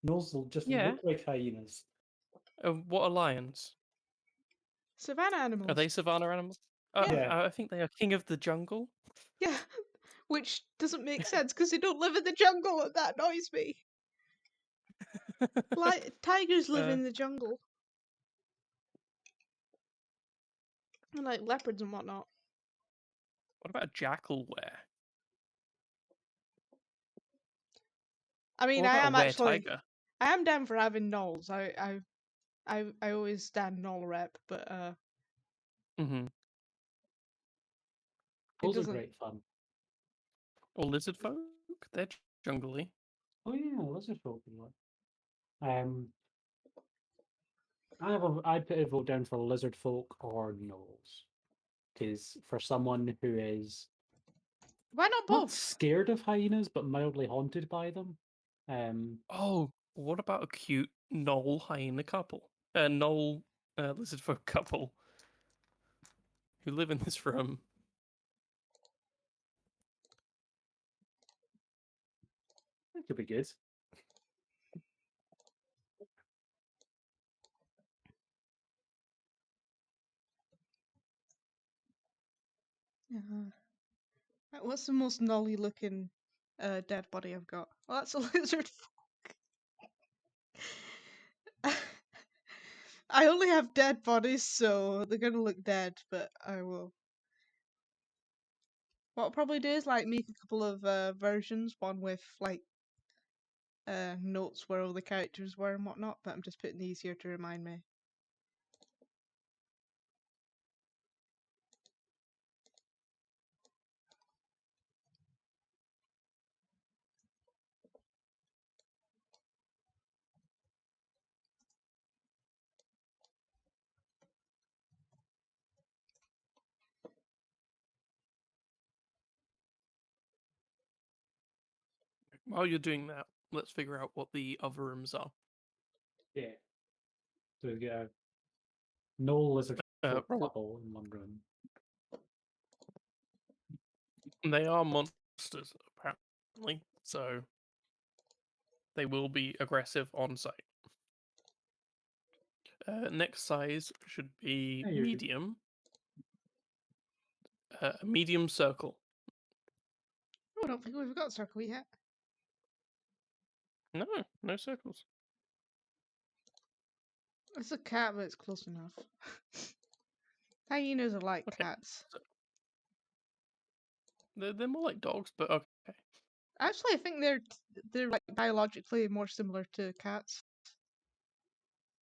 gnolls will just Yeah. look like hyenas. What are lions? Savannah Are animals. they savanna animals? Yeah. I think they are king of the jungle. Yeah, which doesn't make sense because they don't live in the jungle, and that annoys me. Tigers live Uh, in the jungle, and like leopards and whatnot. What about jackal wear? I mean, What I about a am were actually, tiger? I am down for having gnolls. I always stand gnoll rep, but Mm-hmm. it Those are doesn't. great fun. Or lizard folk? They're jungly. Oh yeah, lizard folk. I put a vote down for lizard folk or gnolls, because for someone who is Why not not both? scared of hyenas but mildly haunted by them, Oh, what about a cute knoll hyena couple? Knoll lizard folk couple who live in this room. think you'll be good. Yeah. What's the most nolly looking dead body I've got? Well, that's a lizard folk. I only have dead bodies, so they're gonna look dead, but I will. What I'll probably do is like make a couple of versions, one with like notes where all the characters were and whatnot, but I'm just putting these here to remind me. While you're doing that, let's figure out what the other rooms are. Yeah. So we get a no lizard folk roll- couple in one room. They are monsters, apparently, so they will be aggressive on sight. Next size should be Yeah, usually. medium. A medium circle. Oh, I don't think we've got circle yet. No, no circles. It's a cat, but it's close enough. Hyenas are like Okay. cats. They're more like dogs, but okay. Actually, I think they're like biologically more similar to cats.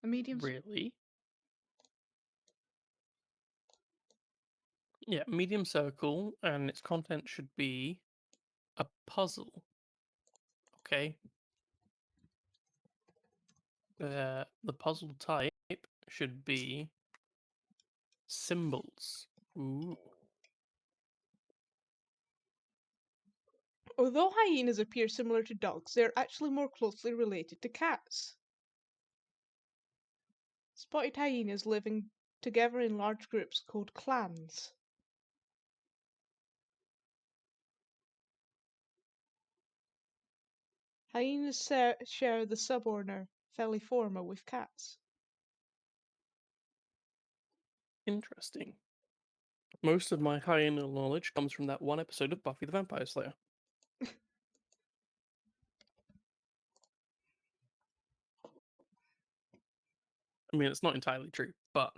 A medium. Really? Yeah, medium circle, and its content should be a puzzle. Okay. The puzzle type should be symbols. Ooh. Although hyenas appear similar to dogs, they're actually more closely related to cats. Spotted hyenas living together in large groups called clans. Hyenas share the suborder Feliforma with cats. Interesting. Most of my hyena knowledge comes from that one episode of Buffy the Vampire Slayer. I mean, it's not entirely true, but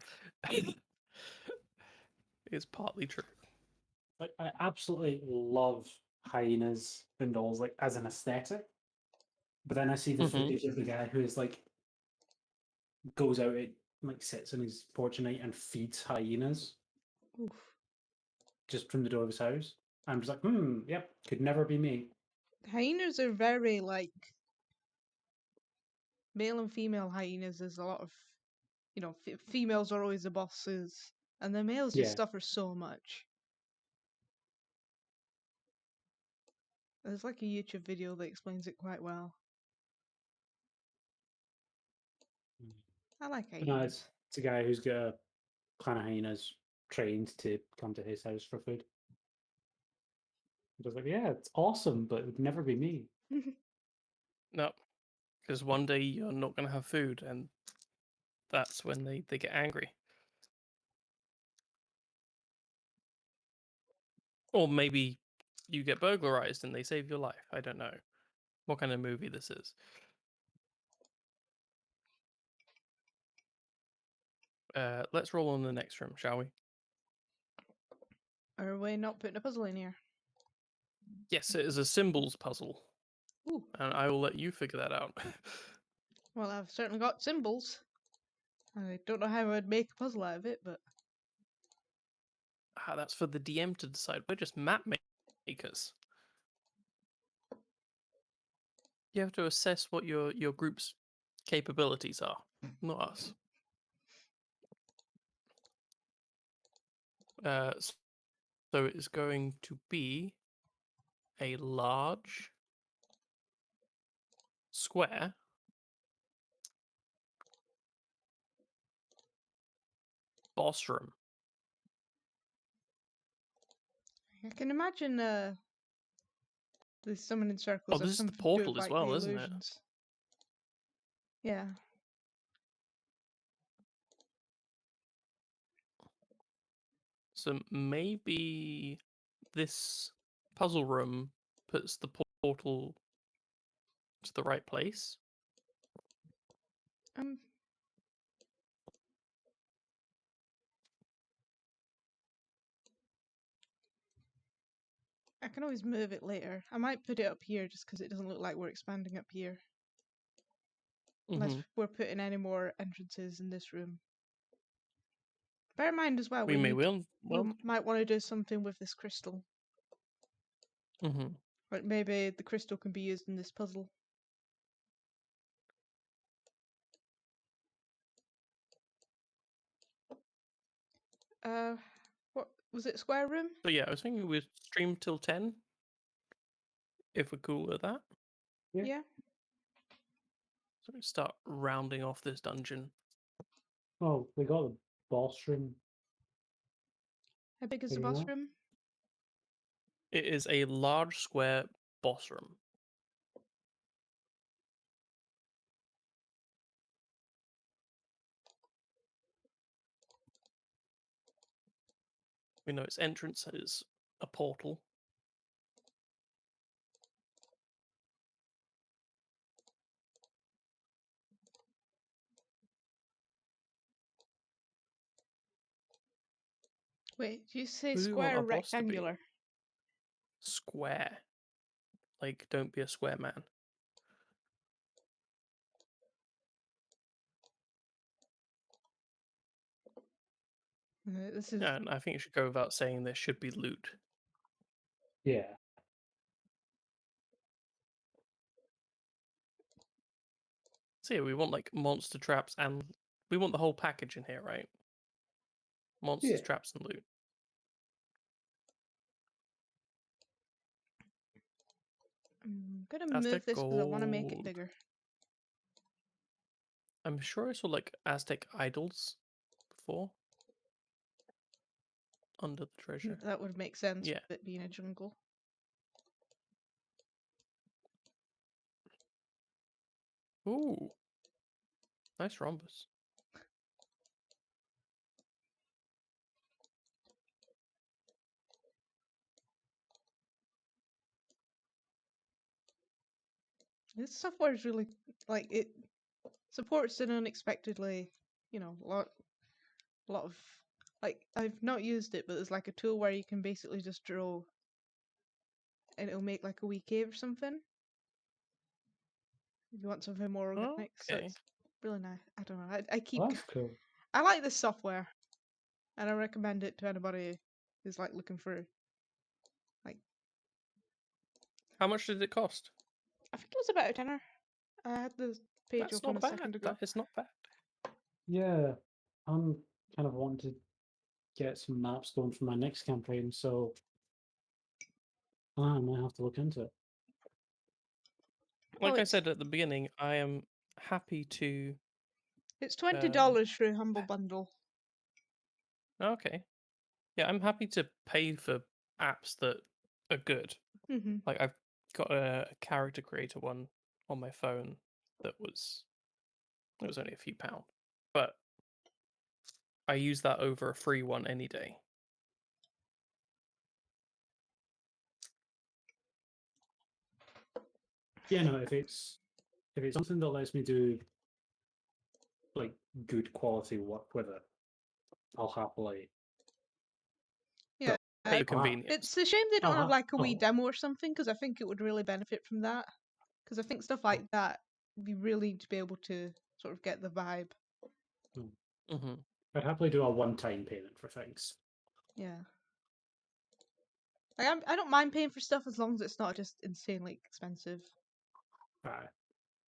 it's partly true. Like, I absolutely love hyenas and dolls, like as an aesthetic. But then I see the Mhm. footage of the guy who is like goes out and like sits on his porch at night and feeds hyenas Oof. just from the door of his house. I'm just like, yep, could never be me. Hyenas are very like male and female hyenas. There's a lot of, females are always the bosses, and the males just Yeah. suffer so much. There's like a YouTube video that explains it quite well. I like But no, hyenas. it's a guy who's got a clan of hyenas trained to come to his house for food. I'm just like, yeah, it's awesome, but it would never be me. No, because one day you're not going to have food, and that's when they get angry. Or maybe you get burglarized and they save your life. I don't know what kind of movie this is. Let's roll on the next room, shall we? Are we not putting a puzzle in here? Yes, it is a symbols puzzle, Ooh. and I will let you figure that out. Well, I've certainly got symbols. I don't know how I would make a puzzle out of it, but That's for the DM to decide. We're just map makers. You have to assess what your group's capabilities are, not us. So it is going to be a large square boss room. I can imagine The summoning circles Oh, are this is the something to do portal with as like well, the isn't it? illusions. Yeah. So maybe this puzzle room puts the portal to the right place. Um. I can always move it later. I might put it up here just because it doesn't look like we're expanding up here. Unless Hmm we're putting any more entrances in this room. Bear in mind as well, We may well. we might want to do something with this crystal. Hmm Like maybe the crystal can be used in this puzzle. What was it? Square room? So yeah, I was thinking we'd stream till 10, if we're cool with that. Yeah. Yeah. So we start rounding off this dungeon. Oh, we got the boss room. How big is the Figuring boss out. room? It is a large square boss room. We know its entrance is a portal. Wait, do you say Who do we want square our or boss to be? rectangular? Square. Like, don't be a square man. This is And I think it should go without saying there should be loot. Yeah. So yeah, we want like monster traps and we want the whole package in here, right? Monsters, Yeah. traps, and loot. I'm gonna Aztec move this because I want to make it gold. bigger. I'm sure I saw like Aztec idols before. Under the treasure. That would make sense Yeah. with it being a jungle. Ooh. Nice rhombus. This software is really like it supports an unexpectedly, lot of like I've not used it, but there's like a tool where you can basically just draw and it'll make like a wee cave or something. If you want something more organic, so Okay. it's really nice. I don't know. I keep Well, that's cool. I like this software, and I recommend it to anybody who's like looking for like. How much did it cost? I think it was about a tenner. I had the page That's open not a bad. second ago. That is not bad. Yeah. I'm kind of wanting to get some maps going for my next campaign, so I might have to look into it. Like I it's said at the beginning, I am happy to. it's $20 through Humble Bundle. Okay. Yeah, I'm happy to pay for apps that are good. Mm-hmm. Like I've got a character creator one on my phone that was only a few pounds, but I use that over a free one any day. Yeah, no, if it's something that lets me do like good quality work with it, I'll happily. Yeah, Pay uh, for convenience. it's a shame they don't have like a wee oh. demo or something because I think it would really benefit from that. Because I think stuff like that would be really to be able to sort of get the vibe. Mm-hmm. I'd happily do a one-time payment for things. Yeah. Like I don't mind paying for stuff as long as it's not just insanely expensive.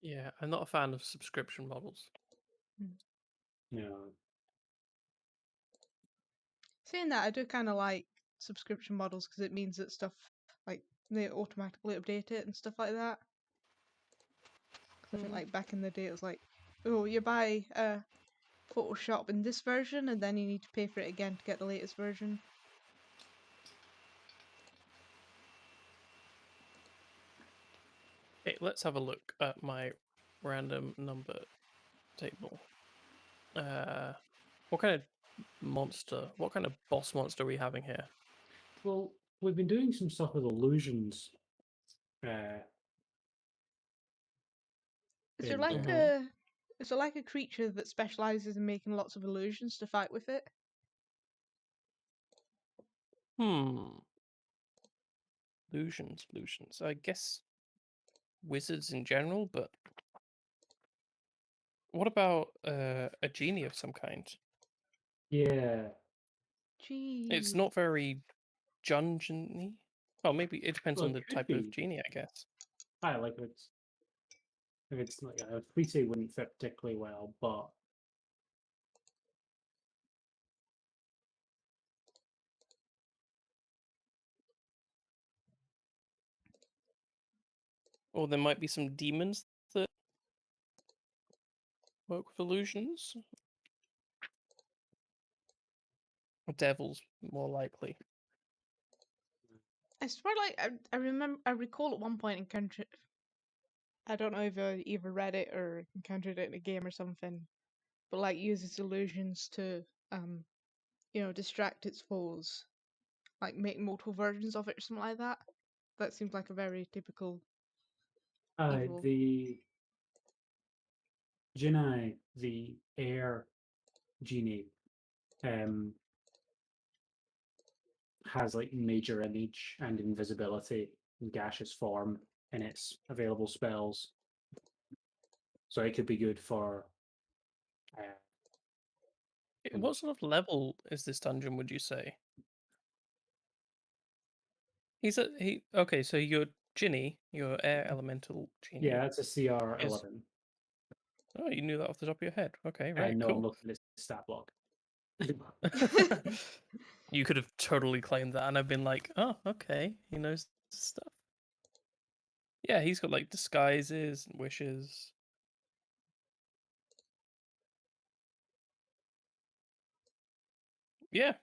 Yeah, I'm not a fan of subscription models. Yeah. Saying that, I do kind of like subscription models because it means that stuff like they automatically update it and stuff like that. 'Cause I think like back in the day it was like, oh, you buy Photoshop in this version and then you need to pay for it again to get the latest version. Okay, let's have a look at my random number table. What kind of monster? What kind of boss monster are we having here? Well, we've been doing some stuff with illusions. Uh, Is there in like there. a is there like a creature that specializes in making lots of illusions to fight with it? Hmm. Illusions. I guess wizards in general, but what about a genie of some kind? Yeah. Gee. It's not very dungeon-y. Oh, maybe it depends Well, on it the could type be. of genie, I guess. I like it. If it's like a Free wouldn't fit particularly well, but Or there might be some demons that work with illusions. Devils, more likely. I swear, like I recall at one point encountered. I don't know if I either read it or encountered it in a game or something, but like uses illusions to distract its foes, like make multiple versions of it or something like that. That seems like a very typical evil. the Jinai, the air genie, um, has like major image and invisibility and gaseous form in its available spells. So it could be good for. What sort of level is this dungeon, would you say? Okay, so your Ginny, your air elemental genie. Yeah, that's a CR is 11. Oh, you knew that off the top of your head. Okay, I right, know I'm cool. looking at the stat block. You could have totally claimed that, and I've been like, oh, okay, he knows stuff. Yeah, he's got like disguises and wishes. Yeah,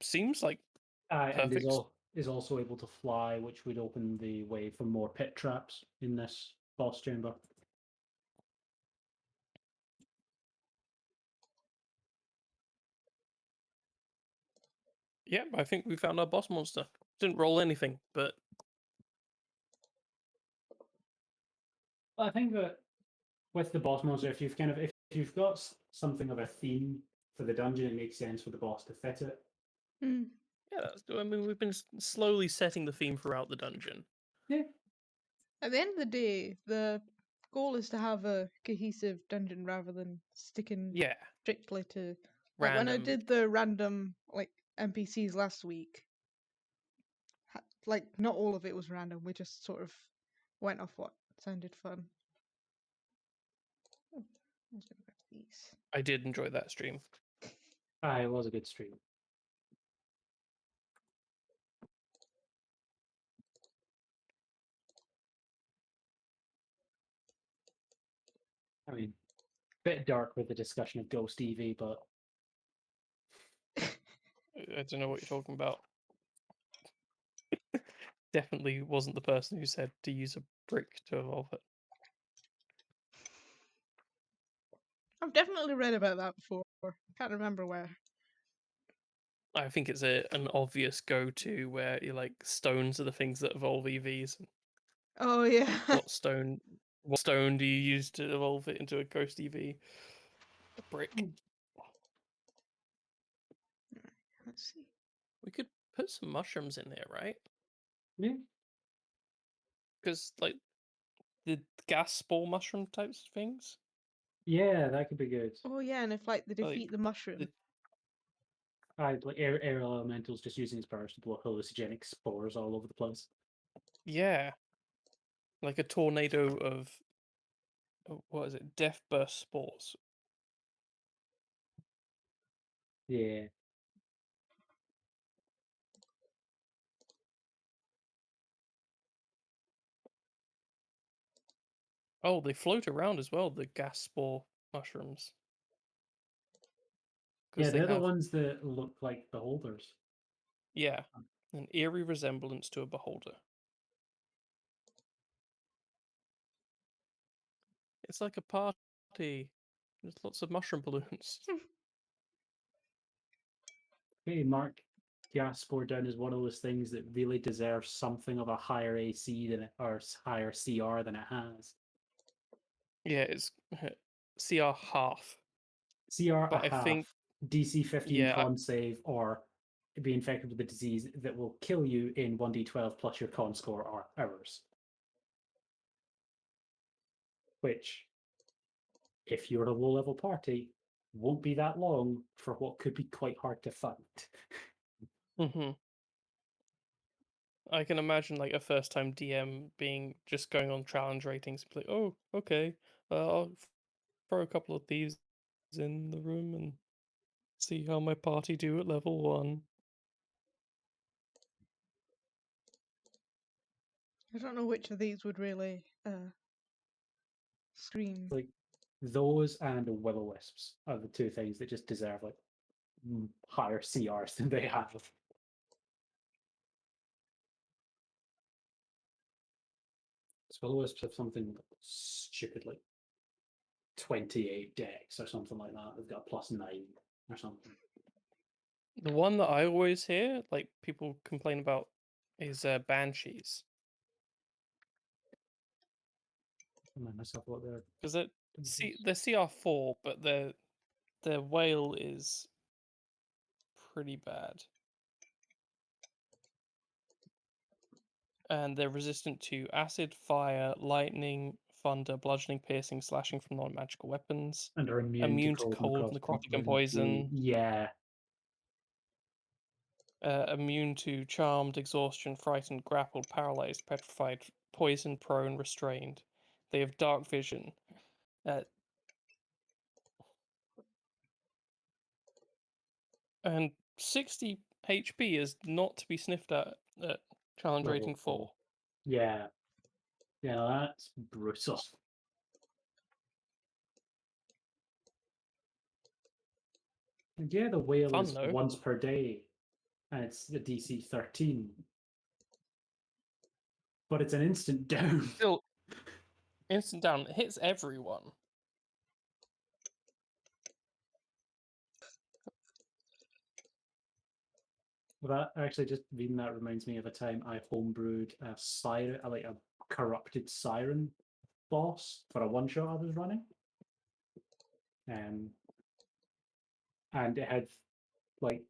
seems like And perfect. is also able to fly, which would open the way for more pit traps in this boss chamber. Yeah, I think we found our boss monster. Didn't roll anything, but I think that with the boss monster, if you've got something of a theme for the dungeon, it makes sense for the boss to fit it. Hmm. yeah, I mean, we've been slowly setting the theme throughout the dungeon. Yeah. At the end of the day, the goal is to have a cohesive dungeon rather than sticking Yeah, strictly to like when I random. did the random like NPCs last week. Like not all of it was random. We just sort of went off what sounded fun. Oh, I was gonna grab these. I did enjoy that stream. It was a good stream. I mean, bit dark with the discussion of Ghost EV, but I don't know what you're talking about. Definitely wasn't the person who said to use a brick to evolve it. I've definitely read about that before. Can't remember where. I think it's an obvious go-to where you like stones are the things that evolve EVs. Oh yeah. What stone do you use to evolve it into a ghost EV? A brick. Let's see. We could put some mushrooms in there, right? yeah, Because like the gas spore mushroom types of things. yeah, that could be good. Oh yeah, and if like they defeat the mushroom. Like air elementals just using its powers to blow hallucinogenic spores all over the place. Yeah. Like a tornado of what is it? Death burst spores. Yeah. Oh, they float around as well, the gas spore mushrooms. Yeah, Because they they're the have, ones that look like beholders. yeah, an eerie resemblance to a beholder. It's like a party. There's lots of mushroom balloons. Hey, Mark Gas scored down as one of those things that really deserves something of a higher AC than it, or higher CR than it has. Yeah, it's CR half. CR But a I half, think DC 15 yeah, con save, or be infected with the disease that will kill you in 1d12 plus your con score or hours. Which, if you're a low level party, won't be that long for what could be quite hard to fight. I can imagine like a first time DM being just going on challenge ratings, and be like, oh, okay, I'll throw a couple of these in the room and see how my party do at level 1. I don't know which of these would really scream. Like those and will-o-wisps are the two things that just deserve like higher CRs than they have. So will-o-wisps have something stupid like 28 dex or something like that. They've got a +9 or something. The one that I always hear, like people complain about, is banshees, Remind myself what they're. because they're CR4, but their whale is pretty bad, and they're resistant to acid, fire, lightning, thunder, bludgeoning, piercing, slashing from non-magical weapons. And are Immune to cold, necrotic, and poison. Yeah. Immune to charmed, exhaustion, frightened, grappled, paralyzed, petrified, poisoned, prone, restrained. They have dark vision. And 60 HP is not to be sniffed at challenge Level rating 4. Yeah. Yeah, that's brutal. And yeah, the whale Fun, is though. once per day, and it's the DC 13. But it's an instant down. Still, instant down. It hits everyone. Well, that actually, just reading that reminds me of a time I homebrewed a siren, like a corrupted siren boss for a one shot I was running. And it had like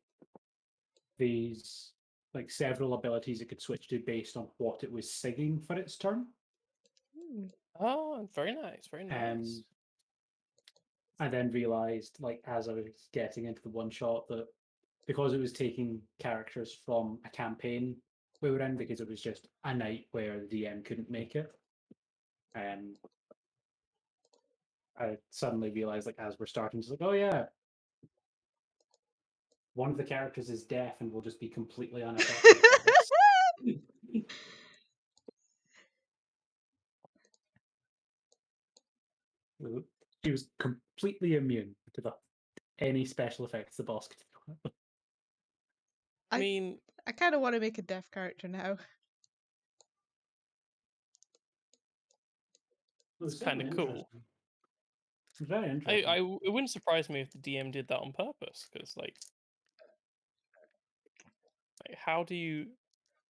these like several abilities it could switch to based on what it was singing for its turn. Oh, very nice, very nice. I then realized, like, as I was getting into the one shot, that because it was taking characters from a campaign we were in, because it was just a night where the DM couldn't make it, I suddenly realized, like, as we're starting, it's like, oh yeah, one of the characters is deaf and will just be completely unaffected by this. She was completely immune to any special effects the boss could do. I mean, I kind of want to make a deaf character now. it's kind of cool. Very interesting. It wouldn't surprise me if the DM did that on purpose, because like how do you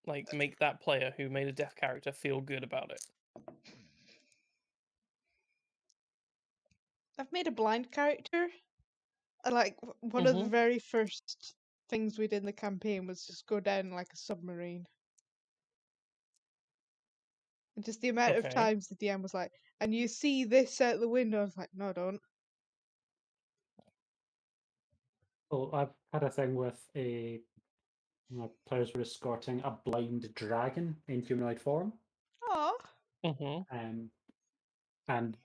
like make that player who made a deaf character feel good about it? I've made a blind character. Like one of the very first things we did in the campaign was just go down like a submarine. And just the amount of times the DM was like, and you see this out the window, I was like, no, don't. Well, I've had a thing with my players were escorting a blind dragon in humanoid form. Aww. And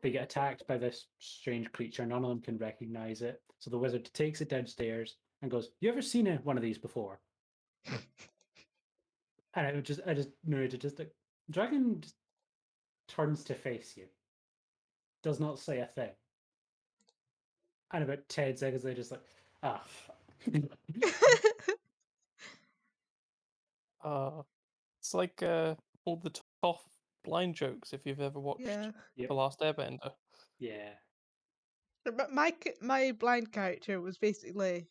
they get attacked by this strange creature. None of them can recognize it. So the wizard takes it downstairs and goes, "You ever seen one of these before?" And I just narrated, just like, dragon just turns to face you, does not say a thing, and about 10 seconds later, just like, ah, it's like all the tough blind jokes if you've ever watched Yeah. Yep. The Last Airbender. Yeah. But my blind character was basically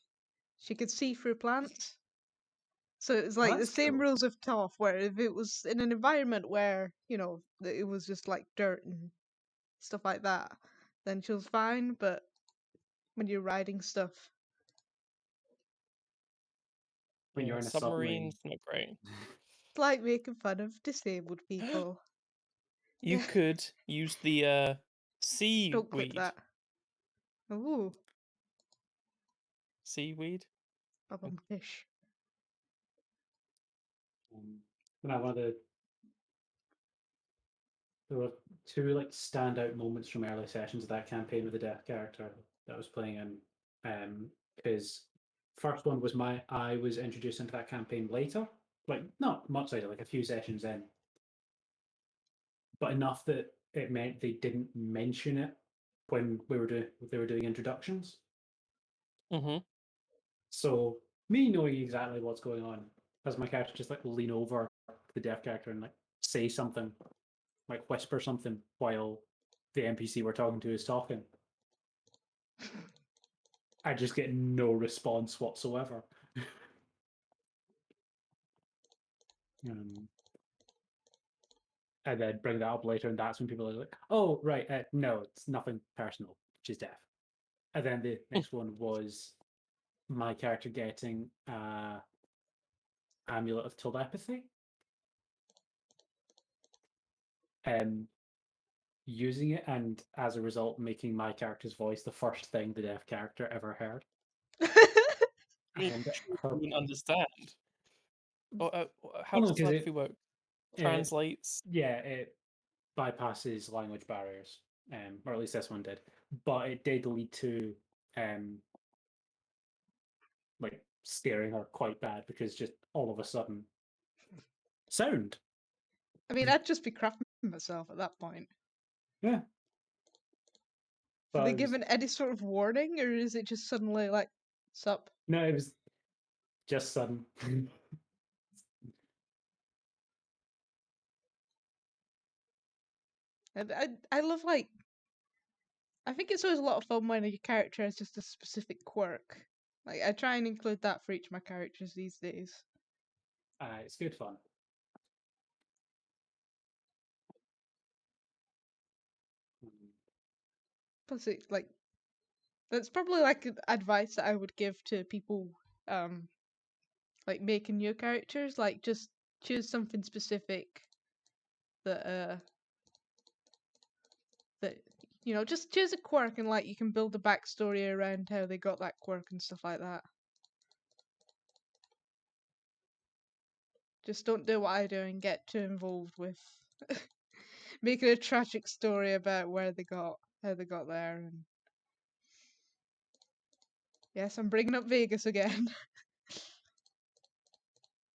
she could see through plants. So it's like the that's same cool. rules of Toph, where if it was in an environment where, it was just like dirt and stuff like that, then she was fine. But when you're riding stuff, When you're in a submarine. submarine's not great. it's like making fun of disabled people. You Yeah. could use the Don't clip seaweed. that. Ooh, Seaweed. bum fish. Now, there were two like standout moments from early sessions of that campaign with the death character that I was playing in. Because first one was I was introduced into that campaign later, like not much later, like a few sessions in, but enough that it meant they didn't mention it when they were doing introductions. Mm-hmm. So me knowing exactly what's going on, as my character just like lean over the deaf character and like say something, like whisper something while the NPC we're talking to is talking. I just get no response whatsoever. And then bring that up later, and that's when people are like, "Oh, right, no, it's nothing personal. She's deaf." And then the next one was my character getting amulet of telepathy, using it, and as a result, making my character's voice the first thing the deaf character ever heard. I mean, And sure her, you wouldn't understand. Or, how no, does 'cause telepathy work? Translates. yeah, it bypasses language barriers, or at least this one did. But it did lead to like scaring her quite bad because just all of a sudden, sound. I mean, I'd just be crapping myself at that point. Yeah. Are But they it was, given any sort of warning, or is it just suddenly like, sup? no, it was just sudden. I love like I think it's always a lot of fun when your character has just a specific quirk. Like I try and include that for each of my characters these days. It's good fun. Plus, it like that's probably like advice that I would give to people, like making new characters. Like just choose something specific that just choose a quirk and like you can build a backstory around how they got that quirk and stuff like that. Just don't do what I do and get too involved with making a tragic story about how they got there. And yes, I'm bringing up Vegas again.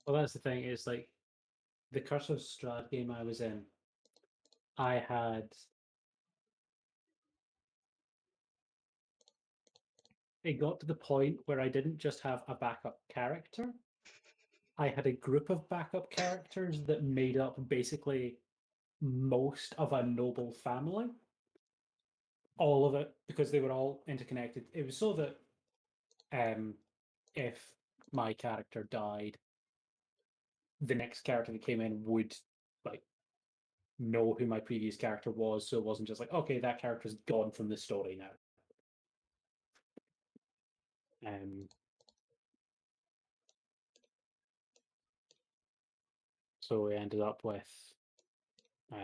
Well, that's the thing. It's like the Curse of Strahd game I was in. I had it got to the point where I didn't just have a backup character. I had a group of backup characters that made up basically most of a noble family. All of it because they were all interconnected. It was so that if my character died, the next character that came in would like know who my previous character was, so it wasn't just like, okay, that character's gone from the story now. So we ended up with I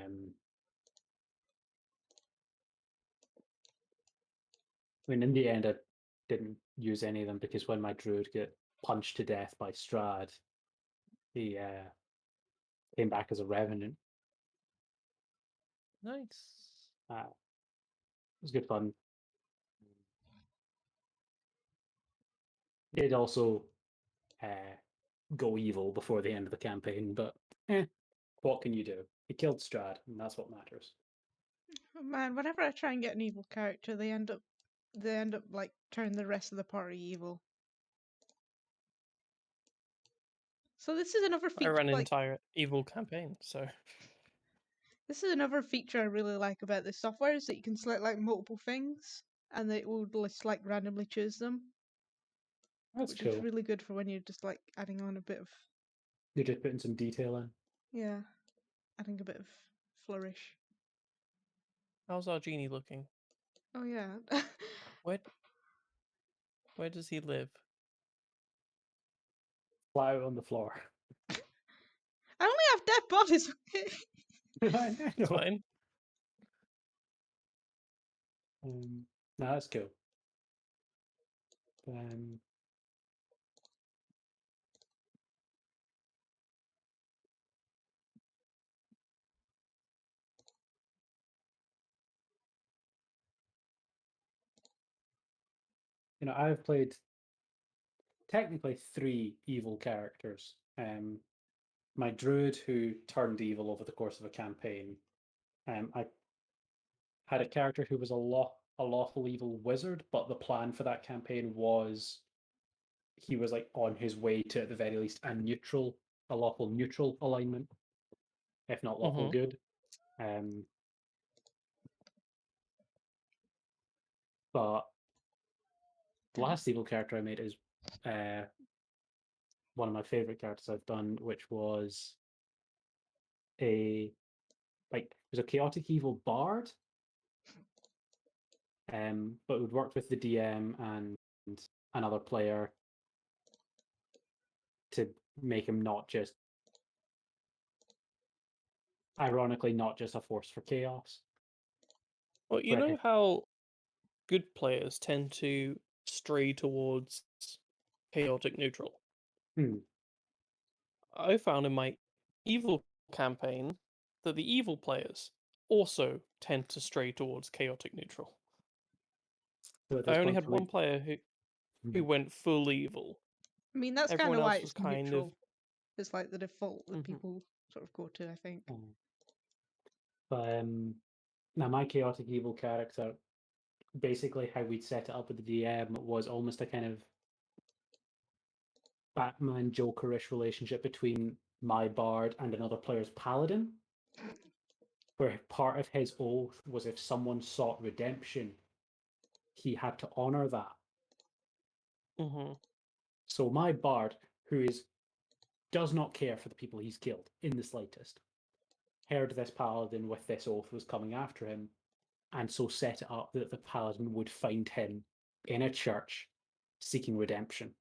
mean, in the end, I didn't use any of them because when my druid got punched to death by Strahd, he came back as a revenant. Nice. It was good fun. It also go evil before the end of the campaign, but what can you do? He killed Strahd, and that's what matters. Oh, man, whenever I try and get an evil character, they end up like turning the rest of the party evil. So this is another I feature ran an like entire evil campaign, so This is another feature I really like about this software is that you can select like multiple things and it will just like randomly choose them, That's which cool. is really good for when you're just like adding on a bit of You're just putting some detail in. yeah, adding a bit of flourish. How's our genie looking? Oh yeah. Where does he live? Flat out on the floor. I only have dead bodies. Okay. I It's know. fine. No, that's cool. Um, I've played technically 3 evil characters. My druid who turned evil over the course of a campaign. I had a character who was a lawful evil wizard, but the plan for that campaign was he was like on his way to at the very least a lawful neutral alignment, if not lawful good. But the last evil character I made is one of my favorite characters I've done, which was it was a chaotic evil bard, but we'd worked with the DM and another player to make him ironically not just a force for chaos. Well, you Right. know how good players tend to stray towards chaotic neutral. I found in my evil campaign that the evil players also tend to stray towards chaotic neutral. So at I this only point, had one player who went full evil. I mean, that's kind Everyone of why else was it's kind of neutral. It's like the default that Mhm. people sort of go to, I think. But now my chaotic evil character, basically how we'd set it up with the DM was almost a kind of Batman Jokerish relationship between my bard and another player's paladin, where part of his oath was if someone sought redemption, he had to honor that. Mhm. So my bard, does not care for the people he's killed in the slightest, heard this paladin with this oath was coming after him, and so set it up that the paladin would find him in a church seeking redemption.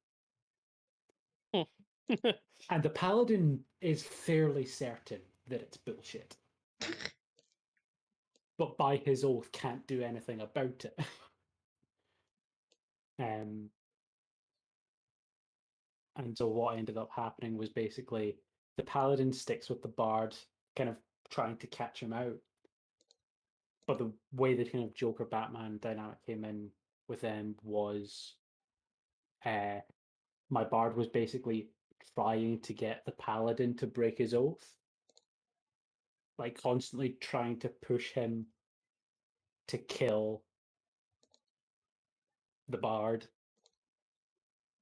And the paladin is fairly certain that it's bullshit, but by his oath can't do anything about it. And so what ended up happening was basically the paladin sticks with the bard, kind of trying to catch him out. But the way the kind of Joker Batman dynamic came in with them was my bard was basically trying to get the paladin to break his oath, like constantly trying to push him to kill the bard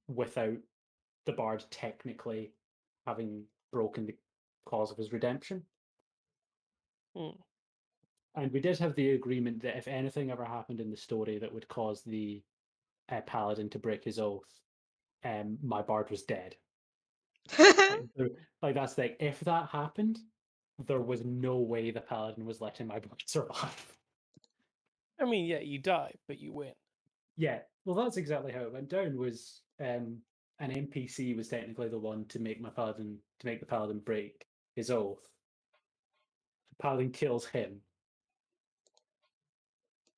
without the bard technically having broken the cause of his redemption. And we did have the agreement that if anything ever happened in the story that would cause the paladin to break his oath, my bard was dead. Like that's like if that happened, there was no way the paladin was letting my bard survive. I mean, yeah, you die, but you win. Yeah, well, that's exactly how it went down. Was an NPC was technically the one to make the paladin break his oath. The paladin kills him,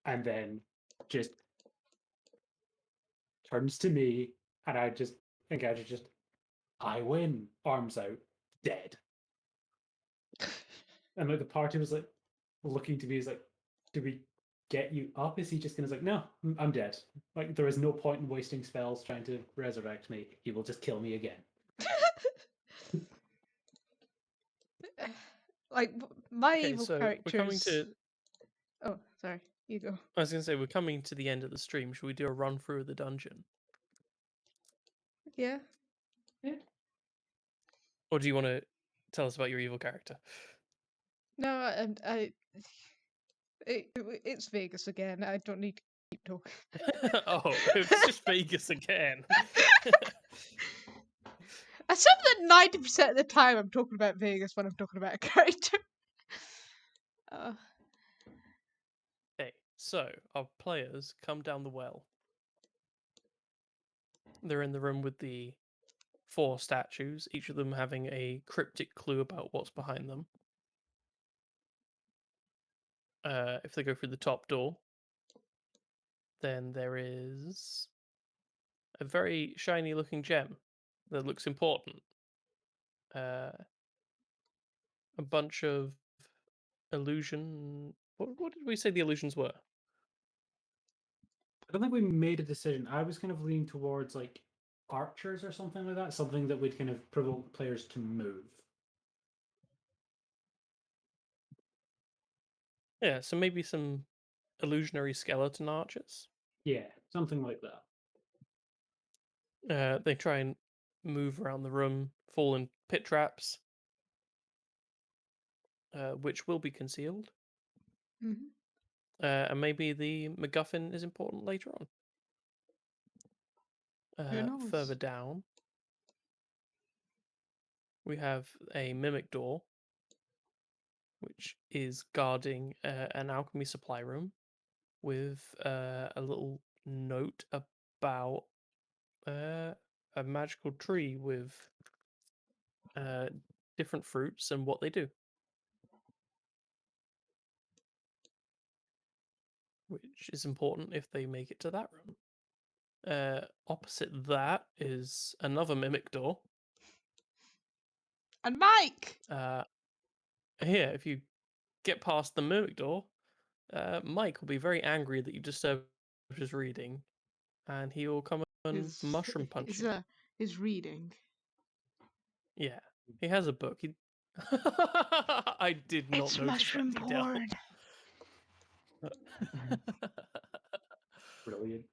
and then just turns to me, and I win, arms out, dead. And like the party was like looking to me, is like, do we get you up? Is he just gonna like, no, I'm dead. Like there is no point in wasting spells trying to resurrect me. He will just kill me again. Like my Okay, evil so we're coming characters. to. Oh, sorry. You go. I was gonna say we're coming to the end of the stream. Should we do a run through of the dungeon, Yeah. or do you want to tell us about your evil character? No, it's Vegas again. I don't need to keep talking. Oh, it's just Vegas again. I said that 90% of the time I'm talking about Vegas when I'm talking about a character. Uh, Okay, so our players come down the well. They're in the room with the 4 statues, each of them having a cryptic clue about what's behind them. If they go through the top door, then there is a very shiny looking gem that looks important. A bunch of illusion. What did we say the illusions were? I don't think we made a decision. I was kind of leaning towards like archers or something like that, something that would kind of provoke players to move. Yeah, so maybe some illusionary skeleton archers. Yeah, something like that. They try and move around the room, fall in pit traps, which will be concealed. mhm. And maybe the MacGuffin is important later on. Who knows? Further down, we have a mimic door, which is guarding an alchemy supply room with a little note about a magical tree with different fruits and what they do, which is important if they make it to that room. Opposite that is another mimic door. And Mike! Here, if you get past the mimic door, Mike will be very angry that you disturbed his reading, and he will come and His, mushroom punch his, you. his reading. Yeah, he has a book. He... I did not It's notice mushroom that detail. porn. Brilliant.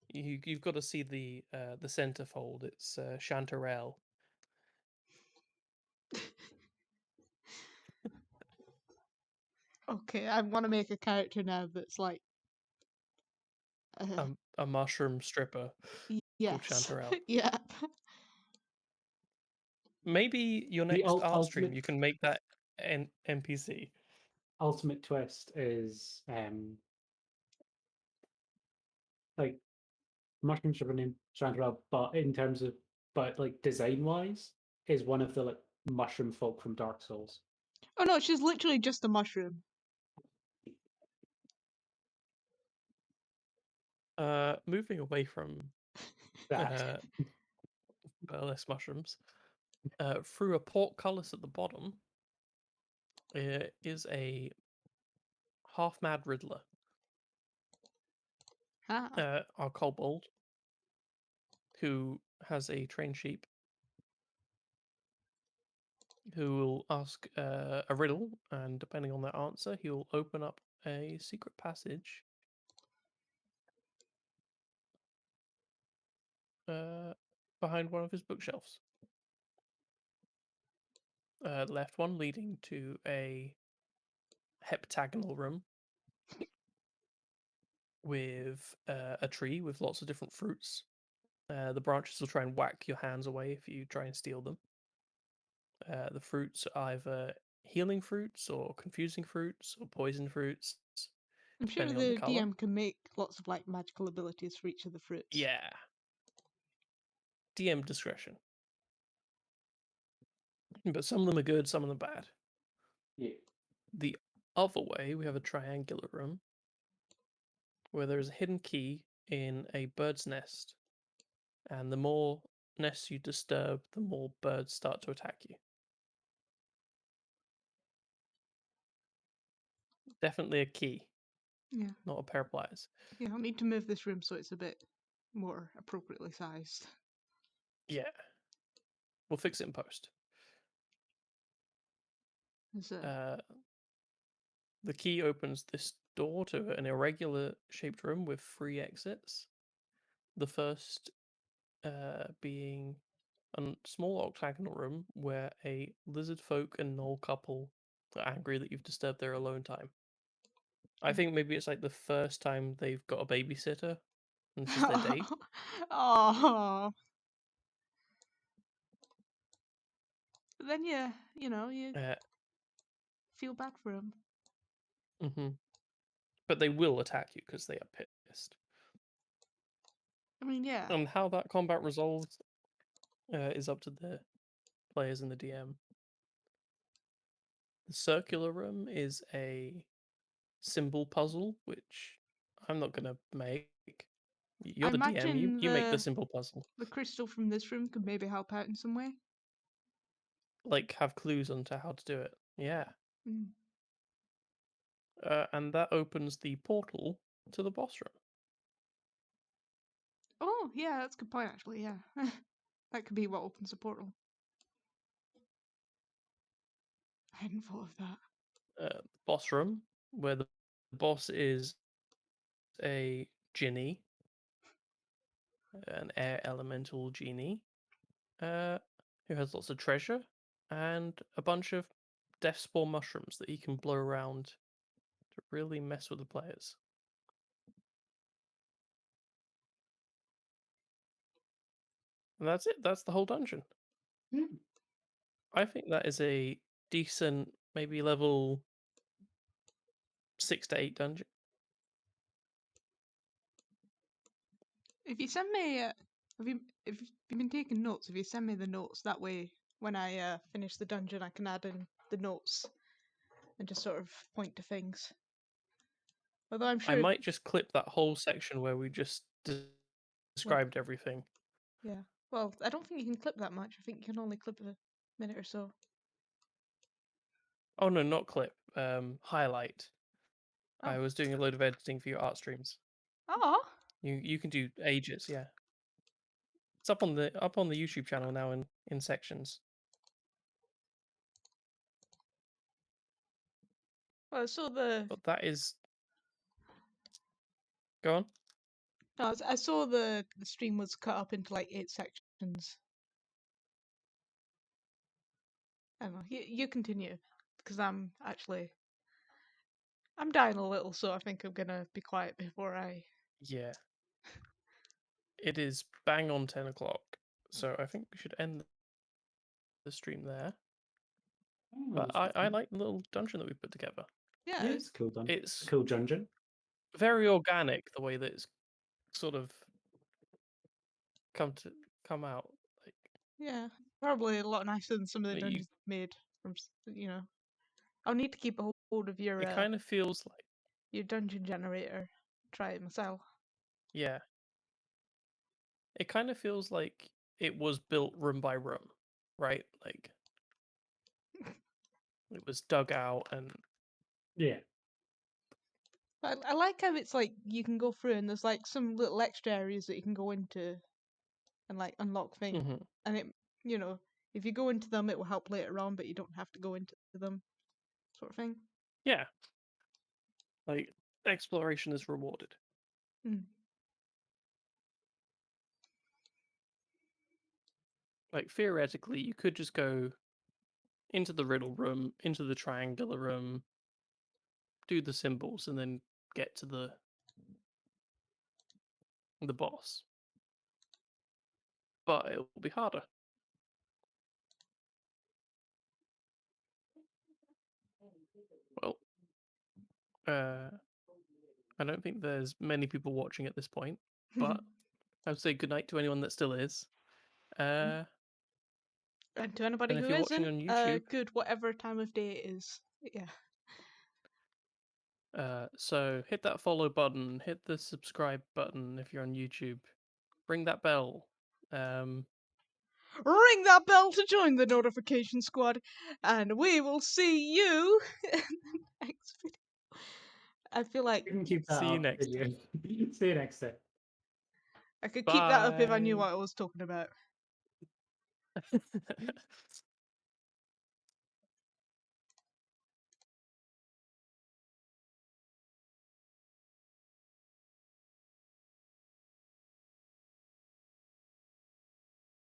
You've got to see the centerfold. It's Chanterelle. Okay, I want to make a character now that's like. A mushroom stripper called Yes. Chanterelle. Yeah. Maybe your The next art stream ultimate you can make that an NPC. ultimate twist is like mushroom stripper named Chanterelle, but in terms of like design wise, is one of the like mushroom folk from Dark Souls. Oh no, she's literally just a mushroom. Moving away from That less mushrooms, through a portcullis at the bottom is a half-mad Riddler. Ah. Our kobold, who has a trained sheep, who will ask a riddle, and depending on that answer, he will open up a secret passage behind one of his bookshelves. Left one leading to a heptagonal room with a tree with lots of different fruits. The branches will try and whack your hands away if you try and steal them. The fruits are either healing fruits or confusing fruits or poison fruits. I'm sure depending on the the colour. DM can make lots of like magical abilities for each of the fruits. Yeah. DM discretion. But some of them are good, some of them bad. yeah. The other way, we have a triangular room where there is a hidden key in a bird's nest. And the more nests you disturb, the more birds start to attack you. Definitely a key. Yeah. Not a pair of pliers. Yeah, I'll need to move this room so it's a bit more appropriately sized. Yeah. We'll fix it in post. The key opens this door to an irregular shaped room with 3 exits. The first being a small octagonal room where a lizard folk and gnoll couple are angry that you've disturbed their alone time. I think maybe it's like the first time they've got a babysitter, and this is their date. Oh. But then you Uh, feel bad for him. hmm But they will attack you because they are pissed. I mean, yeah. And how that combat resolves is up to the players and the DM. The circular room is a symbol puzzle, which I'm not gonna make. You're I the DM. imagine You make the symbol puzzle. the crystal from this room could maybe help out in some way. Like have clues onto how to do it. Yeah. Mm. And that opens the portal to the boss room. Oh, yeah, that's a good point, actually, yeah. That could be what opens the portal. I hadn't thought of that. Boss room, where the boss is a genie, an air elemental genie, who has lots of treasure and a bunch of death spore mushrooms that he can blow around to really mess with the players. And that's it. That's the whole dungeon. I think that is a decent, maybe level 6 to 8 dungeon. If you send me, if you've been taking notes, if you send me the notes, that way when I finish the dungeon, I can add in the notes and just sort of point to things. Although I'm I sure, might just clip that whole section where we just described everything. yeah. Well, I don't think you can clip that much. I think you can only clip a minute or so. Oh no, not clip. Highlight. Oh. I was doing a load of editing for your art streams. Oh. You can do ages, yeah. It's up on the YouTube channel now in sections. Well, I saw the. But that is. Go on. No, I saw the stream was cut up into like 8 sections. I don't know. You continue because I'm dying a little, so I think I'm gonna be quiet before I. Yeah. It is bang on 10 o'clock, so I think we should end the stream there. But I like the little dungeon that we put together. Yeah. Yeah, it's cool dungeon. It's Cool dungeon. very organic the way that it's sort of come out. Like Yeah. Probably a lot nicer than some of the you, dungeons made from. I'll need to keep a hold of it kind of feels like your dungeon generator. Try it myself. yeah. It kind of feels like it was built room by room, right? Like it was dug out and Yeah. But I like how it's like you can go through and there's like some little extra areas that you can go into and like unlock things. Mhm. And if you go into them, it will help later on, but you don't have to go into them, sort of thing. Yeah. Like exploration is rewarded. Mm. Like theoretically, you could just go into the riddle room, into the triangular room, do the symbols, and then get to the boss. But it will be harder. Well, I don't think there's many people watching at this point, but I would say goodnight to anyone that still is. And to anybody And if who you're watching isn't, on YouTube, good whatever time of day it is. Yeah. so hit that follow button, hit the subscribe button if you're on YouTube, ring that bell. Ring that bell to join the notification squad, and we will see you in the next video. I feel like You can keep that See you up. next Video. See you next time. I could keep that up if I knew Bye. what I was talking about.